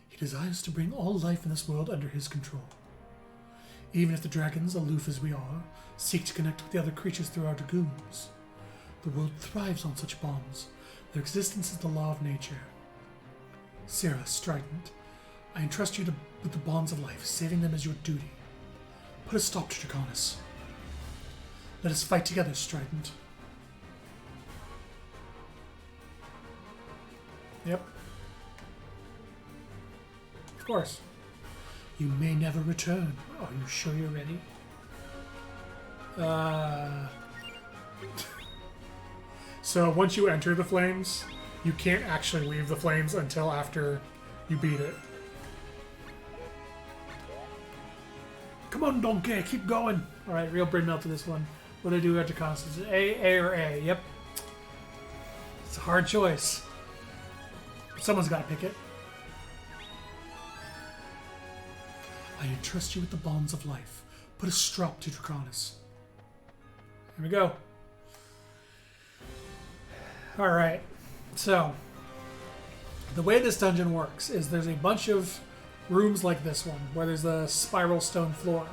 Speaker 3: He desires to bring all life in this world under his control. Even if the dragons, aloof as we are, seek to connect with the other creatures through our dragoons, the world thrives on such bonds. Their existence is the law of nature. Sarah, Strident, I entrust you with the bonds of life. Saving them is your duty. Put a stop to Draconis. Let us fight together, Strident.
Speaker 1: Yep. Of course.
Speaker 3: You may never return. Are you sure you're ready?
Speaker 1: So once you enter the flames, you can't actually leave the flames until after you beat it.
Speaker 3: Come on, Donkey, keep going.
Speaker 1: Alright, real brain melt to this one. What do I do after Constance? A, or A? Yep. It's a hard choice. Someone's got to pick it.
Speaker 3: I entrust you with the bonds of life. Put a stop to Draconis.
Speaker 1: Here we go. Alright, so the way this dungeon works is there's a bunch of rooms like this one, where there's a spiral stone floor.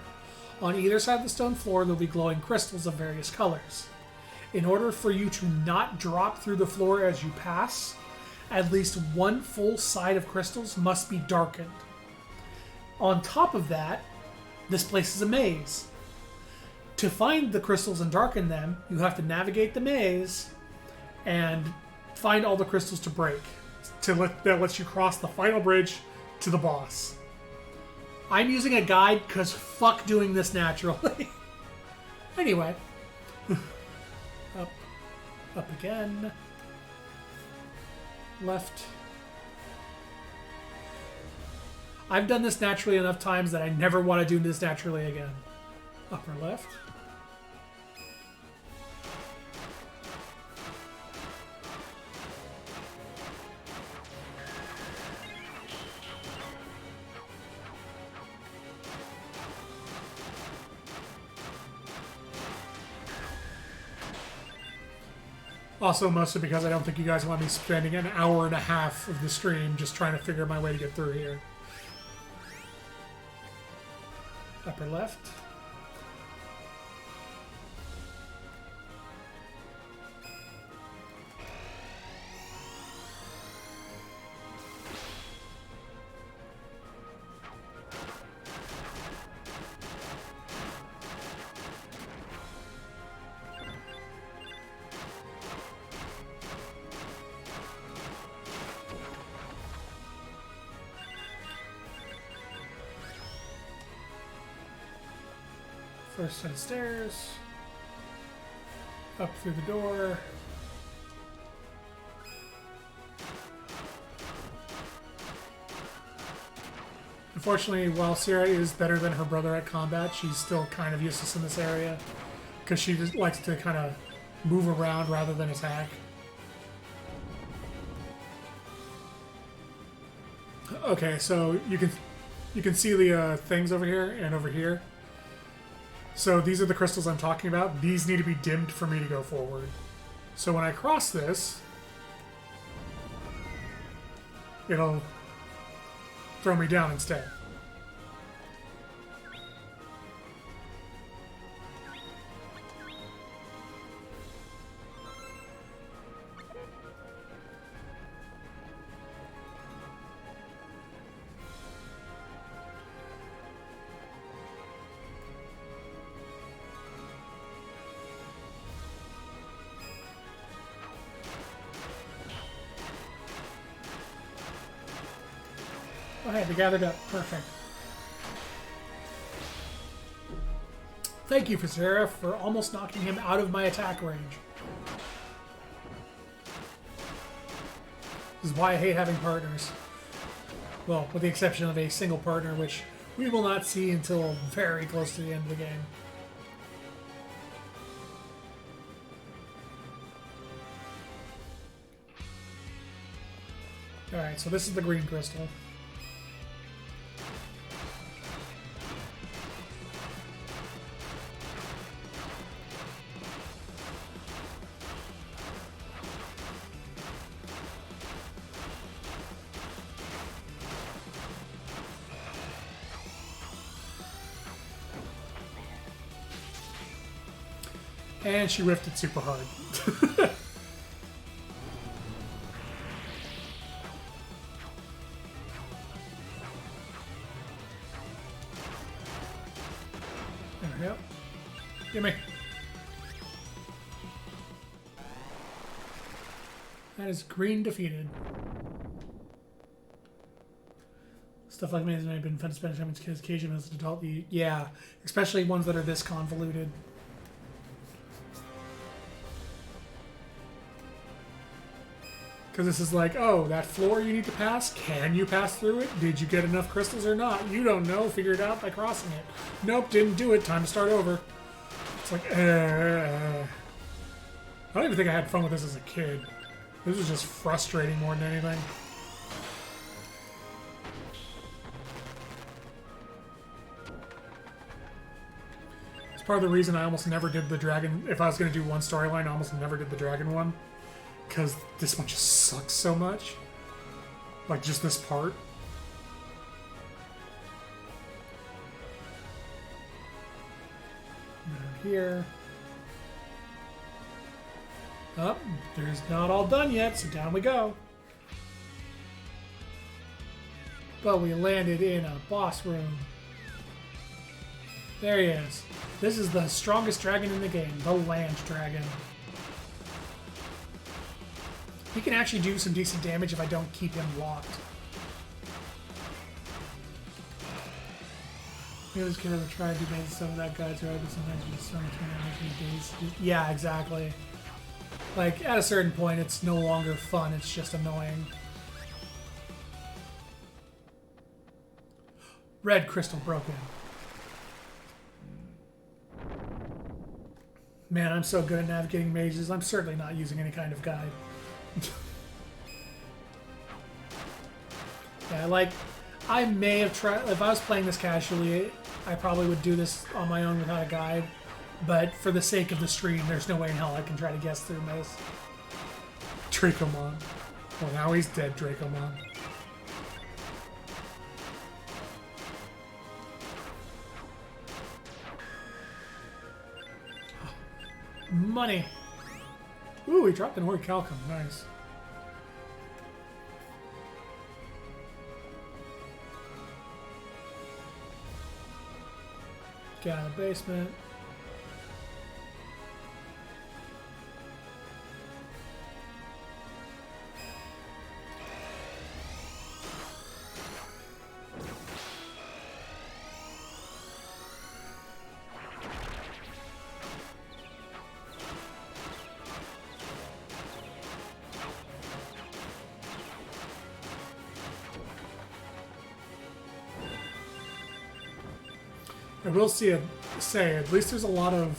Speaker 1: On either side of the stone floor, there'll be glowing crystals of various colors. In order for you to not drop through the floor as you pass, at least one full side of crystals must be darkened. On top of that, this place is a maze. To find the crystals and darken them, you have to navigate the maze and find all the crystals to break. That lets you cross the final bridge to the boss. I'm using a guide because fuck doing this naturally. Anyway. Up again. Left. I've done this naturally enough times that I never want to do this naturally again. Upper left. Also, mostly because I don't think you guys want me spending an hour and a half of the stream just trying to figure my way to get through here. Upper left. First set of stairs. Up through the door. Unfortunately, while Sierra is better than her brother at combat, she's still kind of useless in this area because she just likes to kind of move around rather than attack. Okay, so you can see the things over here and over here. So these are the crystals I'm talking about. These need to be dimmed for me to go forward. So when I cross this, it'll throw me down instead. Okay, they gathered up. Perfect. Thank you, Sarah, for almost knocking him out of my attack range. This is why I hate having partners. Well, with the exception of a single partner, which we will not see until very close to the end of the game. Alright, so this is the green crystal. And she whiffed it super hard. There we go. Gimme. That is green defeated. Stuff like me has been fun to spend time with occasion as an adult. Yeah, especially ones that are this convoluted. Because this is like, oh, that floor you need to pass? Can you pass through it? Did you get enough crystals or not? You don't know. Figure it out by crossing it. Nope, didn't do it. Time to start over. It's like, I don't even think I had fun with this as a kid. This was just frustrating more than anything. It's part of the reason I almost never did the dragon. If I was going to do one storyline, I almost never did the dragon one. Because this one just sucks so much. Like, just this part. Down here. Oh, there's not all done yet, so down we go. But we landed in a boss room. There he is. This is the strongest dragon in the game, the land dragon. He can actually do some decent damage if I don't keep him locked. Maybe this kid ever tried to make some of that guy's right, but sometimes you just don't turn days. Yeah, exactly. Like, at a certain point, it's no longer fun, it's just annoying. Red crystal broken. Man, I'm so good at navigating mazes, I'm certainly not using any kind of guide. Yeah, like, I may have tried, if I was playing this casually, I probably would do this on my own without a guide, but for the sake of the stream, there's no way in hell I can try to guess through this. Dracomon. Well, now he's dead, Dracomon. Money! Ooh, he dropped an Orichalcum. Nice. Get out of the basement. I will say, at least there's a lot of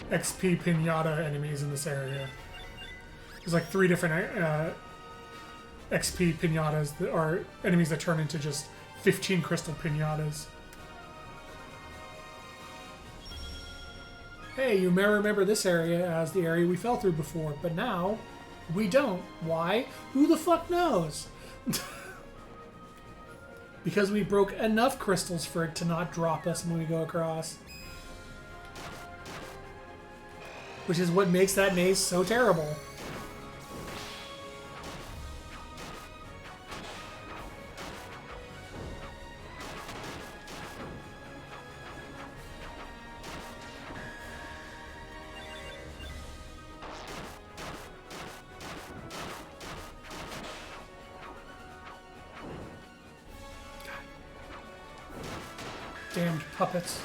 Speaker 1: XP Pinata enemies in this area. There's like 3 different XP Pinatas that are enemies that turn into just 15 crystal Pinatas. Hey, you may remember this area as the area we fell through before, but now we don't. Why? Who the fuck knows? Because we broke enough crystals for it to not drop us when we go across. Which is what makes that maze so terrible. Damned puppets.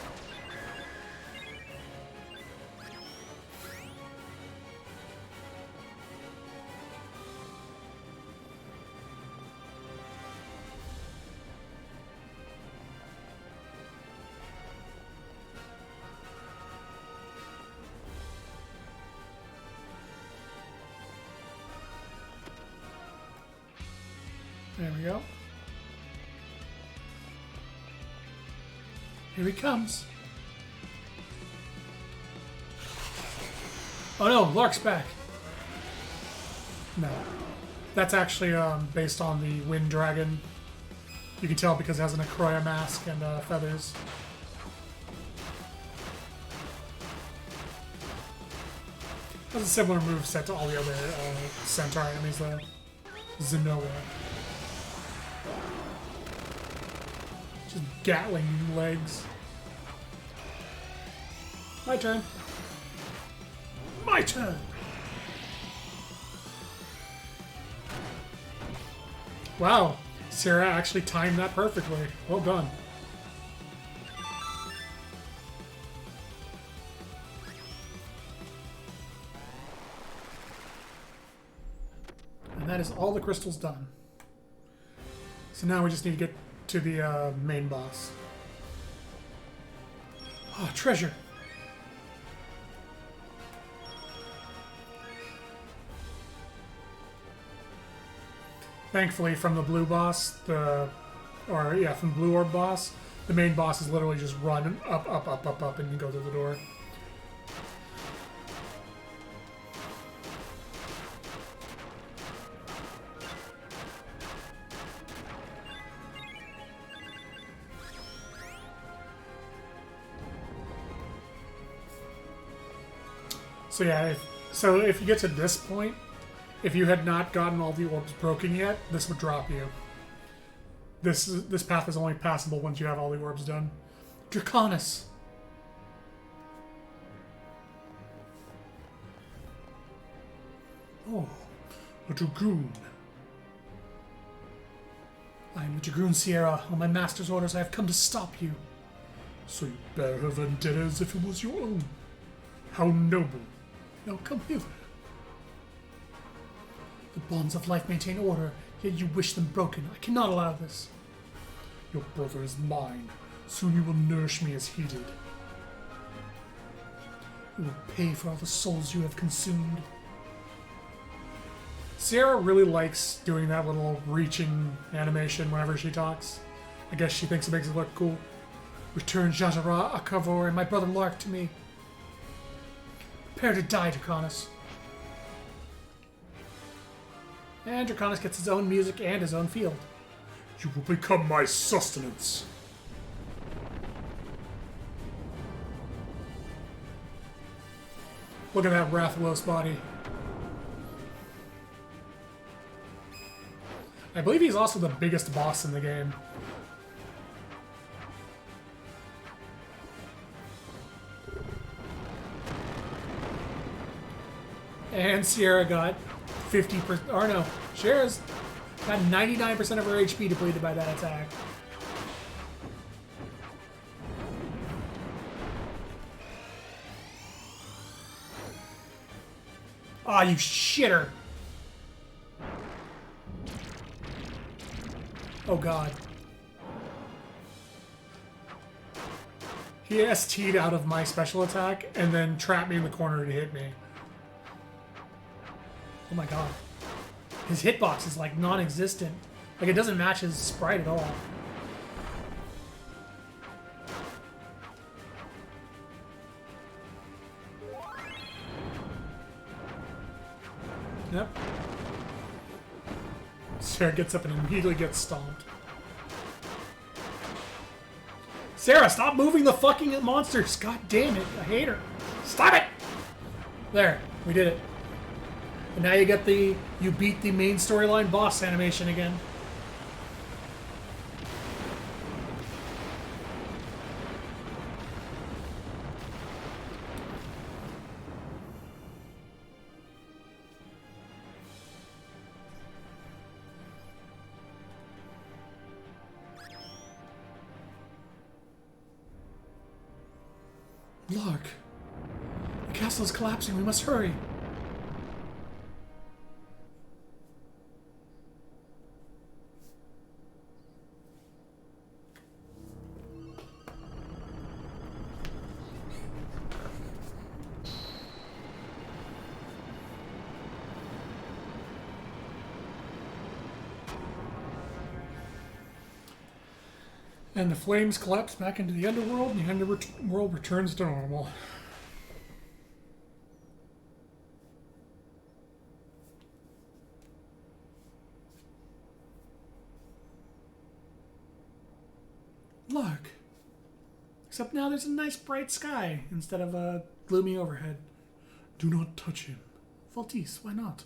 Speaker 1: There we go. Here he comes.
Speaker 3: Oh no, Lark's back.
Speaker 1: No. That's actually based on the Wind Dragon. You can tell because it has an Akroya mask and feathers. It has a similar move set to all the other Centaur enemies though. Zenoa. Just Gatling legs. My turn.
Speaker 3: My turn.
Speaker 1: Wow, Sarah actually timed that perfectly. Well done. And that is all the crystals done. So now we just need to get to the main boss.
Speaker 3: Oh, treasure.
Speaker 1: Thankfully, from the blue boss, from Blue Orb boss, the main boss is literally just run up, up, up, up, up, and you go through the door. So yeah, if you get to this point, if you had not gotten all the orbs broken yet, this would drop you. This path is only passable once you have all the orbs done.
Speaker 3: Draconis.
Speaker 1: Oh, a dragoon.
Speaker 3: I am the Dragoon Sierra. On my master's orders, I have come to stop you.
Speaker 1: So you bear her vendetta as if it was your own. How noble.
Speaker 3: Now come hither. The bonds of life maintain order, yet you wish them broken. I cannot allow this.
Speaker 1: Your brother is mine. Soon you will nourish me as he did.
Speaker 3: You will pay for all the souls you have consumed.
Speaker 1: Sierra really likes doing that little reaching animation whenever she talks. I guess she thinks it makes it look cool.
Speaker 3: Return Jatara, Akavor, and my brother Lark to me. Prepare to die, Draconis.
Speaker 1: And Draconis gets his own music and his own field.
Speaker 4: You will become my sustenance.
Speaker 1: Look at that Rathalos body. I believe he's also the biggest boss in the game. And Sierra got 50%, or no, Sierra's got 99% of her HP depleted by that attack. Aw, you shitter! Oh god. He ST'd out of my special attack and then trapped me in the corner to hit me. Oh my god. His hitbox is like non-existent. Like it doesn't match his sprite at all. Yep. Sarah gets up and immediately gets stomped. Sarah, stop moving the fucking monsters! God damn it, I hate her. Stop it! There, we did it. And now you get the, you beat the main storyline boss animation again.
Speaker 3: Lark. The castle is collapsing. We must hurry.
Speaker 1: And the flames collapse back into the underworld, and the underworld returns to normal.
Speaker 3: Lark. Except now there's a nice bright sky instead of a gloomy overhead.
Speaker 4: Do not touch him.
Speaker 3: Valtis, why not?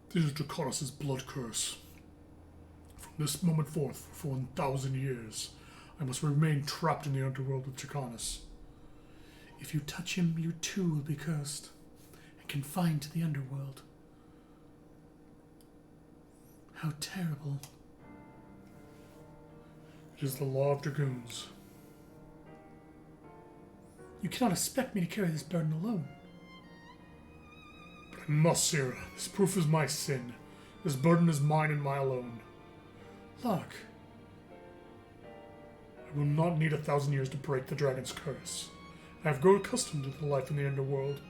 Speaker 4: This is Draconis' blood curse. From this moment forth, for 1,000 years, I must remain trapped in the underworld with Draconis.
Speaker 3: If you touch him, you too will be cursed and confined to the underworld. How terrible.
Speaker 4: It is the law of dragoons.
Speaker 3: You cannot expect me to carry this burden alone.
Speaker 4: But I must, Sierra. This proof is my sin. This burden is mine and mine alone.
Speaker 3: Lark,
Speaker 4: I will not need 1,000 years to break the dragon's curse. I have grown accustomed to the life in the underworld.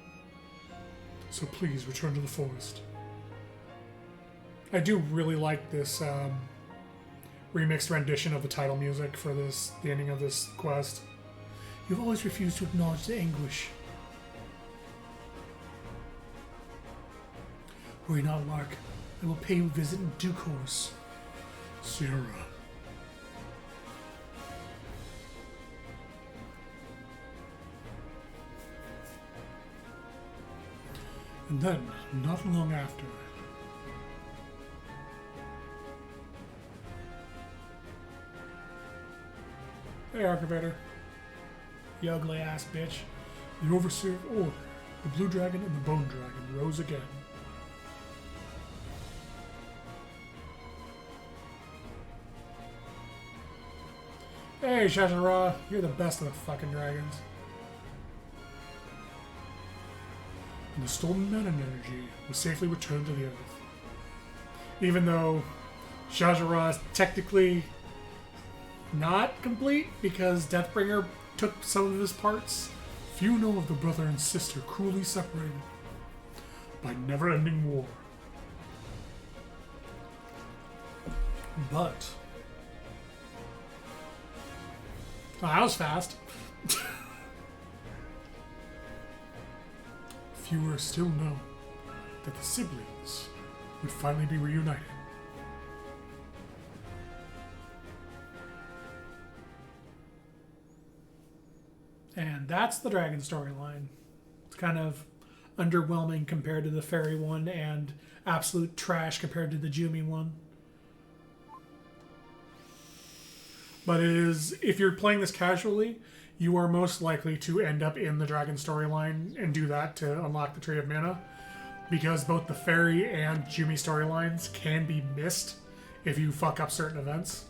Speaker 4: So please return to the forest.
Speaker 1: I do really like this remixed rendition of the title music for the ending of this quest.
Speaker 3: you've always refused to acknowledge the anguish. Worry not, Lark. I will pay you a visit in due course.
Speaker 4: Sierra.
Speaker 1: And then, not long after, hey, Archivator.
Speaker 3: You ugly ass bitch.
Speaker 4: The Overseer of Order, the Blue Dragon and the Bone Dragon rose again.
Speaker 1: Hey, Shashara, you're the best of the fucking dragons.
Speaker 4: And the stolen mana energy was safely returned to the Earth.
Speaker 1: Even though Shashara is technically not complete because Deathbringer took some of his parts.
Speaker 4: Few know of the brother and sister cruelly separated by never-ending war.
Speaker 3: But
Speaker 1: Oh, that was fast.
Speaker 4: Fewer still know that the siblings would finally be reunited.
Speaker 3: And that's the dragon storyline. It's kind of underwhelming compared to the fairy one and absolute trash compared to the Jumi one.
Speaker 1: But it is, if you're playing this casually, you are most likely to end up in the dragon storyline and do that to unlock the Tree of Mana. Because both the fairy and Jumi storylines can be missed if you fuck up certain events.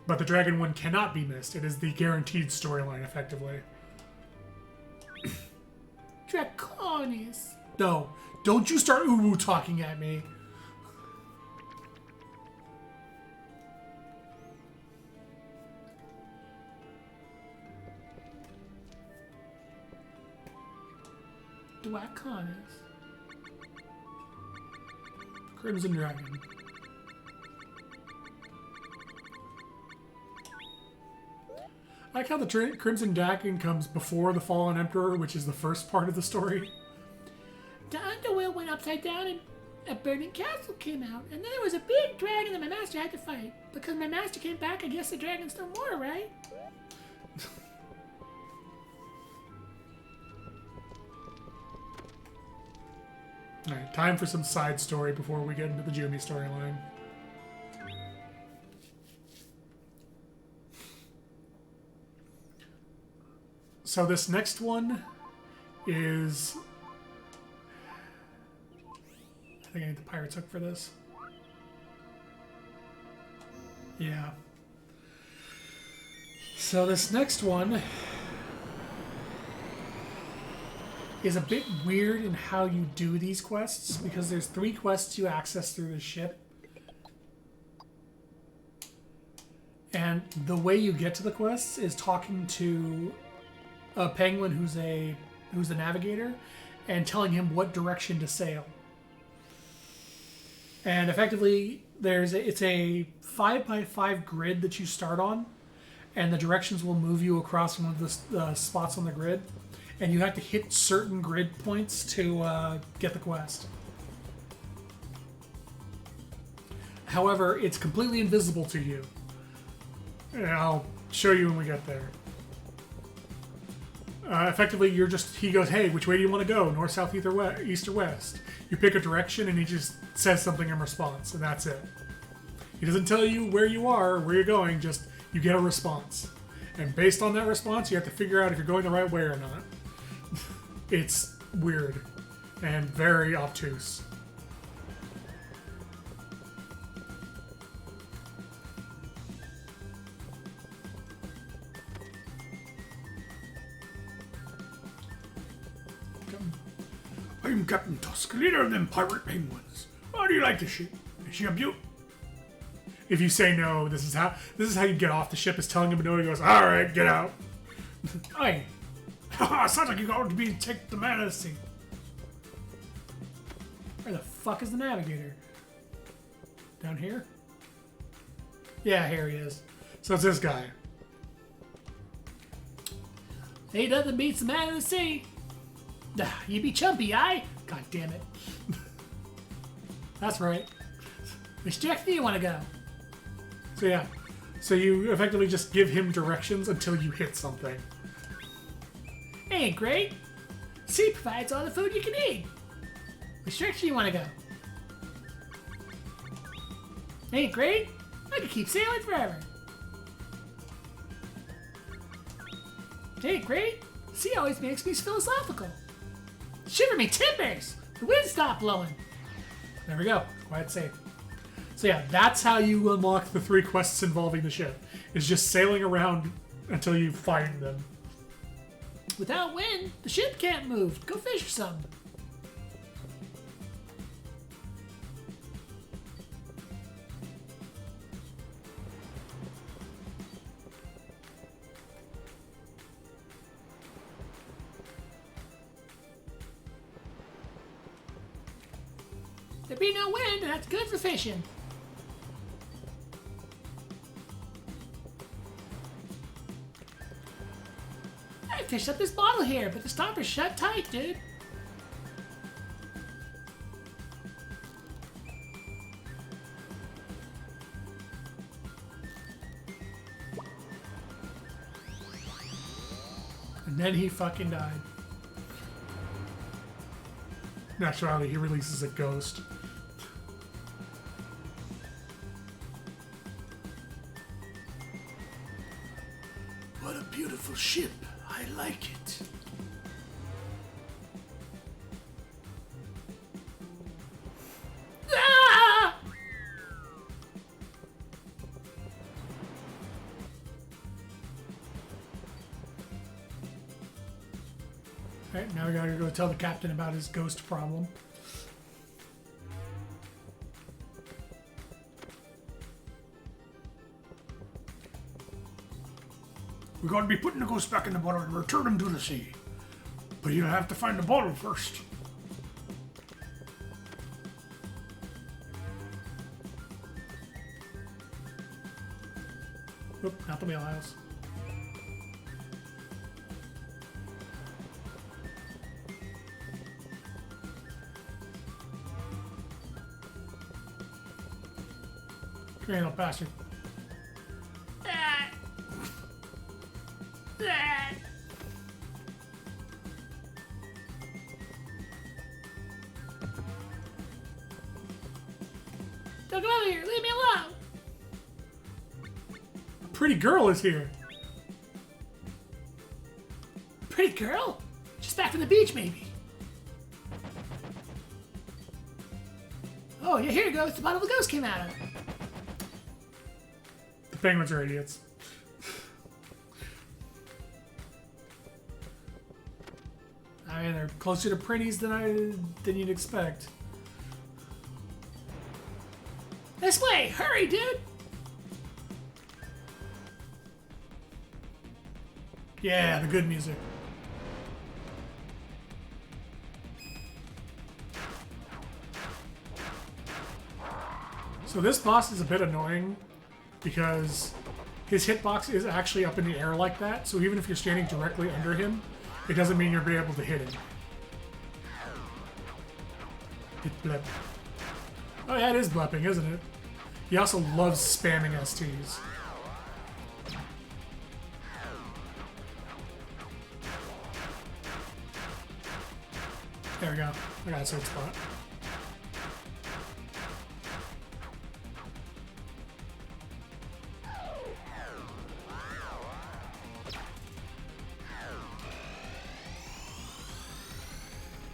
Speaker 1: But the dragon one cannot be missed. It is the guaranteed storyline, effectively.
Speaker 2: Draconis.
Speaker 3: No, don't you start uwu talking at me.
Speaker 2: Draconis.
Speaker 3: Crimson Dragon.
Speaker 1: I like how the Crimson Dragon comes before the Fallen Emperor, which is the first part of the story.
Speaker 2: The underworld went upside down and a burning castle came out. And then there was a big dragon that my master had to fight. Because my master came back, I guess the dragon's no more, right?
Speaker 1: Alright, time for some side story before we get into the Jumi storyline. So this next one is... I think I need the Pirate's Hook for this. Yeah. So this next one is a bit weird in how you do these quests, because there's 3 quests you access through the ship. And the way you get to the quests is talking to a penguin who's the navigator and telling him what direction to sail. And effectively, it's a 5x5 grid that you start on, and the directions will move you across one of the spots on the grid, and you have to hit certain grid points to get the quest. However, it's completely invisible to you. And I'll show you when we get there. Effectively, he goes, hey, which way do you want to go? North, south, east, or west? You pick a direction, and he just says something in response, and that's it. He doesn't tell you where you are, or where you're going, just you get a response. And based on that response, you have to figure out if you're going the right way or not. It's weird and very obtuse.
Speaker 4: I'm Captain Tusk, leader of them pirate penguins. How do you like the ship? Is she a beaut?
Speaker 1: If you say no, this is how you get off the ship. Is telling him no. He goes, all right, get out.
Speaker 4: Hey, sounds like you're going to be take the man of the sea.
Speaker 1: Where the fuck is the navigator? Down here? Yeah, here he is. So it's this guy.
Speaker 2: Ain't nothing beats the man of the sea. You be chumpy, aye?
Speaker 1: God damn it. That's right.
Speaker 2: Which direction do you want to go?
Speaker 1: So yeah. So you effectively just give him directions until you hit something.
Speaker 2: Ain't great. Sea provides all the food you can eat. Which direction do you want to go? Ain't great. I could keep sailing forever. Ain't great. Sea always makes me philosophical. Shiver me timbers! The wind stopped blowing.
Speaker 1: There we go. Quiet safe. So yeah, that's how you unlock the 3 quests involving the ship. Is just sailing around until you find them.
Speaker 2: Without wind, the ship can't move. Go fish or something. There be no wind, and that's good for fishing. I fished up this bottle here, but the stopper's shut tight, dude.
Speaker 1: And then he fucking died. Naturally, he releases a ghost.
Speaker 4: What a beautiful ship. I like it.
Speaker 2: Ah!
Speaker 1: Alright, now we gotta go tell the captain about his ghost problem.
Speaker 4: We're going to be putting the ghost back in the bottle and return him to the sea. But you'll have to find the bottle first.
Speaker 1: Oop, not the wheelhouse. Come here, little bastard.
Speaker 2: Ah! Ah! Don't come over here. Leave me alone.
Speaker 1: A pretty girl is here.
Speaker 2: Pretty girl? Just back from the beach, maybe. Oh, yeah, here it goes. The bottle of the ghost came out of it.
Speaker 1: The penguins are idiots. I mean, they're closer to pretties than you'd expect.
Speaker 2: This way. Hurry, dude.
Speaker 1: Yeah, the good music. So this boss is a bit annoying because his hitbox is actually up in the air like that. So even if you're standing directly under him, it doesn't mean you'll be able to hit him. It blep. Oh yeah, it is blepping, isn't it? He also loves spamming STs. There we go. I got a sweet spot.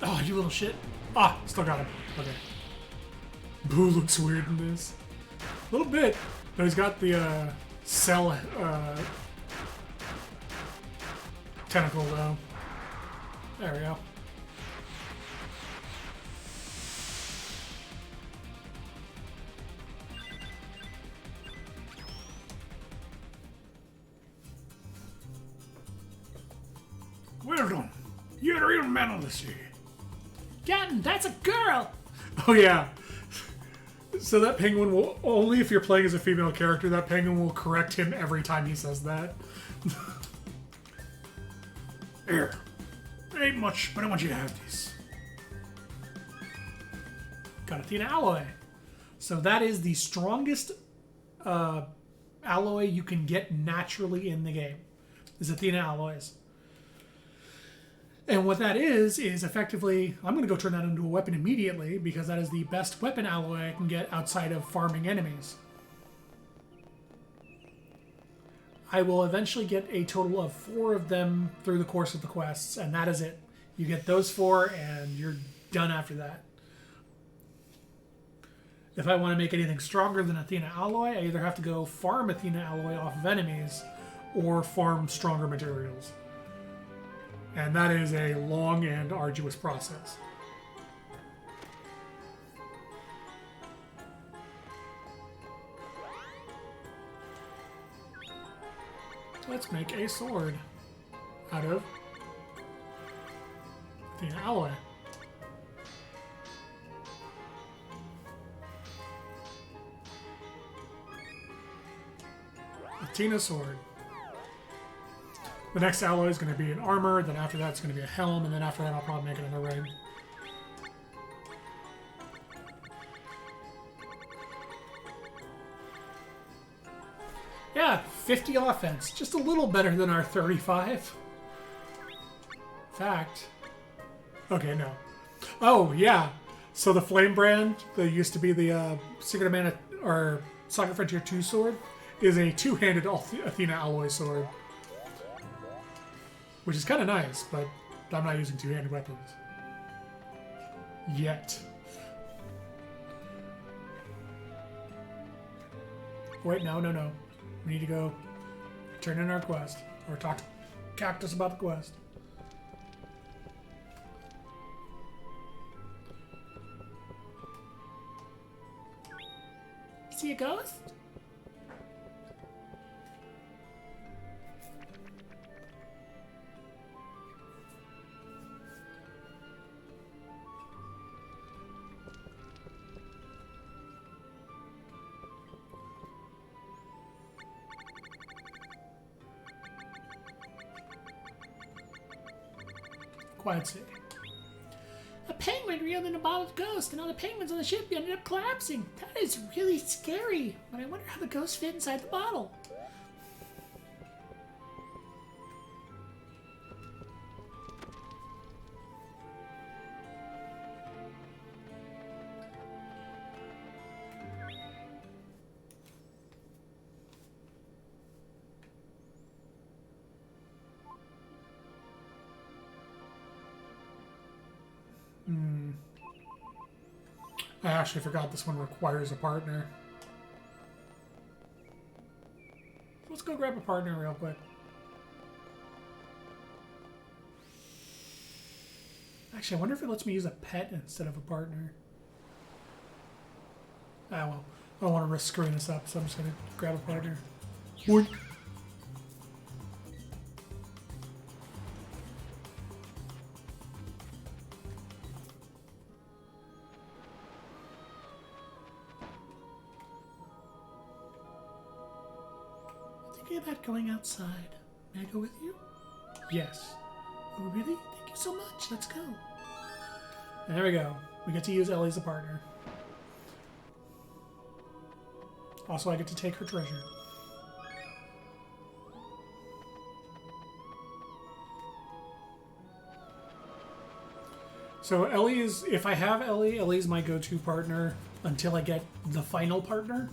Speaker 1: Oh, you little shit. Ah, still got him. Okay. Boo looks weird in this. A little bit. But he's got the cell tentacle though. There we go.
Speaker 4: Well done. You're a real man of the sea.
Speaker 2: Captain, that's a girl!
Speaker 1: Oh yeah. So that penguin will, only if you're playing as a female character, that penguin will correct him every time he says that.
Speaker 4: Here. There ain't much, but I want you to have these.
Speaker 1: Got Athena alloy. So that is the strongest alloy you can get naturally in the game. Is Athena alloys. And what that is effectively, I'm going to go turn that into a weapon immediately because that is the best weapon alloy I can get outside of farming enemies. I will eventually get a total of 4 of them through the course of the quests, and that is it. You get those 4 and you're done after that. If I want to make anything stronger than Athena alloy, I either have to go farm Athena alloy off of enemies or farm stronger materials. And that is a long and arduous process. Let's make a sword out of Athena alloy. Athena sword. The next alloy is going to be an armor, then after that it's going to be a helm, and then after that I'll probably make it another ring. Yeah, 50 offense. Just a little better than our 35. Fact. Okay, no. Oh, yeah. So the Flame Brand, that used to be the Secret of Mana, or Saga Frontier 2 sword, is a two-handed Athena alloy sword. Which is kind of nice, but I'm not using two-handed weapons. Yet. Wait, no. We need to go turn in our quest. Or talk to Cactus about the quest.
Speaker 2: See a ghost?
Speaker 1: Quiet City.
Speaker 2: A penguin reeled in a bottle of ghost, and all the penguins on the ship ended up collapsing. That is really scary, but I wonder how the ghost fit inside the bottle.
Speaker 1: I actually forgot this one requires a partner. Let's go grab a partner real quick. Actually, I wonder if it lets me use a pet instead of a partner. Ah, well. I don't want to risk screwing this up, so I'm just going to grab a partner. Boink.
Speaker 2: thinking about going outside. May I go with you?
Speaker 1: Yes.
Speaker 2: Oh, really? Thank you so much. Let's go.
Speaker 1: There we go. We get to use Ellie as a partner. Also, I get to take her treasure. So Ellie is, if I have Ellie, Ellie's my go-to partner until I get the final partner,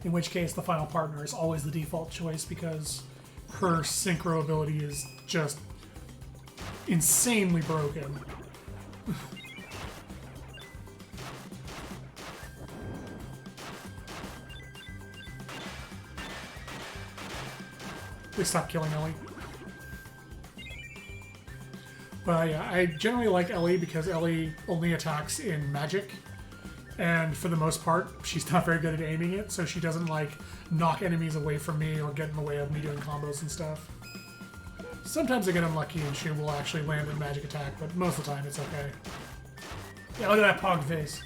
Speaker 1: in which case the final partner is always the default choice because her synchro ability is just insanely broken. Please stop killing Ellie. But yeah, I generally like Ellie because Ellie only attacks in magic. And for the most part, she's not very good at aiming it, so she doesn't like knock enemies away from me or get in the way of me doing combos and stuff. Sometimes I get unlucky and she will actually land a magic attack, but most of the time it's okay. Yeah, look at that pog face.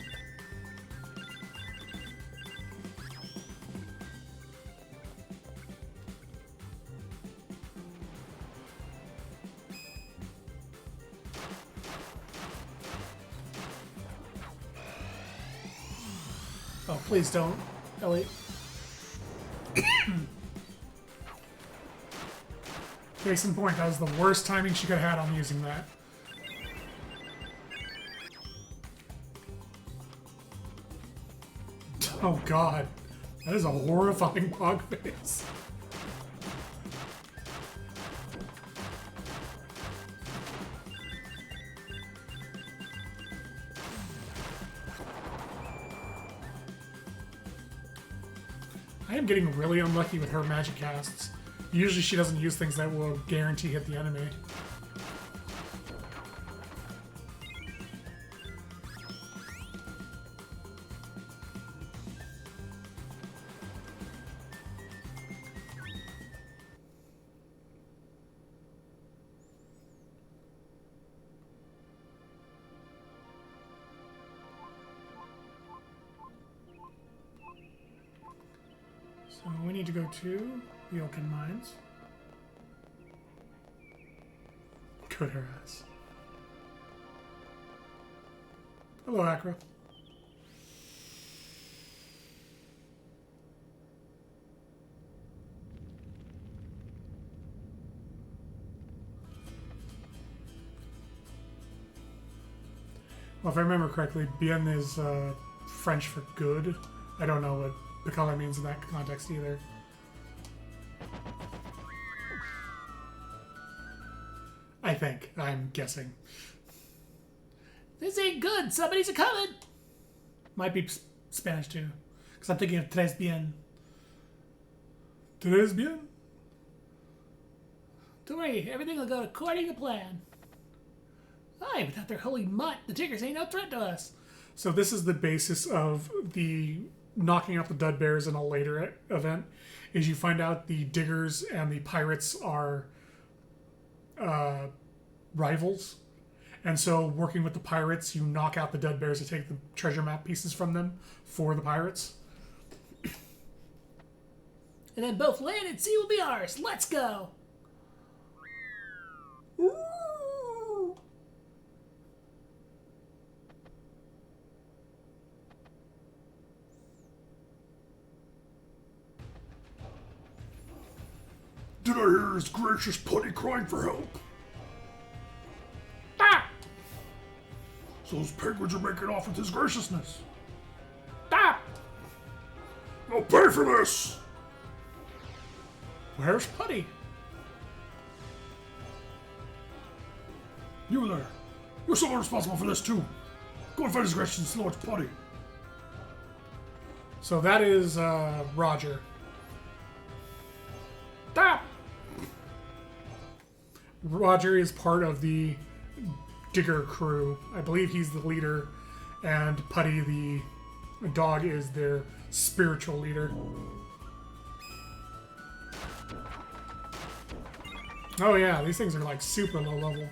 Speaker 1: Oh, please don't, Ellie. Case in point, that was the worst timing she could have had on using that. Oh god, that is a horrifying pog face. I am getting really unlucky with her magic casts. Usually she doesn't use things that will guarantee hit the enemy. So we need to go to the Oaken Mines. Good her ass. Hello, Acra. Well, if I remember correctly, bien is French for good. I don't know what the color means in that context either. I think. I'm guessing.
Speaker 2: This ain't good. Somebody's a coming.
Speaker 1: Might be Spanish too. Because I'm thinking of tres bien.
Speaker 4: Tres bien?
Speaker 2: Don't worry. Everything will go according to plan. Aye, without their holy mutt, the Tiggers ain't no threat to us.
Speaker 1: So this is the basis of the knocking out the Dud Bears in a later event, is you find out the Diggers and the Pirates are rivals. And so working with the Pirates, you knock out the Dud Bears to take the treasure map pieces from them for the Pirates.
Speaker 2: And then both land and sea will be ours. Let's go.
Speaker 1: Ooh.
Speaker 4: Did I hear his gracious putty crying for help?
Speaker 2: Ah!
Speaker 4: So those penguins are making off with his graciousness.
Speaker 2: Ah!
Speaker 4: I'll pay for this!
Speaker 1: Where's Putty?
Speaker 4: You there. You're someone responsible for this too. Go and find his gracious and slow its putty.
Speaker 1: So that is Roger.
Speaker 2: Ah!
Speaker 1: Roger is part of the Digger crew. I believe he's the leader, and Putty, the dog, is their spiritual leader. Oh yeah, these things are like super low level.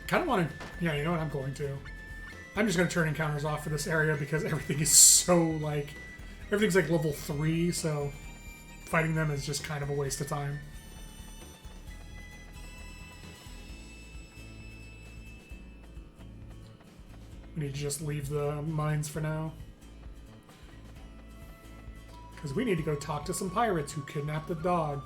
Speaker 1: Kind of want to. Yeah, you know what? I'm going to. I'm just going to turn encounters off for this area because everything is so, like... Everything's like level 3, so fighting them is just kind of a waste of time. We need to just leave the mines for now. Because we need to go talk to some pirates who kidnapped the dog.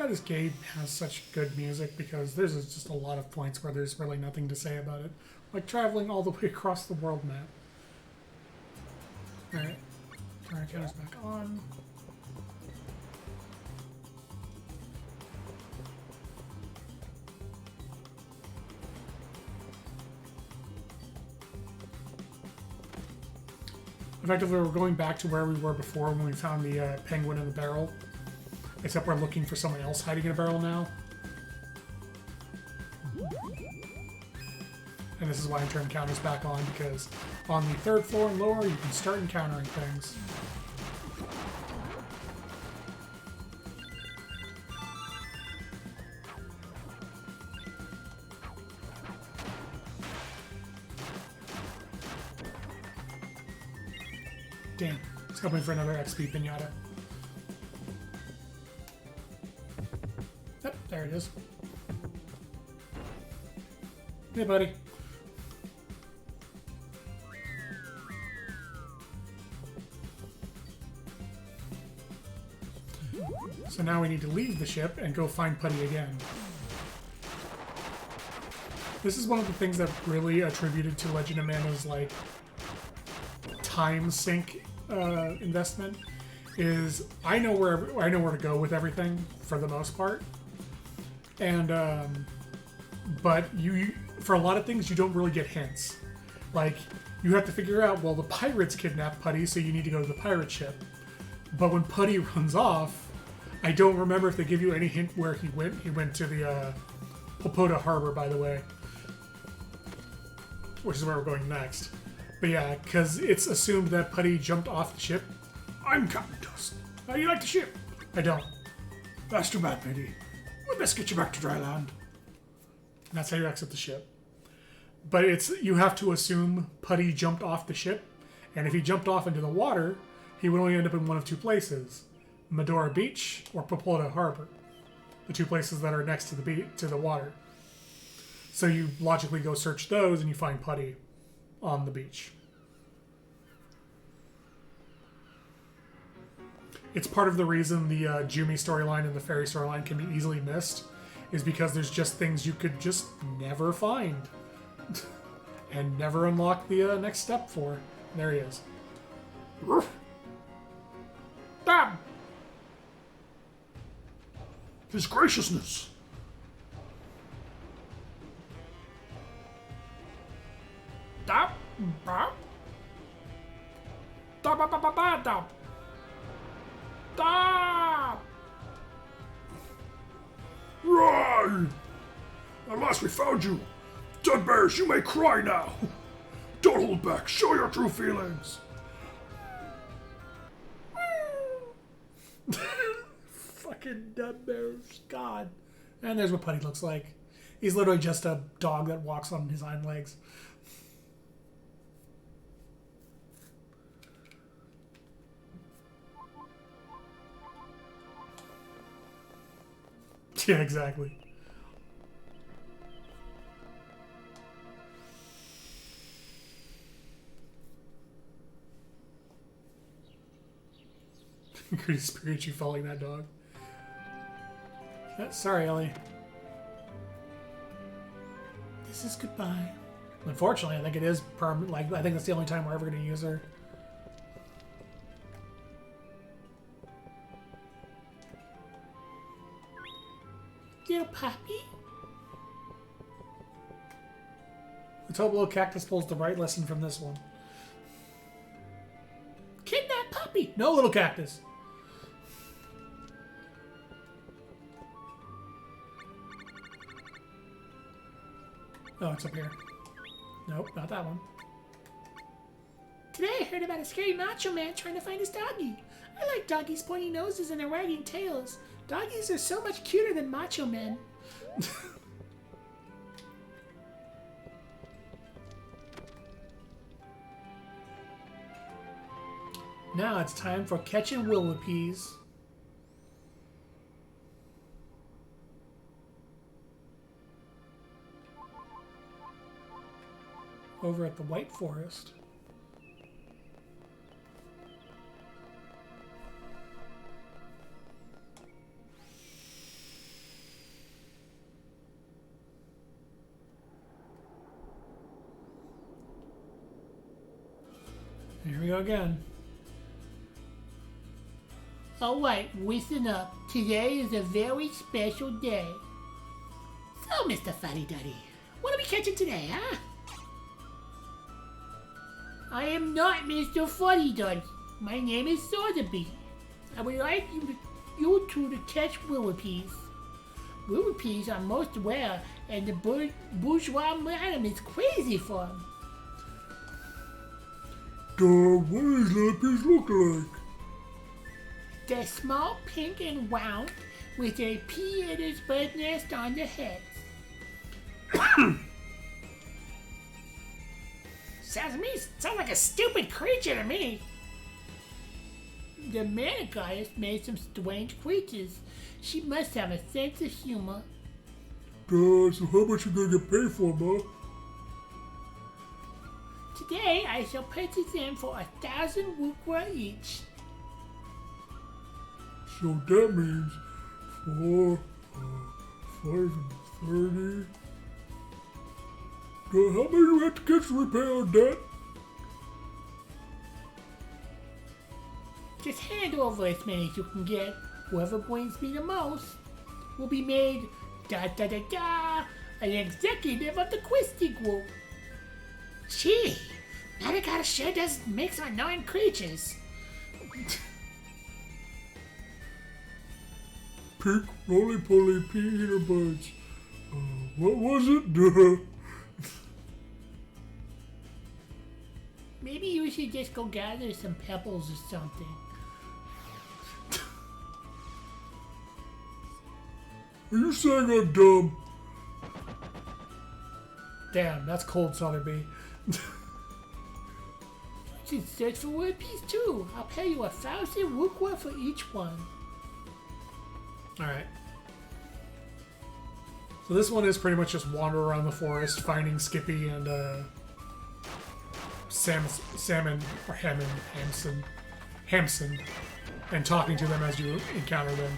Speaker 1: This game has such good music because there's just a lot of points where there's really nothing to say about it. Like traveling all the way across the world map. Alright. Turn our cameras back on. Effectively, we're going back to where we were before when we found the penguin in the barrel. Except we're looking for someone else hiding in a barrel now. And this is why I turned encounters back on, because on the 3rd floor and lower, you can start encountering things. Damn, it's coming for another XP pinata. Yep, there it is. Hey, buddy. So now we need to leave the ship and go find Putty again. This is one of the things that really attributed to Legend of Mana's, like, time sink investment, is I know where to go with everything for the most part. And, but for a lot of things, you don't really get hints. Like, you have to figure out, well, the pirates kidnapped Putty, so you need to go to the pirate ship. But when Putty runs off, I don't remember if they give you any hint where he went. He went to the, Popoda Harbor, by the way. Which is where we're going next. But yeah, because it's assumed that Putty jumped off the ship.
Speaker 4: I'm Captain Tusk.
Speaker 1: How do you like the ship? I don't.
Speaker 4: That's too bad, matey. We best get you back to dry land.
Speaker 1: That's how you exit the ship. But you have to assume Putty jumped off the ship, and if he jumped off into the water, he would only end up in one of two places: Medora Beach or Popoda Harbor, the two places that are next to the water. So you logically go search those, and you find Putty on the beach. It's part of the reason the Jumi storyline and the Fairy storyline can be easily missed, is because there's just things you could just never find and never unlock the next step for. There he is.
Speaker 4: Damn! His graciousness.
Speaker 1: Dap, dap. Dap, dap, dap, dap, dap. Dap.
Speaker 4: Right! At last we found you. Dead bears, you may cry now. Don't hold back. Show your true feelings.
Speaker 1: Fucking dead bears. God. And there's what Putty looks like. He's literally just a dog that walks on his hind legs. Yeah, exactly. Could experience you following that dog. Sorry, Ellie.
Speaker 2: This is goodbye.
Speaker 1: Unfortunately, I think it is permanent. Like, I think that's the only time we're ever going to use her.
Speaker 2: Little puppy?
Speaker 1: Let's hope Little Cactus pulls the right lesson from this one.
Speaker 2: Kidnap puppy!
Speaker 1: No, Little Cactus! Oh, it's up here. Nope, not that one.
Speaker 2: Today I heard about a scary macho man trying to find his doggy. I like doggies' pointy noses and their wagging tails. Doggies are so much cuter than macho men.
Speaker 1: Now it's time for catching Willopees. Over at the White Forest. Here we go again.
Speaker 2: Alright, listen up. Today is a very special day. So, Mr. Fuddy Duddy, what are we catching today, huh? I am not Mr. Fuddy Duddy. My name is Sotheby. I would like you two to catch Willopees. Willopees are most rare, and the bourgeois madam is crazy for them.
Speaker 4: What does Willopees look like?
Speaker 2: They're small, pink, and round, with a pea-eater's bird nest on their heads. Sounds like a stupid creature to me. The mana goddess made some strange creatures. She must have a sense of humor.
Speaker 4: So how much you gonna get paid for, Ma?
Speaker 2: Today, I shall purchase them for 1,000 Wukra each.
Speaker 4: So that means 4, 5, and 30. How many do we have to catch to repay our debt?
Speaker 2: Just hand over as many as you can get. Whoever brings me the most will be made an executive of the Quisty Group. Gee, Madagascar sure does make some annoying creatures.
Speaker 4: Pink, roly-poly, pea-eater birds. What was it?
Speaker 2: Maybe you should just go gather some pebbles or something.
Speaker 4: Are you saying I'm dumb?
Speaker 1: Damn, that's cold, Sotheby.
Speaker 2: You should search for Willopees too. I'll pay you 1,000 Wukra for each one.
Speaker 1: Alright. So this one is pretty much just wander around the forest, finding Skippy and Salmon, or Hamson, and talking to them as you encounter them.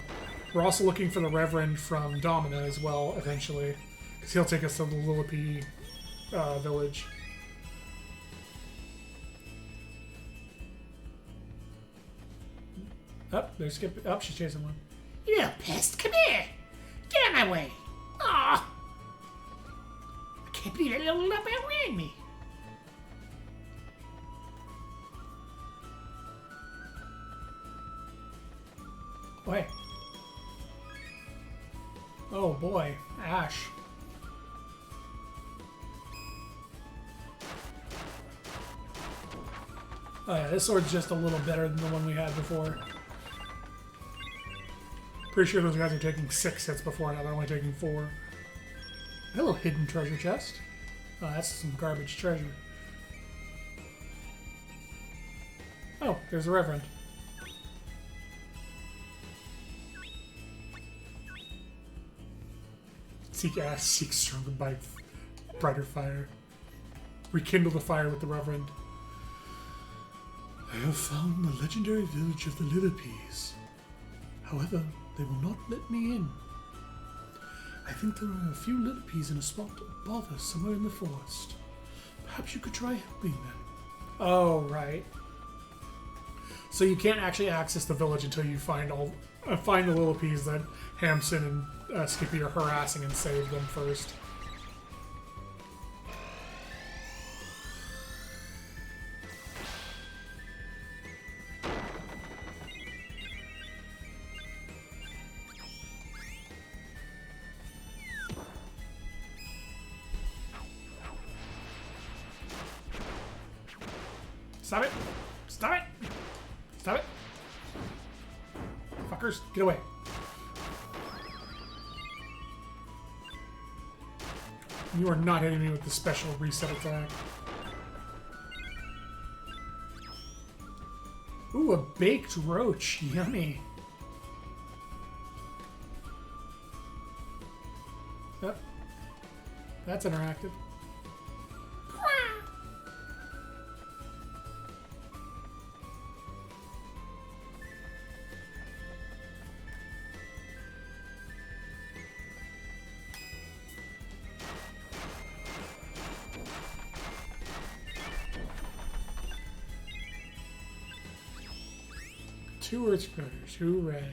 Speaker 1: We're also looking for the Reverend from Domina as well, eventually, because he'll take us to the Lillipede village. Oh, there's Skippy. Oh, she's chasing one.
Speaker 2: You little pest, come here! Get out of my way! Aw! I can't believe that little lump outran me.
Speaker 1: Boy. Oh boy, Ash. Oh yeah, this sword's just a little better than the one we had before. Pretty sure those guys are taking 6 hits before, now they're only taking 4. Hello, hidden treasure chest. Oh, that's some garbage treasure. Oh, there's the Reverend. Seek ash, seek stronger by brighter fire. Rekindle the fire with the Reverend. I have found the legendary village of the Lillipees. However, they will not let me in. I think there are a few Lillipees in a spot above us somewhere in the forest.
Speaker 3: Perhaps you could try helping them.
Speaker 1: Oh, right. So you can't actually access the village until you find find the Lillipees that Hamson and Skippy are harassing and save them first. Stop it! Stop it! Stop it! Fuckers, get away. You are not hitting me with the special reset attack. Ooh, a baked roach. Yummy. Yep. That's interactive. Two Earth Spreaders, hooray.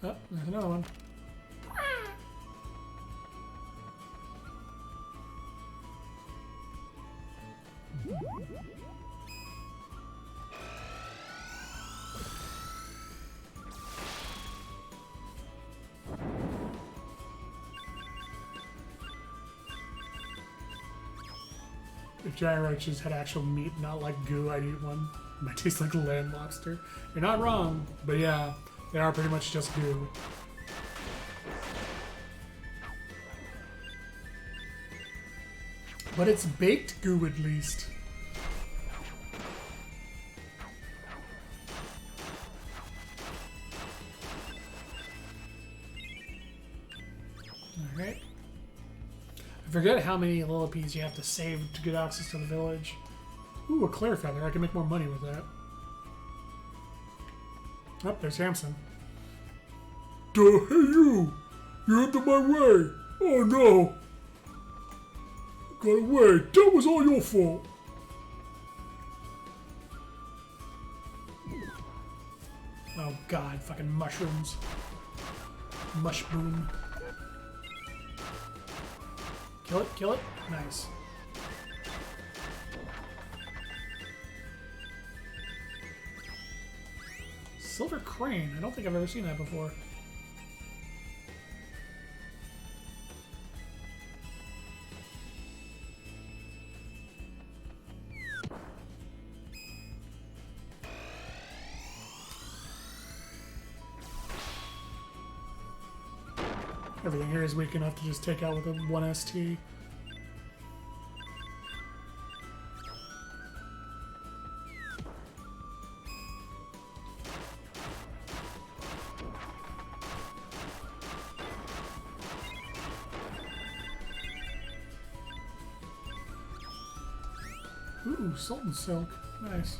Speaker 1: Oh, there's another one. If giant roaches had actual meat, not like goo, I'd eat one. It might taste like land lobster. You're not wrong, but yeah, they are pretty much just goo. But it's baked goo at least. Alright. I forget how many Lillipees you have to save to get access to the village. Ooh, a Claire Feather. I can make more money with that. Oh, there's Hamson.
Speaker 4: Hey you! You're into my way! Oh no! Got away! That was all your fault!
Speaker 1: Oh god, fucking mushrooms. Mushboom. Kill it, kill it. Nice. Silver Crane. I don't think I've ever seen that before. Everything here is weak enough to just take out with a 1 ST. Ooh, Sultan Silk. Nice.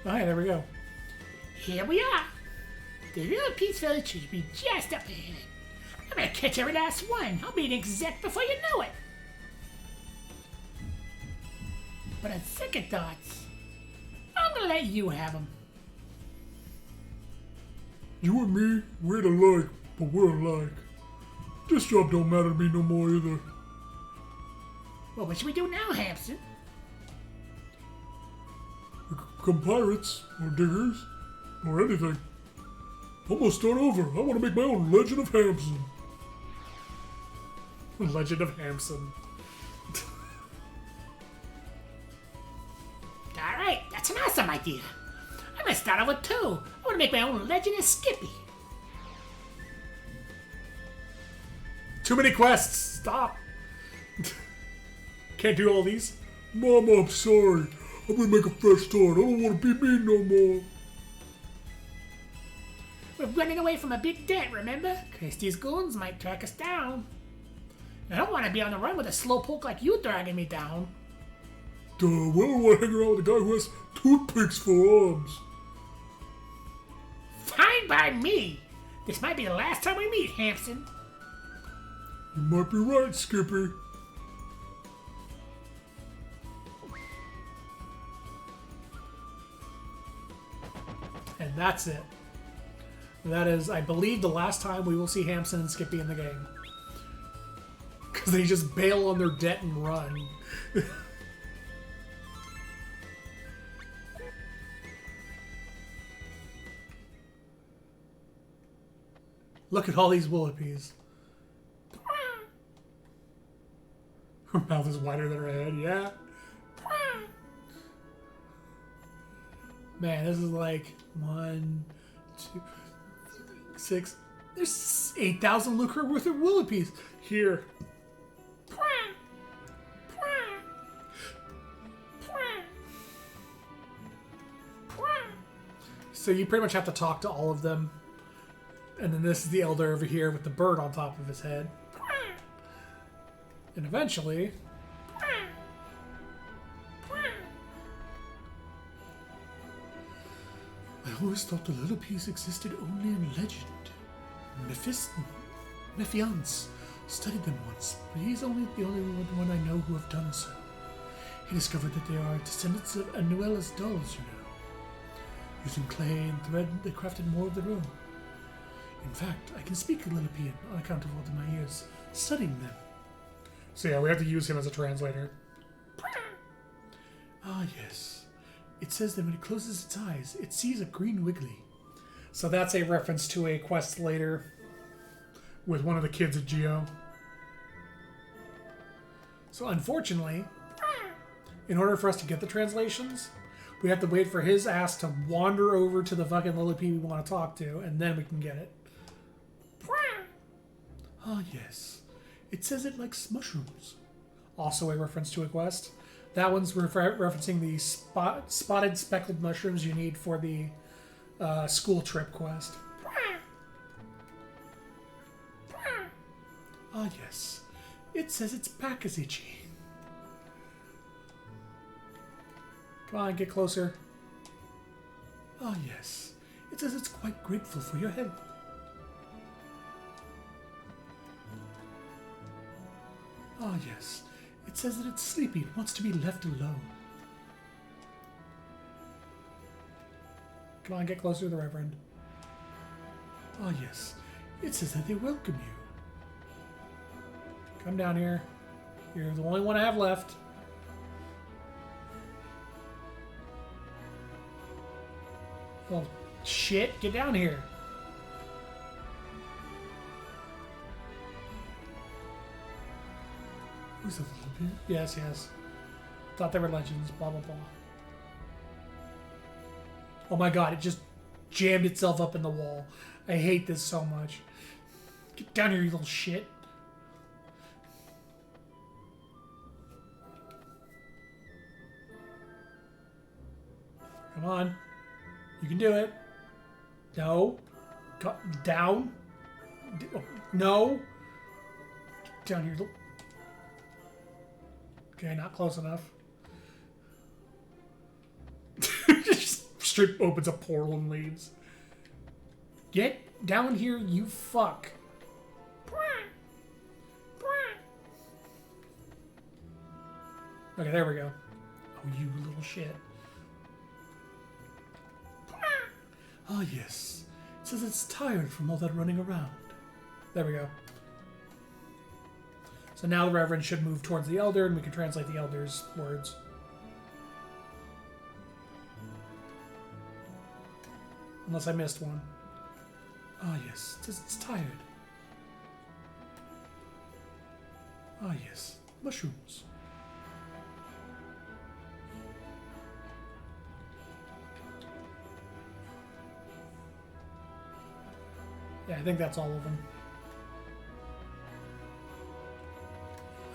Speaker 1: Alright, there we go.
Speaker 2: Here we are. The Lillipees village should be just up ahead. I'm gonna catch every last one. I'll be an exec before you know it. But on second thoughts, I'm gonna let you have them.
Speaker 4: You and me, we ain't alike, but we're alike. This job don't matter to me no more either.
Speaker 2: Well, what should we do now, Hamson?
Speaker 4: We could become pirates, or diggers, or anything. I'm gonna start over. I want to make my own Legend of Hamson.
Speaker 1: Legend of Hamson.
Speaker 2: Alright, that's an awesome idea. I'm gonna start over too. I wanna make my own Legend of Skippy.
Speaker 1: Too many quests. Stop. Can't do all these.
Speaker 4: Mom, I'm sorry. I'm gonna make a fresh start. I don't want to be me no more.
Speaker 2: We're running away from a big debt, remember? Christie's goons might track us down. I don't want to be on the run with a slowpoke like you dragging me down.
Speaker 4: Well, I want to hang around with a guy who has toothpicks for arms.
Speaker 2: Fine by me. This might be the last time we meet, Hampson.
Speaker 4: You might be right, Skipper.
Speaker 1: And that's it. That is, I believe, the last time we will see Hampson and Skippy in the game. Because they just bail on their debt and run. Look at all these Willopies. Her mouth is wider than her head, yeah. Man, this is like 1, 2, 6. There's 8,000 lucre worth of Willopies here. So you pretty much have to talk to all of them. And then this is the elder over here with the bird on top of his head. And eventually...
Speaker 3: I always thought the Lillipes existed only in legend. Mephiance studied them once, but he's only the only one I know who have done so. He discovered that they are descendants of Anuela's dolls, you know. Using clay and thread, they crafted more of their own. In fact, I can speak Lillipian on account of all of my years studying them.
Speaker 1: So yeah, we have to use him as a translator.
Speaker 3: Ah, yes. It says that when it closes its eyes, it sees a green wiggly.
Speaker 1: So that's a reference to a quest later with one of the kids at Geo. So unfortunately, in order for us to get the translations, we have to wait for his ass to wander over to the fucking Lillipede we want to talk to, and then we can get it.
Speaker 3: Ah, yes. It says it likes mushrooms.
Speaker 1: Also a reference to a quest. That one's referencing the spotted speckled mushrooms you need for the school trip quest.
Speaker 3: Ah, yes. It says its back is itchy.
Speaker 1: Come on, get closer.
Speaker 3: Ah, yes. It says it's quite grateful for your help. Ah, yes. It says that it's sleepy and wants to be left alone.
Speaker 1: Come on, get closer to the Reverend.
Speaker 3: Ah, yes. It says that they welcome you.
Speaker 1: Come down here. You're the only one I have left. Oh, shit. Get down here.
Speaker 3: Who's a little bit?
Speaker 1: Yes, yes. Thought they were legends. Blah, blah, blah. Oh my god, it just jammed itself up in the wall. I hate this so much. Get down here, you little shit. Come on. You can do it. No. Down. No. Get down here. Okay, not close enough. Just straight opens a portal and leaves. Get down here, you fuck. Okay, there we go. Oh, you little shit.
Speaker 3: Ah, yes. It says it's tired from all that running around.
Speaker 1: There we go. So now the Reverend should move towards the Elder, and we can translate the Elder's words. Unless I missed one.
Speaker 3: Ah, yes. It says it's tired. Ah, yes. Mushrooms.
Speaker 1: Yeah, I think that's all of them.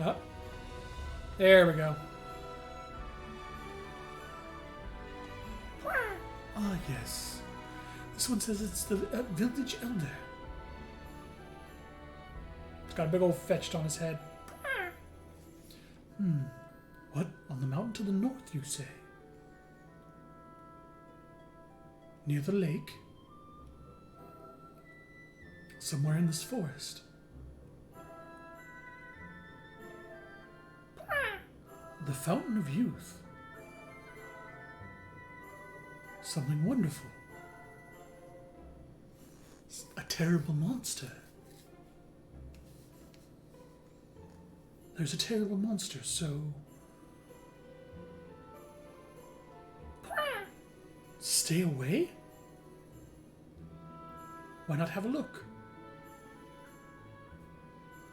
Speaker 1: Up. There we go.
Speaker 3: Ah, yes. This one says it's the village elder.
Speaker 1: It's got a big old fetched on his head.
Speaker 3: What? On the mountain to the north, you say? Near the lake? Somewhere in this forest. The Fountain of Youth. Something wonderful. A terrible monster. There's a terrible monster, so... Stay away? Why not have a look?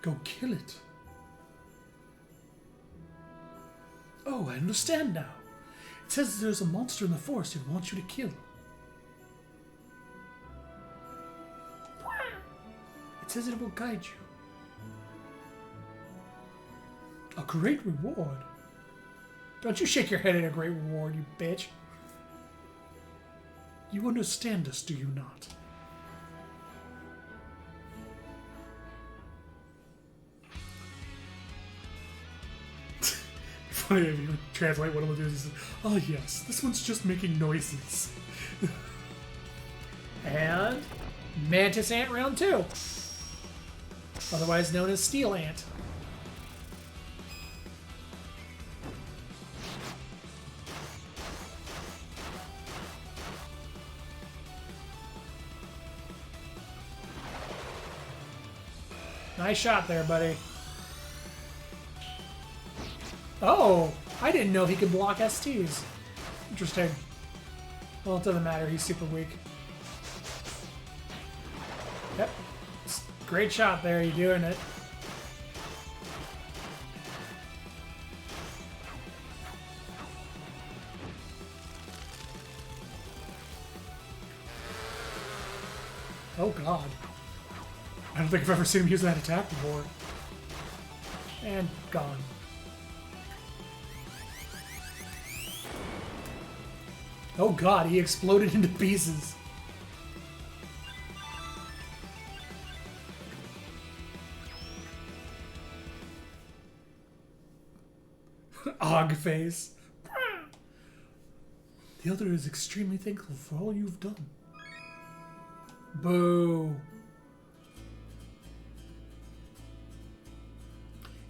Speaker 3: Go kill it. Oh, I understand now. It says there's a monster in the forest it wants you to kill. It says it will guide you. A great reward. Don't you shake your head at a great reward, you bitch. You understand us, do you not?
Speaker 1: Funny if you translate what it'll do. He says, "Oh yes, this one's just making noises."
Speaker 2: And Mantis Ant round 2. Otherwise known as Steel Ant. Nice shot there, buddy. Oh, I didn't know he could block STs. Interesting. Well, it doesn't matter. He's super weak. Yep. Great shot there. You're doing it.
Speaker 1: Oh god. I don't think I've ever seen him use that attack before.
Speaker 2: And gone.
Speaker 1: Oh god, he exploded into pieces. Og face.
Speaker 3: The other is extremely thankful for all you've done.
Speaker 2: Boo.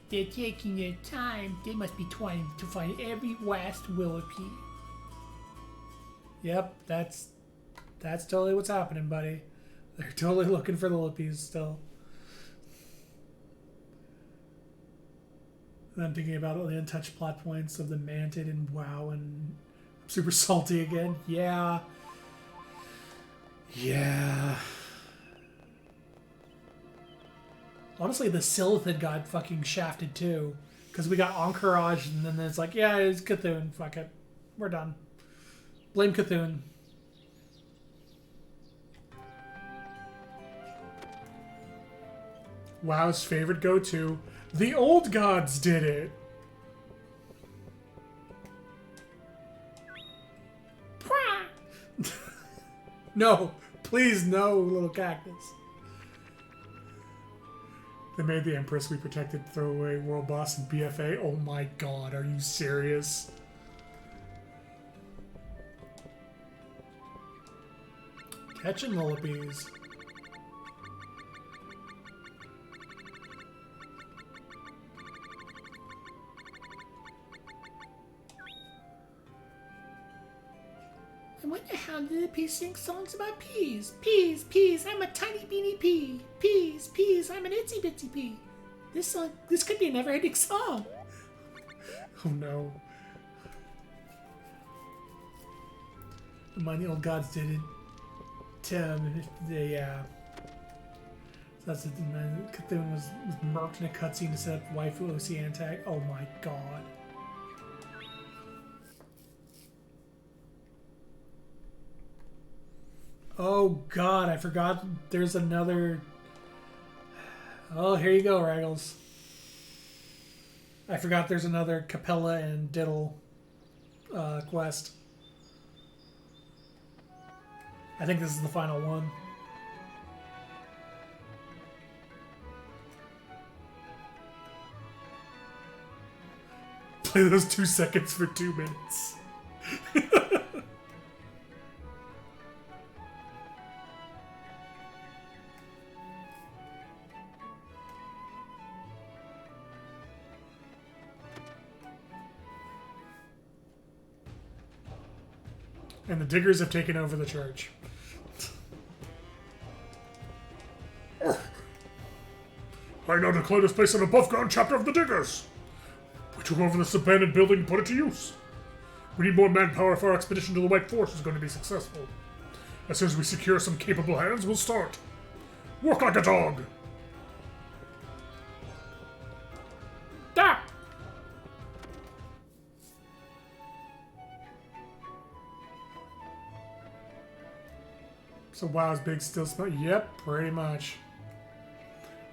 Speaker 3: They're taking their time. They must be trying to find every last Willipede.
Speaker 2: Yep, that's totally what's happening, buddy. They're totally looking for the Lippies still. And I'm thinking about all the untouched plot points of the Mantid and WoW and Super Salty again. Yeah. Yeah. Honestly, the Silithid got fucking shafted too. Because we got Encourage and then it's like, yeah, it's Cthulhu. Fuck it. We're done. Blame Cthulhu.
Speaker 1: WoW's favorite go-to. The old gods did it.
Speaker 2: No, please no, little cactus.
Speaker 1: They made the Empress we protected throw away World Boss and BFA. Oh my god, are you serious?
Speaker 2: Catching Lillipees.
Speaker 3: I wonder how Millipede sings songs about peas. Peas, peas, I'm a tiny beanie pea. Peas, peas, I'm an itsy bitsy pea. This could be a never-ending song.
Speaker 1: Oh no.
Speaker 2: Mind the old gods did it. Yeah. So that's it. Cthulhu was murked in a cutscene to set up waifu Oceantag. Oh my god. Oh god, I forgot there's another... Oh, here you go, Raggles. I forgot there's another Capella and Diddle quest. I think this is the final one.
Speaker 1: Play those 2 seconds for 2 minutes. And the diggers have taken over the church.
Speaker 4: I now declare this place an above-ground chapter of the Diggers. We took over this abandoned building and put it to use. We need more manpower if our expedition to the White Forest is going to be successful. As soon as we secure some capable hands, we'll start. Work like a dog!
Speaker 2: Stop!
Speaker 1: So WoW's big still smell. Yep, pretty much.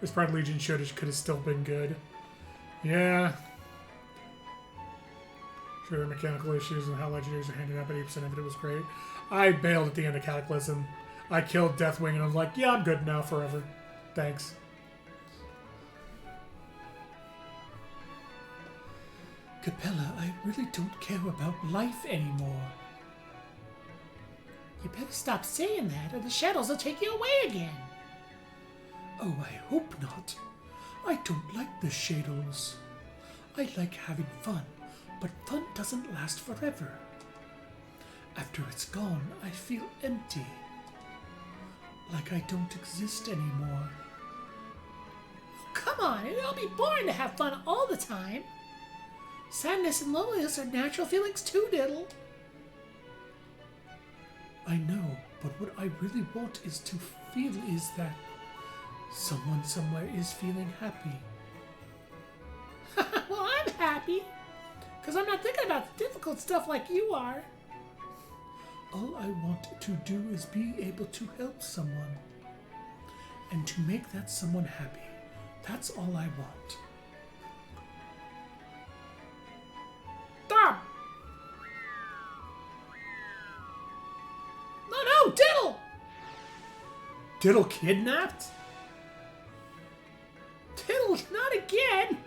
Speaker 1: This part of Legion could have still been good. Yeah. Sure, there are mechanical issues and how legendaries are handed out, but 80% of it was great. I bailed at the end of Cataclysm. I killed Deathwing and I was like, yeah, I'm good now forever. Thanks.
Speaker 3: Capella, I really don't care about life anymore.
Speaker 2: You better stop saying that, or the shadows will take you away again.
Speaker 3: Oh, I hope not. I don't like the shadows. I like having fun, but fun doesn't last forever. After it's gone, I feel empty. Like I don't exist anymore.
Speaker 2: Come on, it'll be boring to have fun all the time. Sadness and loneliness are natural feelings too, Diddle.
Speaker 3: I know, but what I really want is to feel is that someone somewhere is feeling happy.
Speaker 2: Well, I'm happy. Because I'm not thinking about the difficult stuff like you are.
Speaker 3: All I want to do is be able to help someone. And to make that someone happy. That's all I want.
Speaker 2: Stop! No, Diddle!
Speaker 1: Diddle kidnapped?
Speaker 2: Diddle, not again!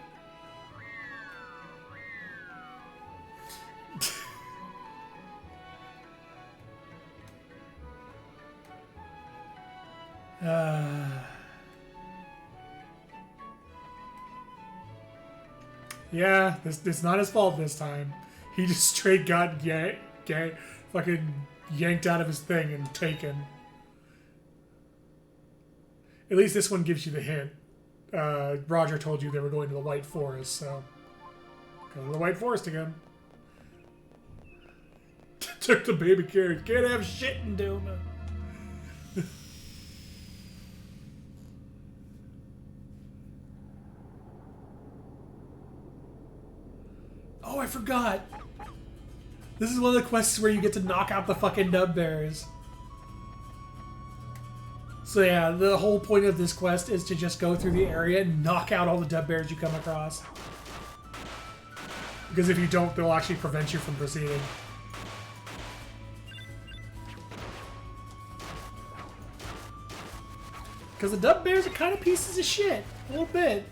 Speaker 1: Yeah, it's not his fault this time. He just straight got fucking yanked out of his thing and taken. At least this one gives you the hint. Roger told you they were going to the White Forest, so go to the White Forest again. Took the baby carrot. Can't have shit in Duma. Oh, I forgot. This is one of the quests where you get to knock out the fucking nub bears. So yeah, the whole point of this quest is to just go through the area and knock out all the dub bears you come across. Because if you don't, they'll actually prevent you from proceeding. Because the dub bears are kind of pieces of shit. A little bit.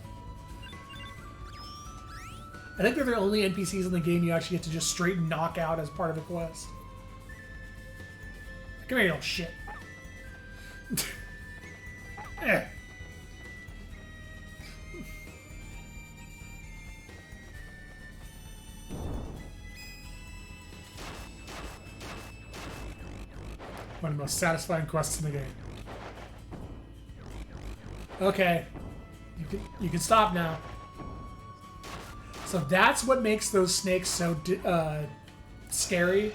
Speaker 1: I think they're the only NPCs in the game you actually get to just straight knock out as part of a quest. Come here, you little shit. Eh. One of the most satisfying quests in the game. Okay. You can stop now. So that's what makes those snakes so scary,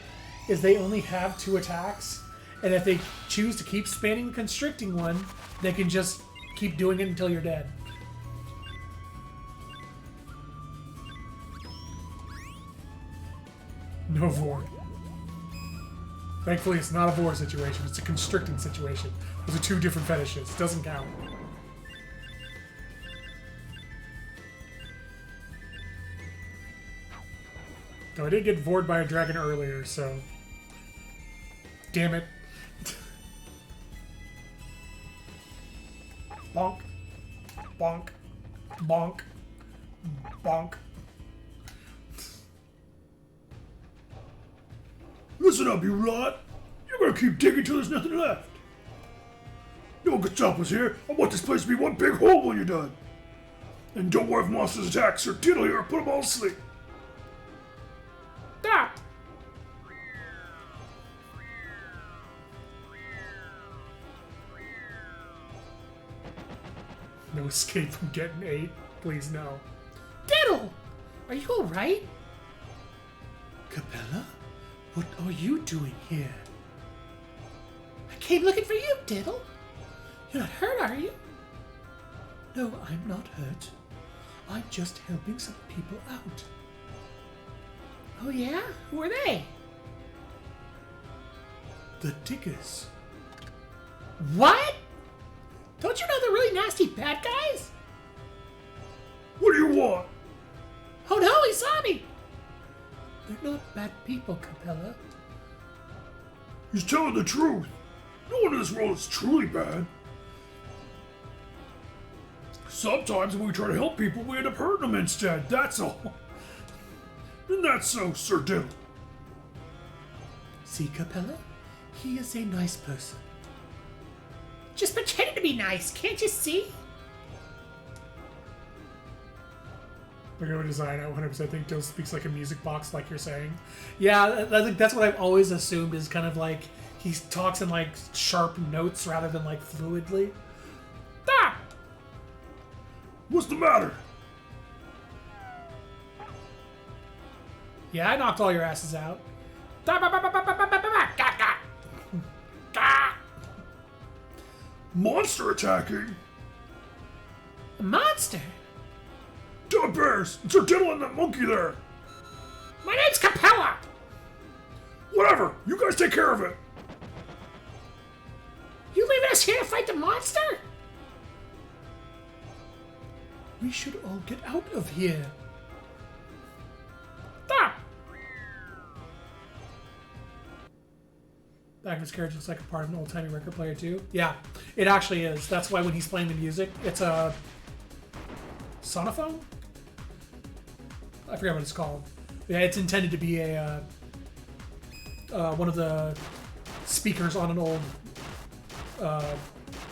Speaker 1: is they only have 2 attacks, and if they choose to keep spamming the constricting one, they can just keep doing it until you're dead. No Vor. Thankfully, it's not a Vor situation, it's a constricting situation. Those are 2 different fetishes. It doesn't count. Though I did get vored by a dragon earlier, so... Damn it. Bonk. Bonk. Bonk. Bonk.
Speaker 4: Listen up, you rot! You're gonna keep digging till there's nothing left! No one can stop us here! I want this place to be one big hole when you're done! And don't worry if monsters attack Sir Diddle here, put them all to sleep!
Speaker 2: Stop!
Speaker 1: No escape from getting ate. Please no.
Speaker 2: Diddle! Are you alright?
Speaker 3: Capella? What are you doing here?
Speaker 2: I came looking for you, Diddle. You're not hurt, are you?
Speaker 3: No, I'm not hurt. I'm just helping some people out.
Speaker 2: Oh yeah? Who are they?
Speaker 3: The Diggers.
Speaker 2: What? Don't you know they're really nasty bad guys?
Speaker 4: What do you want?
Speaker 2: Oh no, he saw me!
Speaker 3: They're not bad people, Capella.
Speaker 4: He's telling the truth. No one in this world is truly bad. Sometimes when we try to help people, we end up hurting them instead. That's all. Isn't that so, Sir Diddle?
Speaker 3: See, Capella? He is a nice person.
Speaker 2: Just pretending to be nice, can't you see?
Speaker 1: Look at the design. I 100% think Dill speaks like a music box, like you're saying.
Speaker 5: Yeah, I think that's what I've always assumed is kind of like he talks in like sharp notes rather than like fluidly.
Speaker 2: Ah!
Speaker 4: What's the matter?
Speaker 5: Yeah, I knocked all your asses out.
Speaker 4: Monster attacking?
Speaker 2: A monster?
Speaker 4: Dog bears! It's Sir Diddle and that monkey there!
Speaker 2: My name's Capella!
Speaker 4: Whatever! You guys take care of it!
Speaker 2: You leaving us here to fight the monster?
Speaker 3: We should all get out of here.
Speaker 2: Ah!
Speaker 5: Back of his carriage looks like a part of an old-timey record player too. Yeah, it actually is. That's why when he's playing the music, it's a sonophone? I forget what it's called. Yeah, it's intended to be a one of the speakers on an old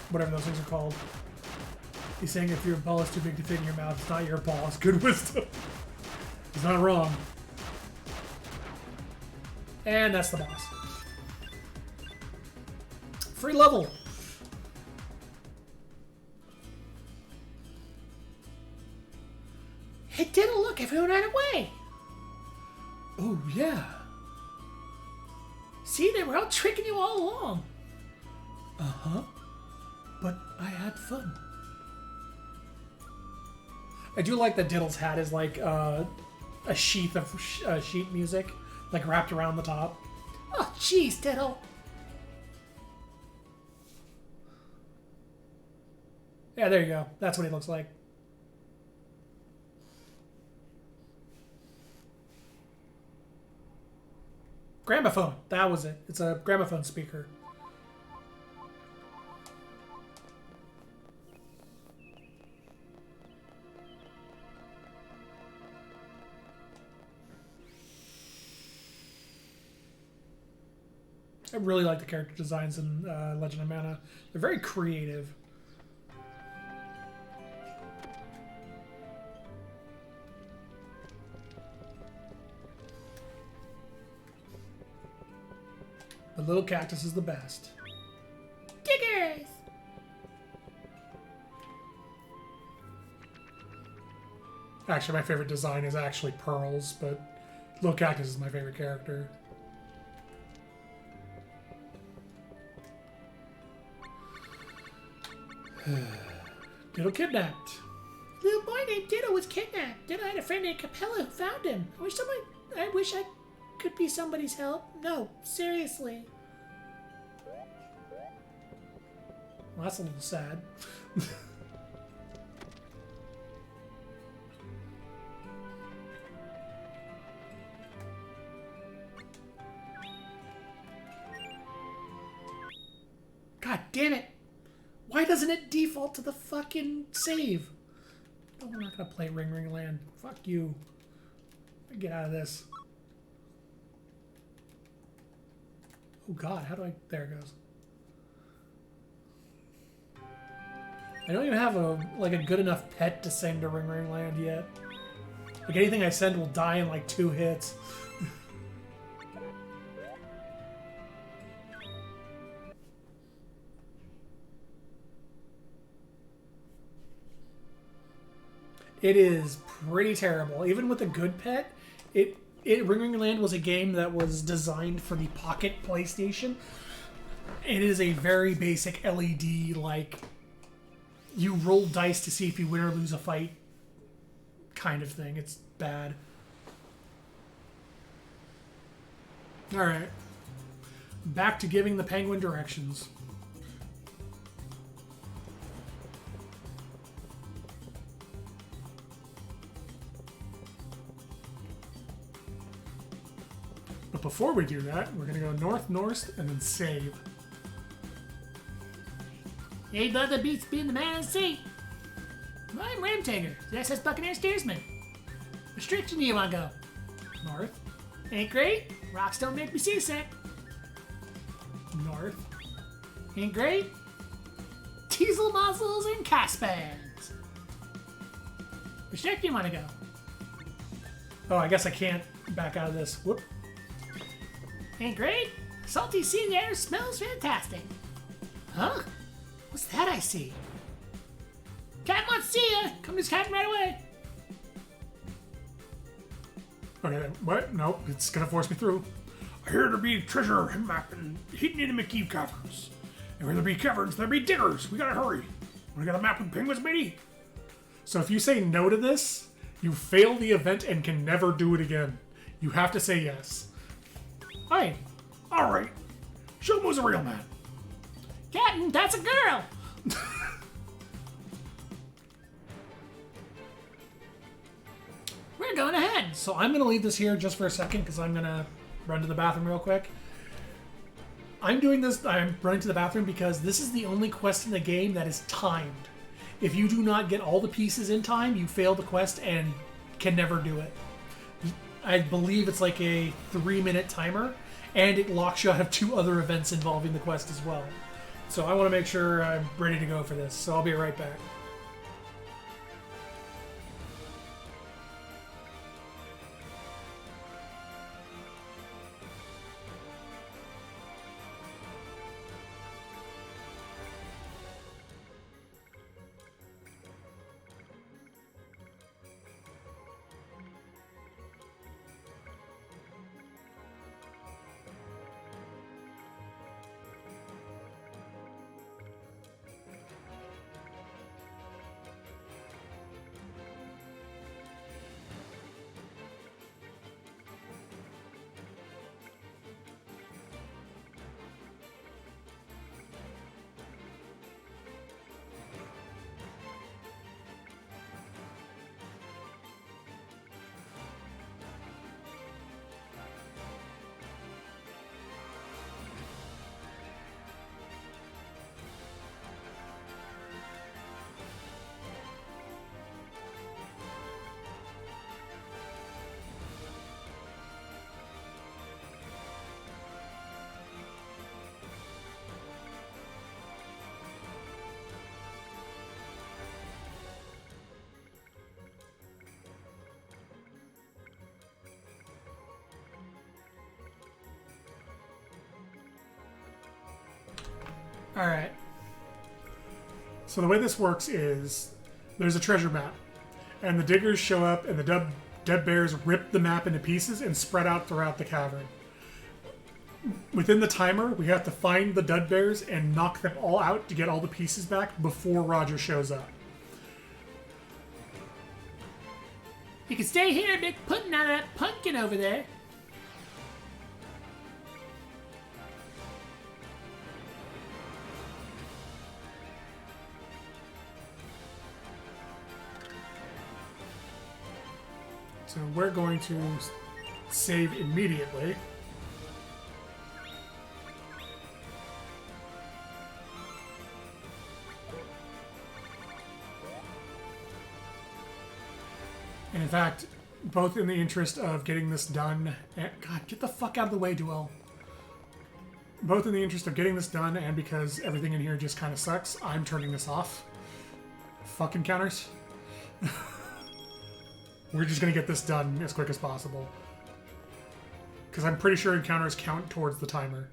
Speaker 5: whatever those things are called. He's saying if your ball is too big to fit in your mouth, it's not your ball. It's good wisdom. He's not wrong. And that's the boss. Free level.
Speaker 2: It didn't look, everyone ran away.
Speaker 3: Oh, yeah.
Speaker 2: See, they were all tricking you all along.
Speaker 3: Uh-huh. But I had fun.
Speaker 5: I do like that Diddle's hat is like a sheath of sheet music, like wrapped around the top.
Speaker 2: Oh, jeez, Diddle.
Speaker 5: Yeah, there you go. That's what he looks like. Gramophone. That was it. It's a gramophone speaker. I really like the character designs in Legend of Mana. They're very creative. The little cactus is the best.
Speaker 2: Diggers!
Speaker 1: Actually, my favorite design is actually Pearls, but Little Cactus is my favorite character.
Speaker 5: Diddle kidnapped.
Speaker 2: Little boy named Diddle was kidnapped. Then I had a friend named Capella who found him. I wish I could be somebody's help. No, seriously.
Speaker 5: Well, that's a little sad.
Speaker 2: God damn it. Why doesn't it default to the fucking save?
Speaker 5: No, we're not gonna play Ring Ring Land. Fuck you. Get out of this. Oh god, how do I... There it goes. I don't even have a good enough pet to send to Ring Ring Land yet. Like anything I send will die in like 2 hits. It is pretty terrible. Even with a good pet, Ring Ring Land was a game that was designed for the Pocket PlayStation. It is a very basic LED, like, you roll dice to see if you win or lose a fight kind of thing. It's bad. Alright. Back to giving the penguin directions.
Speaker 1: But before we do that, we're going to go north, and then save.
Speaker 2: Ain't nothing beats being the man in the sea. I'm Ramtanger, the SS Buccaneer Steersman. Which direction do you want to go?
Speaker 5: North.
Speaker 2: Ain't great. Rocks don't make me seasick.
Speaker 5: North.
Speaker 2: Ain't great. Teasel muzzles and Caspans. Which direction do you want to go?
Speaker 5: Oh, I guess I can't back out of this. Whoop.
Speaker 2: Ain't great. Salty sea air smells fantastic. Huh? What's that I see? Captain wants to see ya. Come to his cabin right away.
Speaker 1: Okay, what? Nope, it's going to force me through.
Speaker 4: I hear there be treasure mapping hidden in the McKeeve caverns. And where there be caverns, there be diggers. We gotta hurry. We got a map with penguins, matey?
Speaker 1: So if you say no to this, you fail the event and can never do it again. You have to say yes.
Speaker 5: Hi.
Speaker 4: All right. Show him who's a real man.
Speaker 2: Captain, that's a girl. We're going ahead.
Speaker 5: So I'm going to leave this here just for a second because I'm going to run to the bathroom real quick. I'm running to the bathroom because this is the only quest in the game that is timed. If you do not get all the pieces in time, you fail the quest and can never do it. I believe it's like a 3-minute timer, and it locks you out of 2 other events involving the quest as well. So I want to make sure I'm ready to go for this, so I'll be right back.
Speaker 1: Alright. So the way this works is there's a treasure map, and the diggers show up, and the dead bears rip the map into pieces and spread out throughout the cavern. Within the timer, we have to find the dead bears and knock them all out to get all the pieces back before Roger shows up.
Speaker 2: You can stay here and make pudding out of that pumpkin over there.
Speaker 1: So we're going to save immediately. And in fact, both in the interest of getting this done, and, God, get the fuck out of the way, Duel. Both in the interest of getting this done and because everything in here just kind of sucks, I'm turning this off. Fuck encounters. We're just going to get this done as quick as possible. Because I'm pretty sure encounters count towards the timer.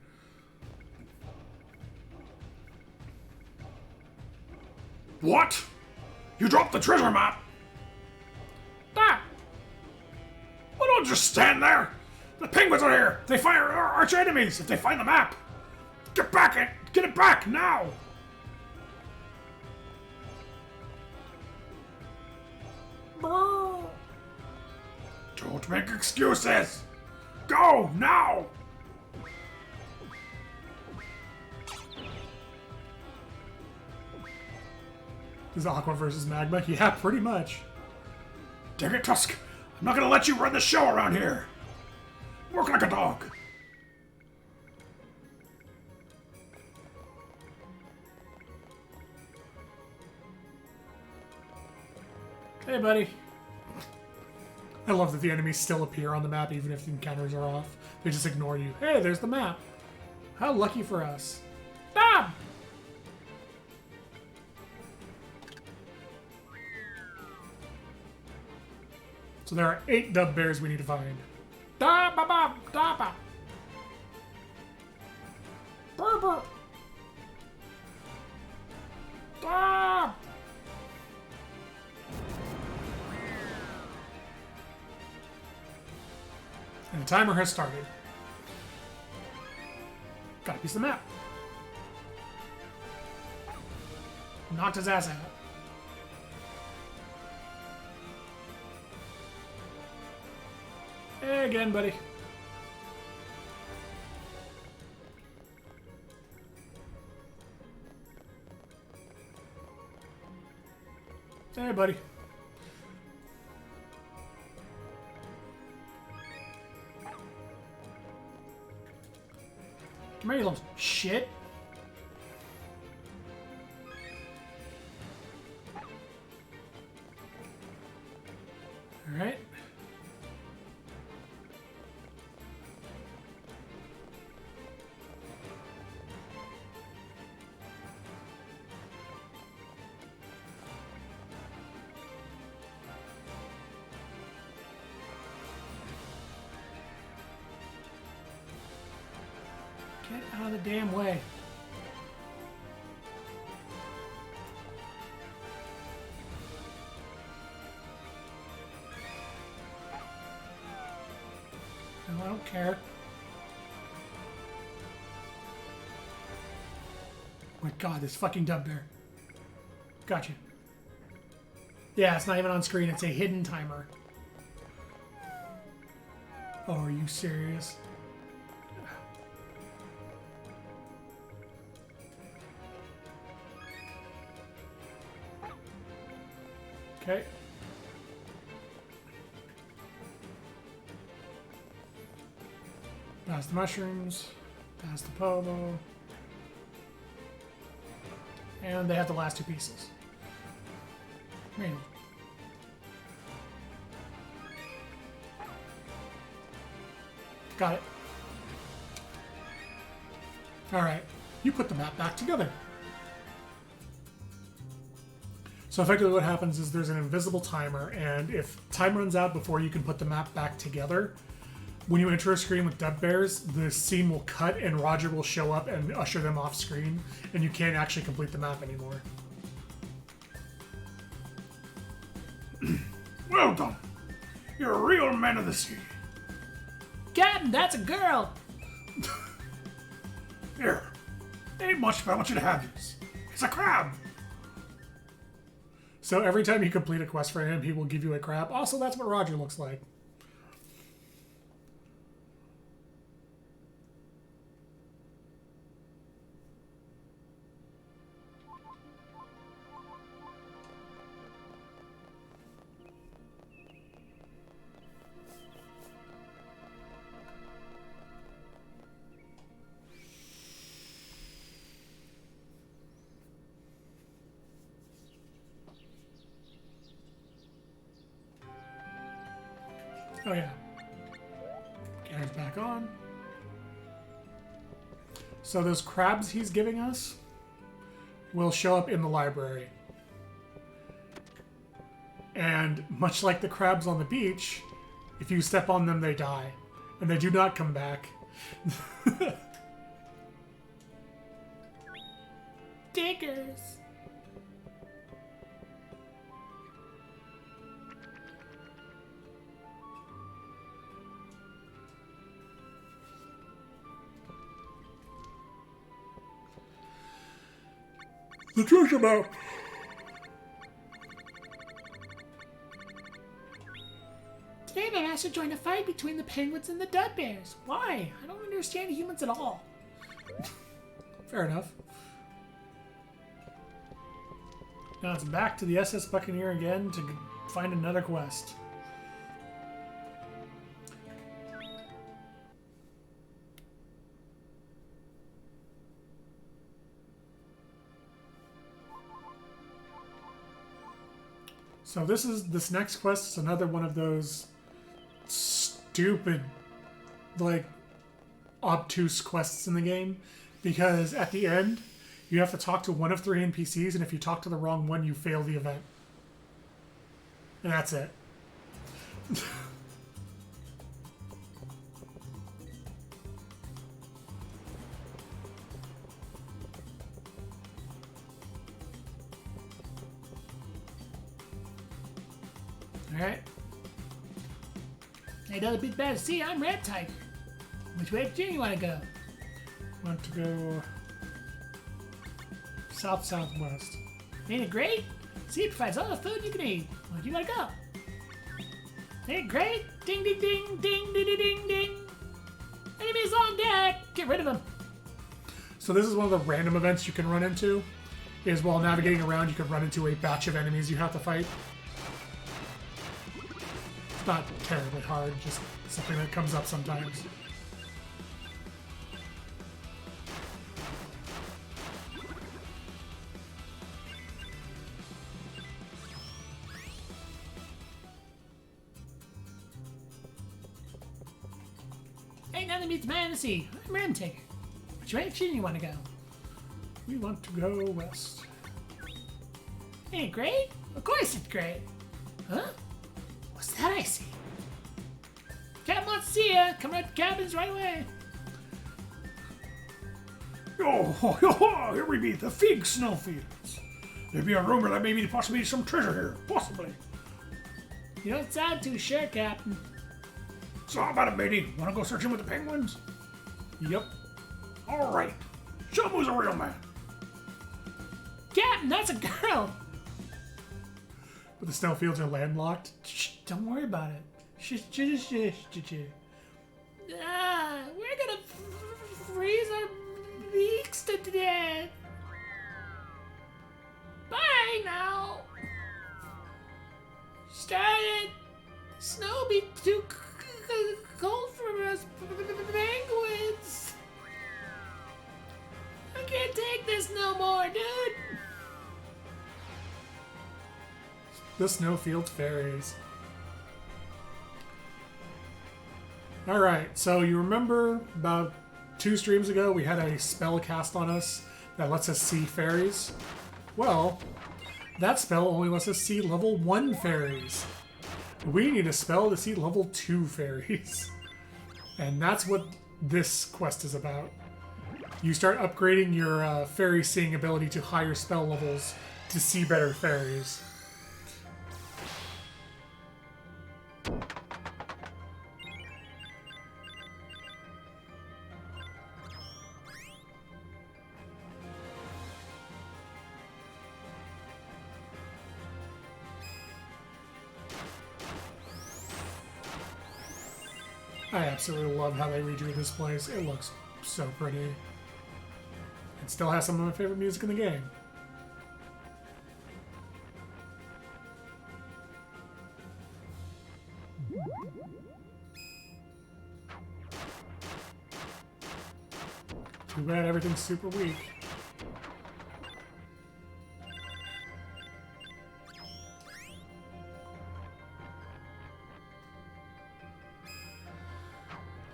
Speaker 4: What? You dropped the treasure map? Don't just stand there! The penguins are here! They find our arch enemies if they find the map! Get back it! Get it back now! Don't make excuses! Go now!
Speaker 1: This is Aqua versus Magma? Yeah, pretty much.
Speaker 4: Dang it, Tusk! I'm not gonna let you run the show around here! Work like a dog!
Speaker 5: Hey, buddy.
Speaker 1: I love that the enemies still appear on the map even if the encounters are off. They just ignore you. Hey, there's the map. How lucky for us.
Speaker 5: Ah!
Speaker 1: So there are 8 dub bears we need to find.
Speaker 5: Da ba ba da ba. Burr, burr. Da.
Speaker 1: And the timer has started.
Speaker 5: Got a piece of the map. Knocked his ass out. Hey again, buddy. Hey, buddy. Come here, you little shit. Alright. Get out of the damn way. No, I don't care.
Speaker 1: Oh my god, this fucking dub bear.
Speaker 5: Gotcha. Yeah, it's not even on screen. It's a hidden timer.
Speaker 1: Oh, are you serious?
Speaker 5: Okay.
Speaker 1: Pass the mushrooms. Pass the pogo.
Speaker 5: And they have the last 2 pieces.
Speaker 1: Man.
Speaker 5: Got it.
Speaker 1: Alright. You put the map back together. So effectively what happens is there's an invisible timer, and if time runs out before you can put the map back together, when you enter a screen with dub bears, the scene will cut and Roger will show up and usher them off screen, and you can't actually complete the map anymore.
Speaker 4: Well done! You're a real man of the sea.
Speaker 2: Captain, that's a girl.
Speaker 4: Here. Ain't much, but I want you to have this. It's a crab!
Speaker 1: So every time you complete a quest for him, he will give you a crab. Also, that's what Roger looks like. Oh yeah. Camera's back on. So those crabs he's giving us will show up in the library. And much like the crabs on the beach, if you step on them, they die. And they do not come back.
Speaker 2: Diggers.
Speaker 4: The treasure map!
Speaker 2: Today my master joined a fight between the penguins and the dud bears. Why? I don't understand humans at all.
Speaker 5: Fair enough. Now it's back to the SS Buccaneer again to find another quest. So this next quest is another one of those stupid, like, obtuse quests in the game, because at the end you have to talk to one of 3 NPCs, and if you talk to the wrong one, you fail the event. And that's it.
Speaker 2: Alright. Hey, another big bad sea, I'm Red Tiger. Which way do you want to go?
Speaker 5: Want to go south-southwest.
Speaker 2: Ain't it great? Sea provides all the food you can eat. Where do you want to go? Ain't it great? Ding, ding, ding, ding, ding, ding, ding, ding. Enemies on deck! Get rid of them.
Speaker 5: So this is one of the random events you can run into, is while navigating around you can run into a batch of enemies you have to fight. It's not terribly hard, just something that comes up sometimes.
Speaker 2: Ain't nothing beats man in the sea. I'm Red Tiger. Which direction do you want to go?
Speaker 5: We want to go west.
Speaker 2: Ain't it great? Of course it's great. Huh? What's that I see? Captain wants to see ya. Come right to the cabins right away.
Speaker 3: Oh, here we be, the Fig Snowfields. There be a rumor that maybe possibly some treasure here, possibly.
Speaker 2: You don't sound too sure, Captain.
Speaker 3: So how about it, matey? Want to go searching with the penguins?
Speaker 5: Yep.
Speaker 3: All right. Show 'em who's a real man.
Speaker 2: Captain, that's a girl.
Speaker 5: But the snowfields are landlocked.
Speaker 2: Shh, don't worry about it. Shh, shh, shh, shh, shh. We're gonna freeze our beaks to death. Bye now. Started. Snow be too cold for us penguins. I can't take this no more, dude.
Speaker 5: The snowfield fairies. Alright, so you remember about 2 streams ago we had a spell cast on us that lets us see fairies? Well, that spell only lets us see level 1 fairies. We need a spell to see level 2 fairies. And that's what this quest is about. You start upgrading your fairy seeing ability to higher spell levels to see better fairies. I absolutely love how they redrew this place. It looks so pretty. It still has some of my favorite music in the game. Too bad everything's super weak.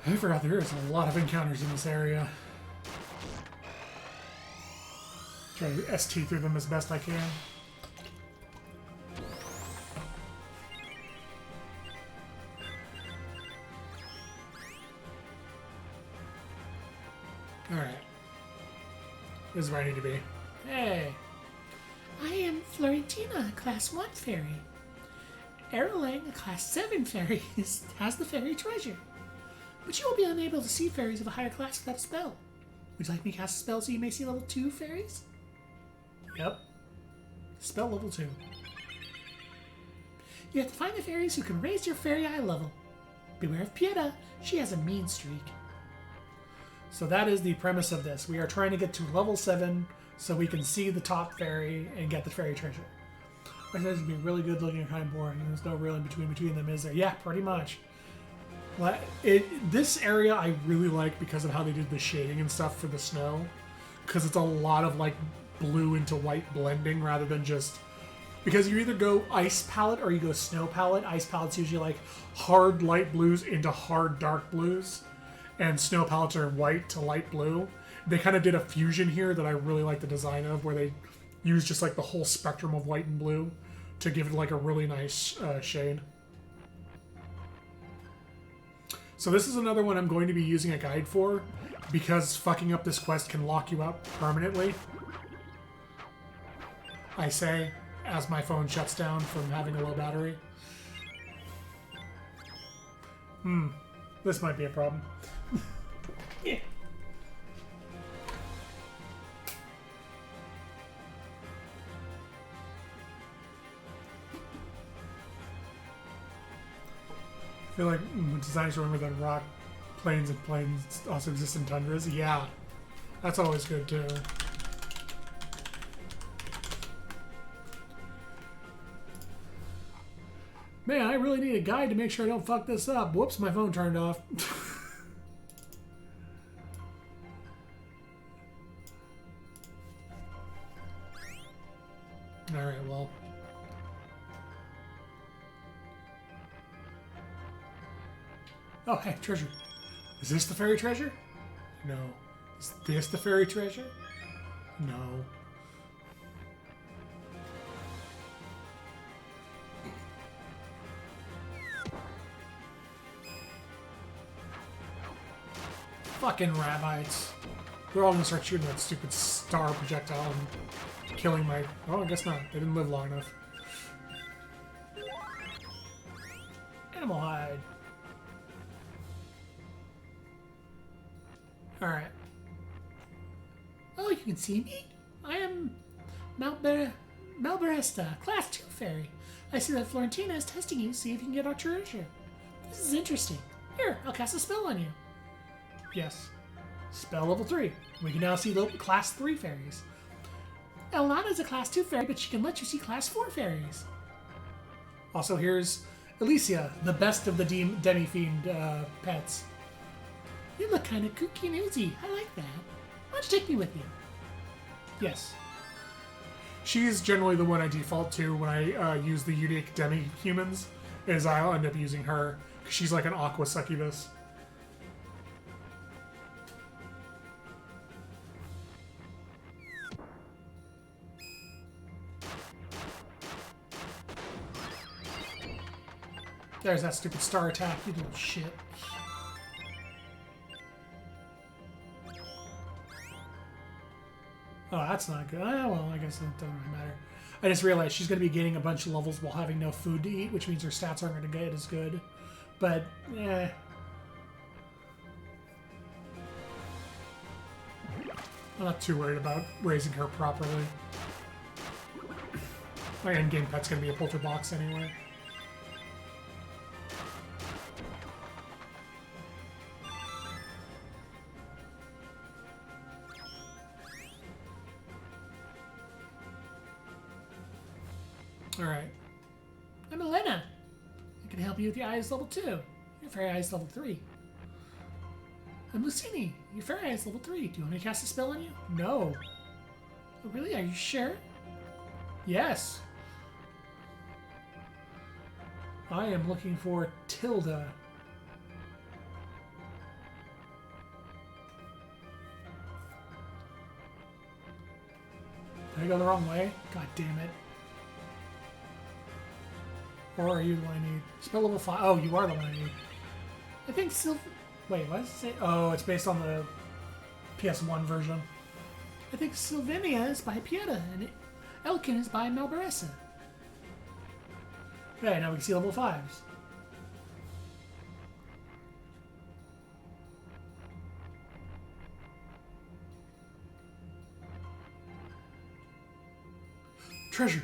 Speaker 5: I forgot there is a lot of encounters in this area. Try to ST through them as best I can. Alright. This is where I need to be.
Speaker 2: Hey. I am Florentina, a Class 1 fairy. Erolang, a Class 7 fairy, has the fairy treasure. But you will be unable to see fairies of a higher class without a spell. Would you like me to cast a spell so you may see level 2 fairies?
Speaker 5: Yep. Spell level 2.
Speaker 2: You have to find the fairies who can raise your fairy eye level. Beware of Pieta. She has a mean streak.
Speaker 5: So that is the premise of this. We are trying to get to level 7 so we can see the top fairy and get the fairy treasure. I think it's going to be really good looking and kind of boring. There's no real in between them, is there? Yeah, pretty much. This area I really like because of how they did the shading and stuff for the snow. Because it's a lot of like blue into white blending rather than just... Because you either go ice palette or you go snow palette. Ice palette's usually like hard light blues into hard dark blues. And snow palettes are white to light blue. They kind of did a fusion here that I really like the design of, where they use just like the whole spectrum of white and blue to give it like a really nice shade. So this is another one I'm going to be using a guide for, because fucking up this quest can lock you out permanently. I say, as my phone shuts down from having a low battery. This might be a problem.
Speaker 2: Yeah.
Speaker 5: I feel like designers remember that rock plains and plains also exist in tundras. Yeah, that's always good too. Man, I really need a guide to make sure I don't fuck this up. Whoops, my phone turned off. Alright, well. Oh, hey, treasure. Is this the fairy treasure? No. Is this the fairy treasure? No. Fucking rabbits. They're all gonna start shooting that stupid star projectile and killing my... Oh, I guess not. They didn't live long enough. Animal hide. Alright.
Speaker 2: Oh, you can see me? I am Malberesta, Class 2 Fairy. I see that Florentina is testing you to see if you can get our treasure. This is interesting. Here, I'll cast a spell on you.
Speaker 5: Yes. Spell level 3. We can now see the Class 3 fairies.
Speaker 2: Elnana is a Class 2 Fairy, but she can let you see Class 4 Fairies.
Speaker 5: Also, here's Alicia, the best of the Demi-Fiend pets.
Speaker 2: You look kind of kooky and oozy. I like that. Why don't you take me with you?
Speaker 5: Yes. She's generally the one I default to when I use the unique demi-humans, is I'll end up using her, because she's like an aqua succubus. There's that stupid star attack, you little shit. Oh, that's not good. Ah, well, I guess it doesn't really matter. I just realized she's going to be gaining a bunch of levels while having no food to eat, which means her stats aren't going to get as good. But, eh. I'm not too worried about raising her properly. My endgame pet's going to be a Polterbox anyway. Alright.
Speaker 2: I'm Elena. I can help you with your eyes level 2. Your fairy eyes level 3. I'm Lucini. Your fairy eyes level 3. Do you want me to cast a spell on you?
Speaker 5: No.
Speaker 2: Oh, really? Are you sure?
Speaker 5: Yes. I am looking for Tilda. Did I go the wrong way? God damn it. Or are you the one I need? Spell level 5. Oh, you are the one I need.
Speaker 2: I think
Speaker 5: Wait, what does it say? Oh, it's based on the PS1 version.
Speaker 2: I think Sylvania is by Pieta and Elkin is by Malberessa.
Speaker 5: Okay, now we can see level 5s.
Speaker 1: treasure.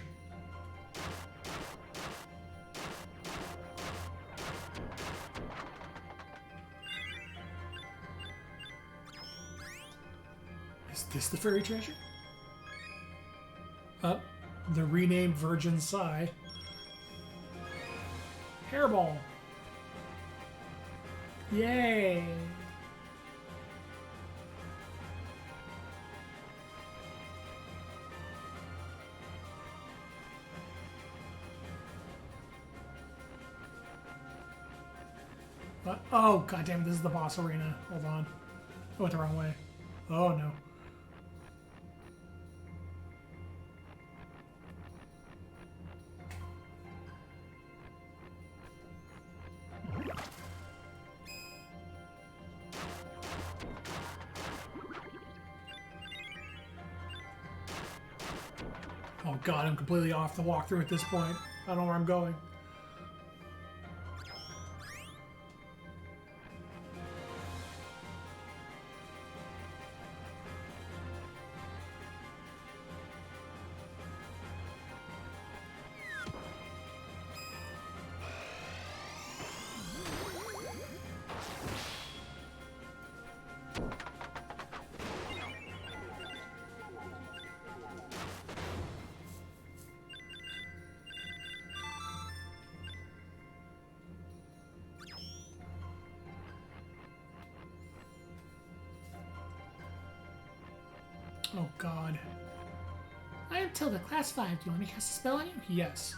Speaker 1: Is this the fairy treasure? The renamed Virgin Sigh. Hairball. Yay! Oh, goddamn! This is the boss arena. Hold on. I went the wrong way. Oh, no. Oh, God, I'm completely off the walkthrough at this point. I don't know where I'm going. Oh, God.
Speaker 2: I am Tilda, class 5. Do you want me to cast a spell on you?
Speaker 1: Yes.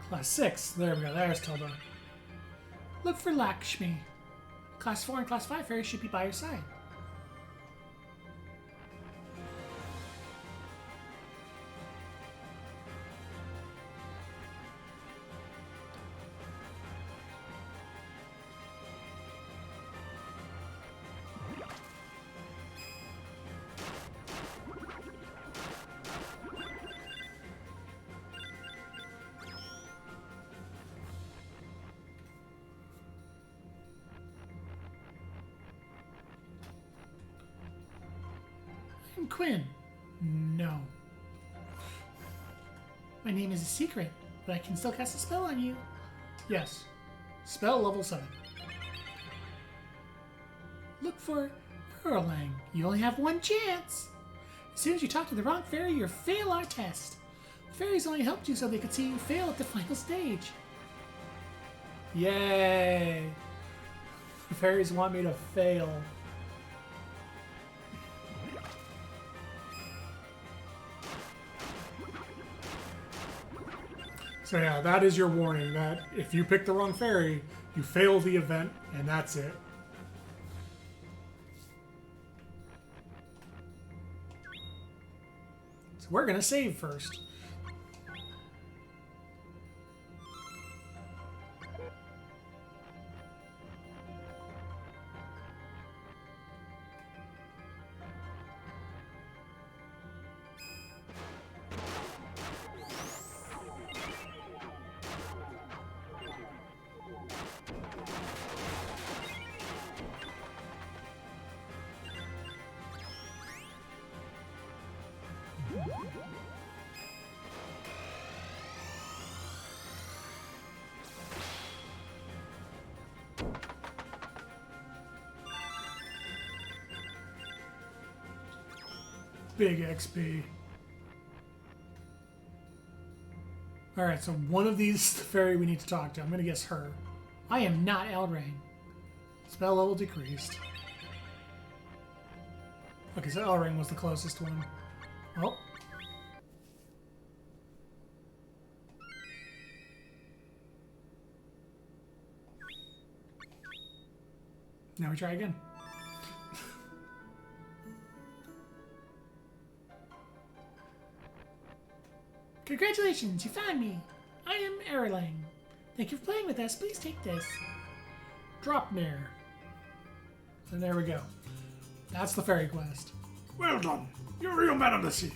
Speaker 1: Class 6. There we go. There's Tilda.
Speaker 2: Look for Lakshmi. Class 4 and class 5 fairies should be by your side. I'm Quinn.
Speaker 1: No.
Speaker 2: My name is a secret, but I can still cast a spell on you.
Speaker 1: Yes. Spell level 7.
Speaker 2: Look for Furlang. You only have one chance. As soon as you talk to the wrong fairy, you'll fail our test. The fairies only helped you so they could see you fail at the final stage.
Speaker 1: Yay! The fairies want me to fail. So yeah, that is your warning, that if you pick the wrong fairy, you fail the event, and that's it. So we're gonna save first. Big XP. Alright, so one of these fairy we need to talk to. I'm gonna guess her.
Speaker 2: I am not Elrain.
Speaker 1: Spell level decreased. Okay, so Elring was the closest one. Oh. Now we try again.
Speaker 2: Congratulations, you found me. I am Erlang. Thank you for playing with us. Please take this.
Speaker 1: Dropnir. And there we go. That's the fairy quest.
Speaker 4: Well done. You're a real man of the sea.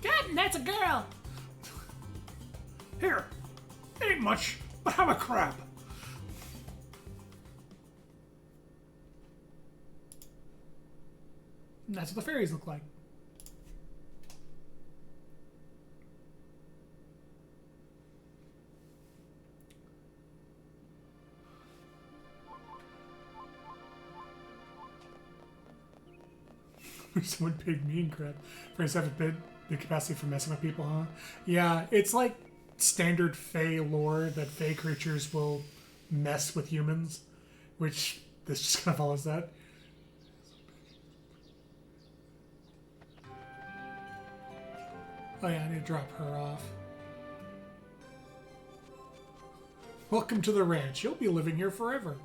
Speaker 2: God, that's a girl.
Speaker 4: Here. Ain't much, but have a crab.
Speaker 1: And that's what the fairies look like. Someone paid me in crap. Friends have a bit the capacity for messing with people, huh? Yeah, it's like standard Fey lore that Fey creatures will mess with humans, which this just kind of follows that. Oh yeah, I need to drop her off. Welcome to the ranch. You'll be living here forever.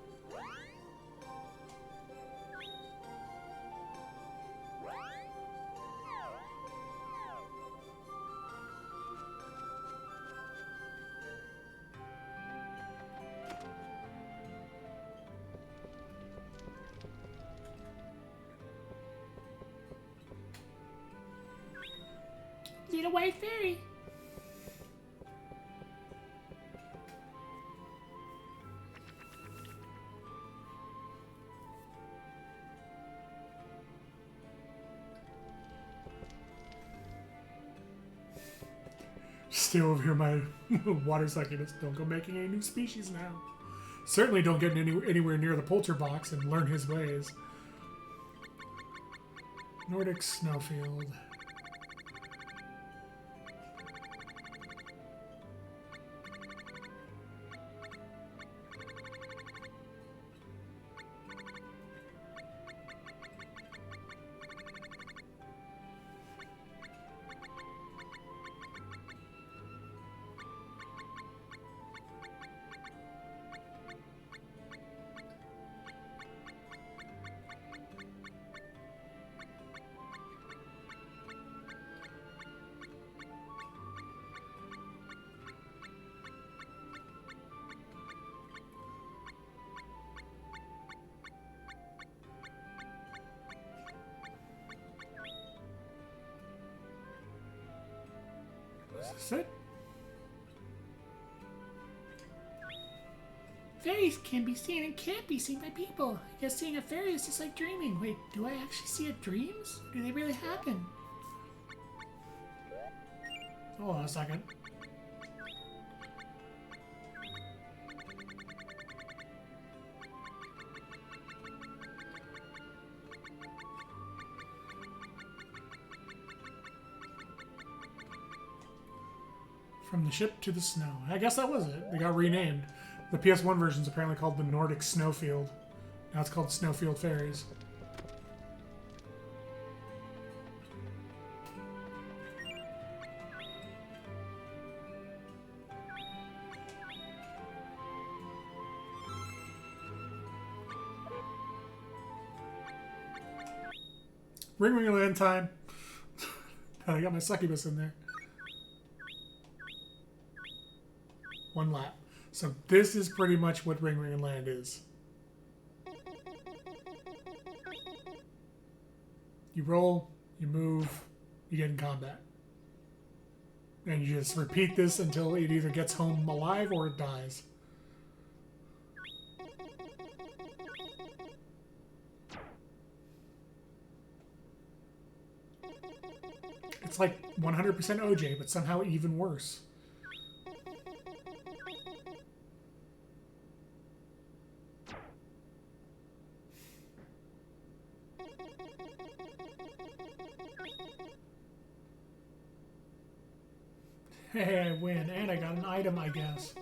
Speaker 2: Need a white fairy.
Speaker 1: Stay over here, my water suckiness. Don't go making any new species now. Certainly don't get anywhere near the Polter box and learn his ways. Nordic Snowfield. Is this it?
Speaker 2: Fairies can be seen and can't be seen by people. I guess seeing a fairy is just like dreaming. Wait, do I actually see it dreams? Or do they really happen?
Speaker 1: Hold on a second. From the ship to the snow. I guess that was it. They got renamed. The PS1 version is apparently called the Nordic Snowfield. Now it's called Snowfield Fairies. Ring Ring Land time. I got my succubus in there. One lap. So this is pretty much what Ring Ring Land is. You roll, you move, you get in combat. And you just repeat this until it either gets home alive or it dies. It's like 100% OJ, but somehow even worse. Hey, I win, and I got an item, I guess.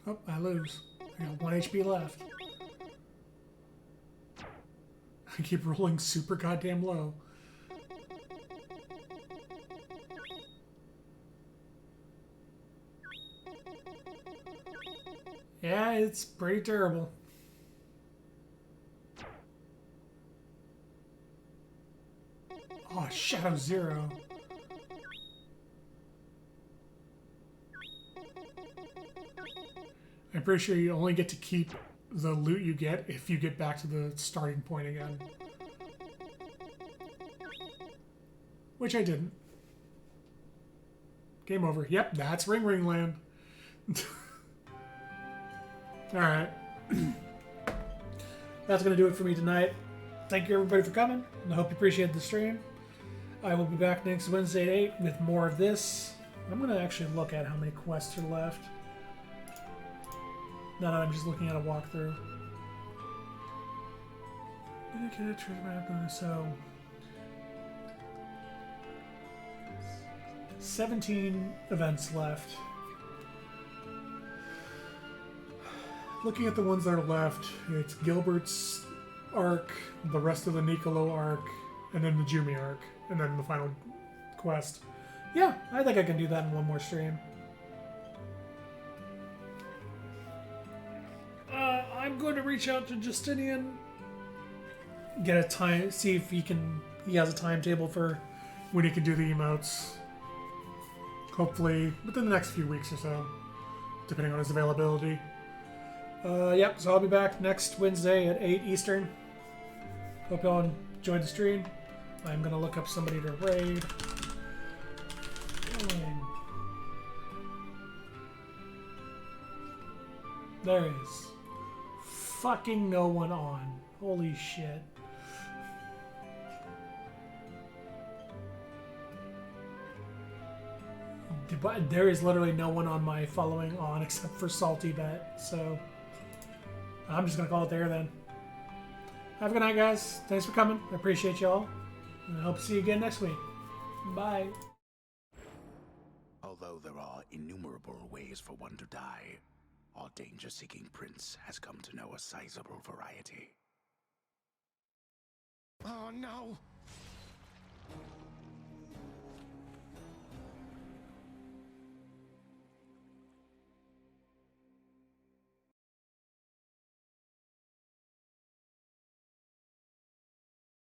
Speaker 1: Oh, I lose. I got 1 HP left. I keep rolling super goddamn low. Yeah, it's pretty terrible. Oh, Shadow Zero. I'm pretty sure you only get to keep the loot you get if you get back to the starting point again. Which I didn't. Game over. Yep, that's Ring Ring Land. Alright. That's going to do it for me tonight. Thank you everybody for coming. I hope you appreciated the stream. I will be back next Wednesday at 8 with more of this. I'm going to actually look at how many quests are left.
Speaker 5: Now that I'm just looking at a walkthrough. So 17 events left. Looking at the ones that are left, it's Gilbert's arc, the rest of the Nicolo arc, and then the Jumi arc, and then the final quest. Yeah, I think I can do that in one more stream. I'm going to reach out to Justinian, get a time, see if he has a timetable for
Speaker 1: When he can do the emotes. Hopefully within the next few weeks or so, depending on his availability.
Speaker 5: Yep, so I'll be back next Wednesday at 8 Eastern. Hope y'all enjoyed the stream. I'm going to look up somebody to raid. There is fucking no one on. Holy shit. But there is literally no one on my following on except for Salty Bet, so I'm just gonna call it there then. Have a good night, guys. Thanks for coming. I appreciate y'all. And I hope to see you again next week. Bye.
Speaker 6: Although there are innumerable ways for one to die, our danger-seeking prince has come to know a sizable variety.
Speaker 7: Oh no!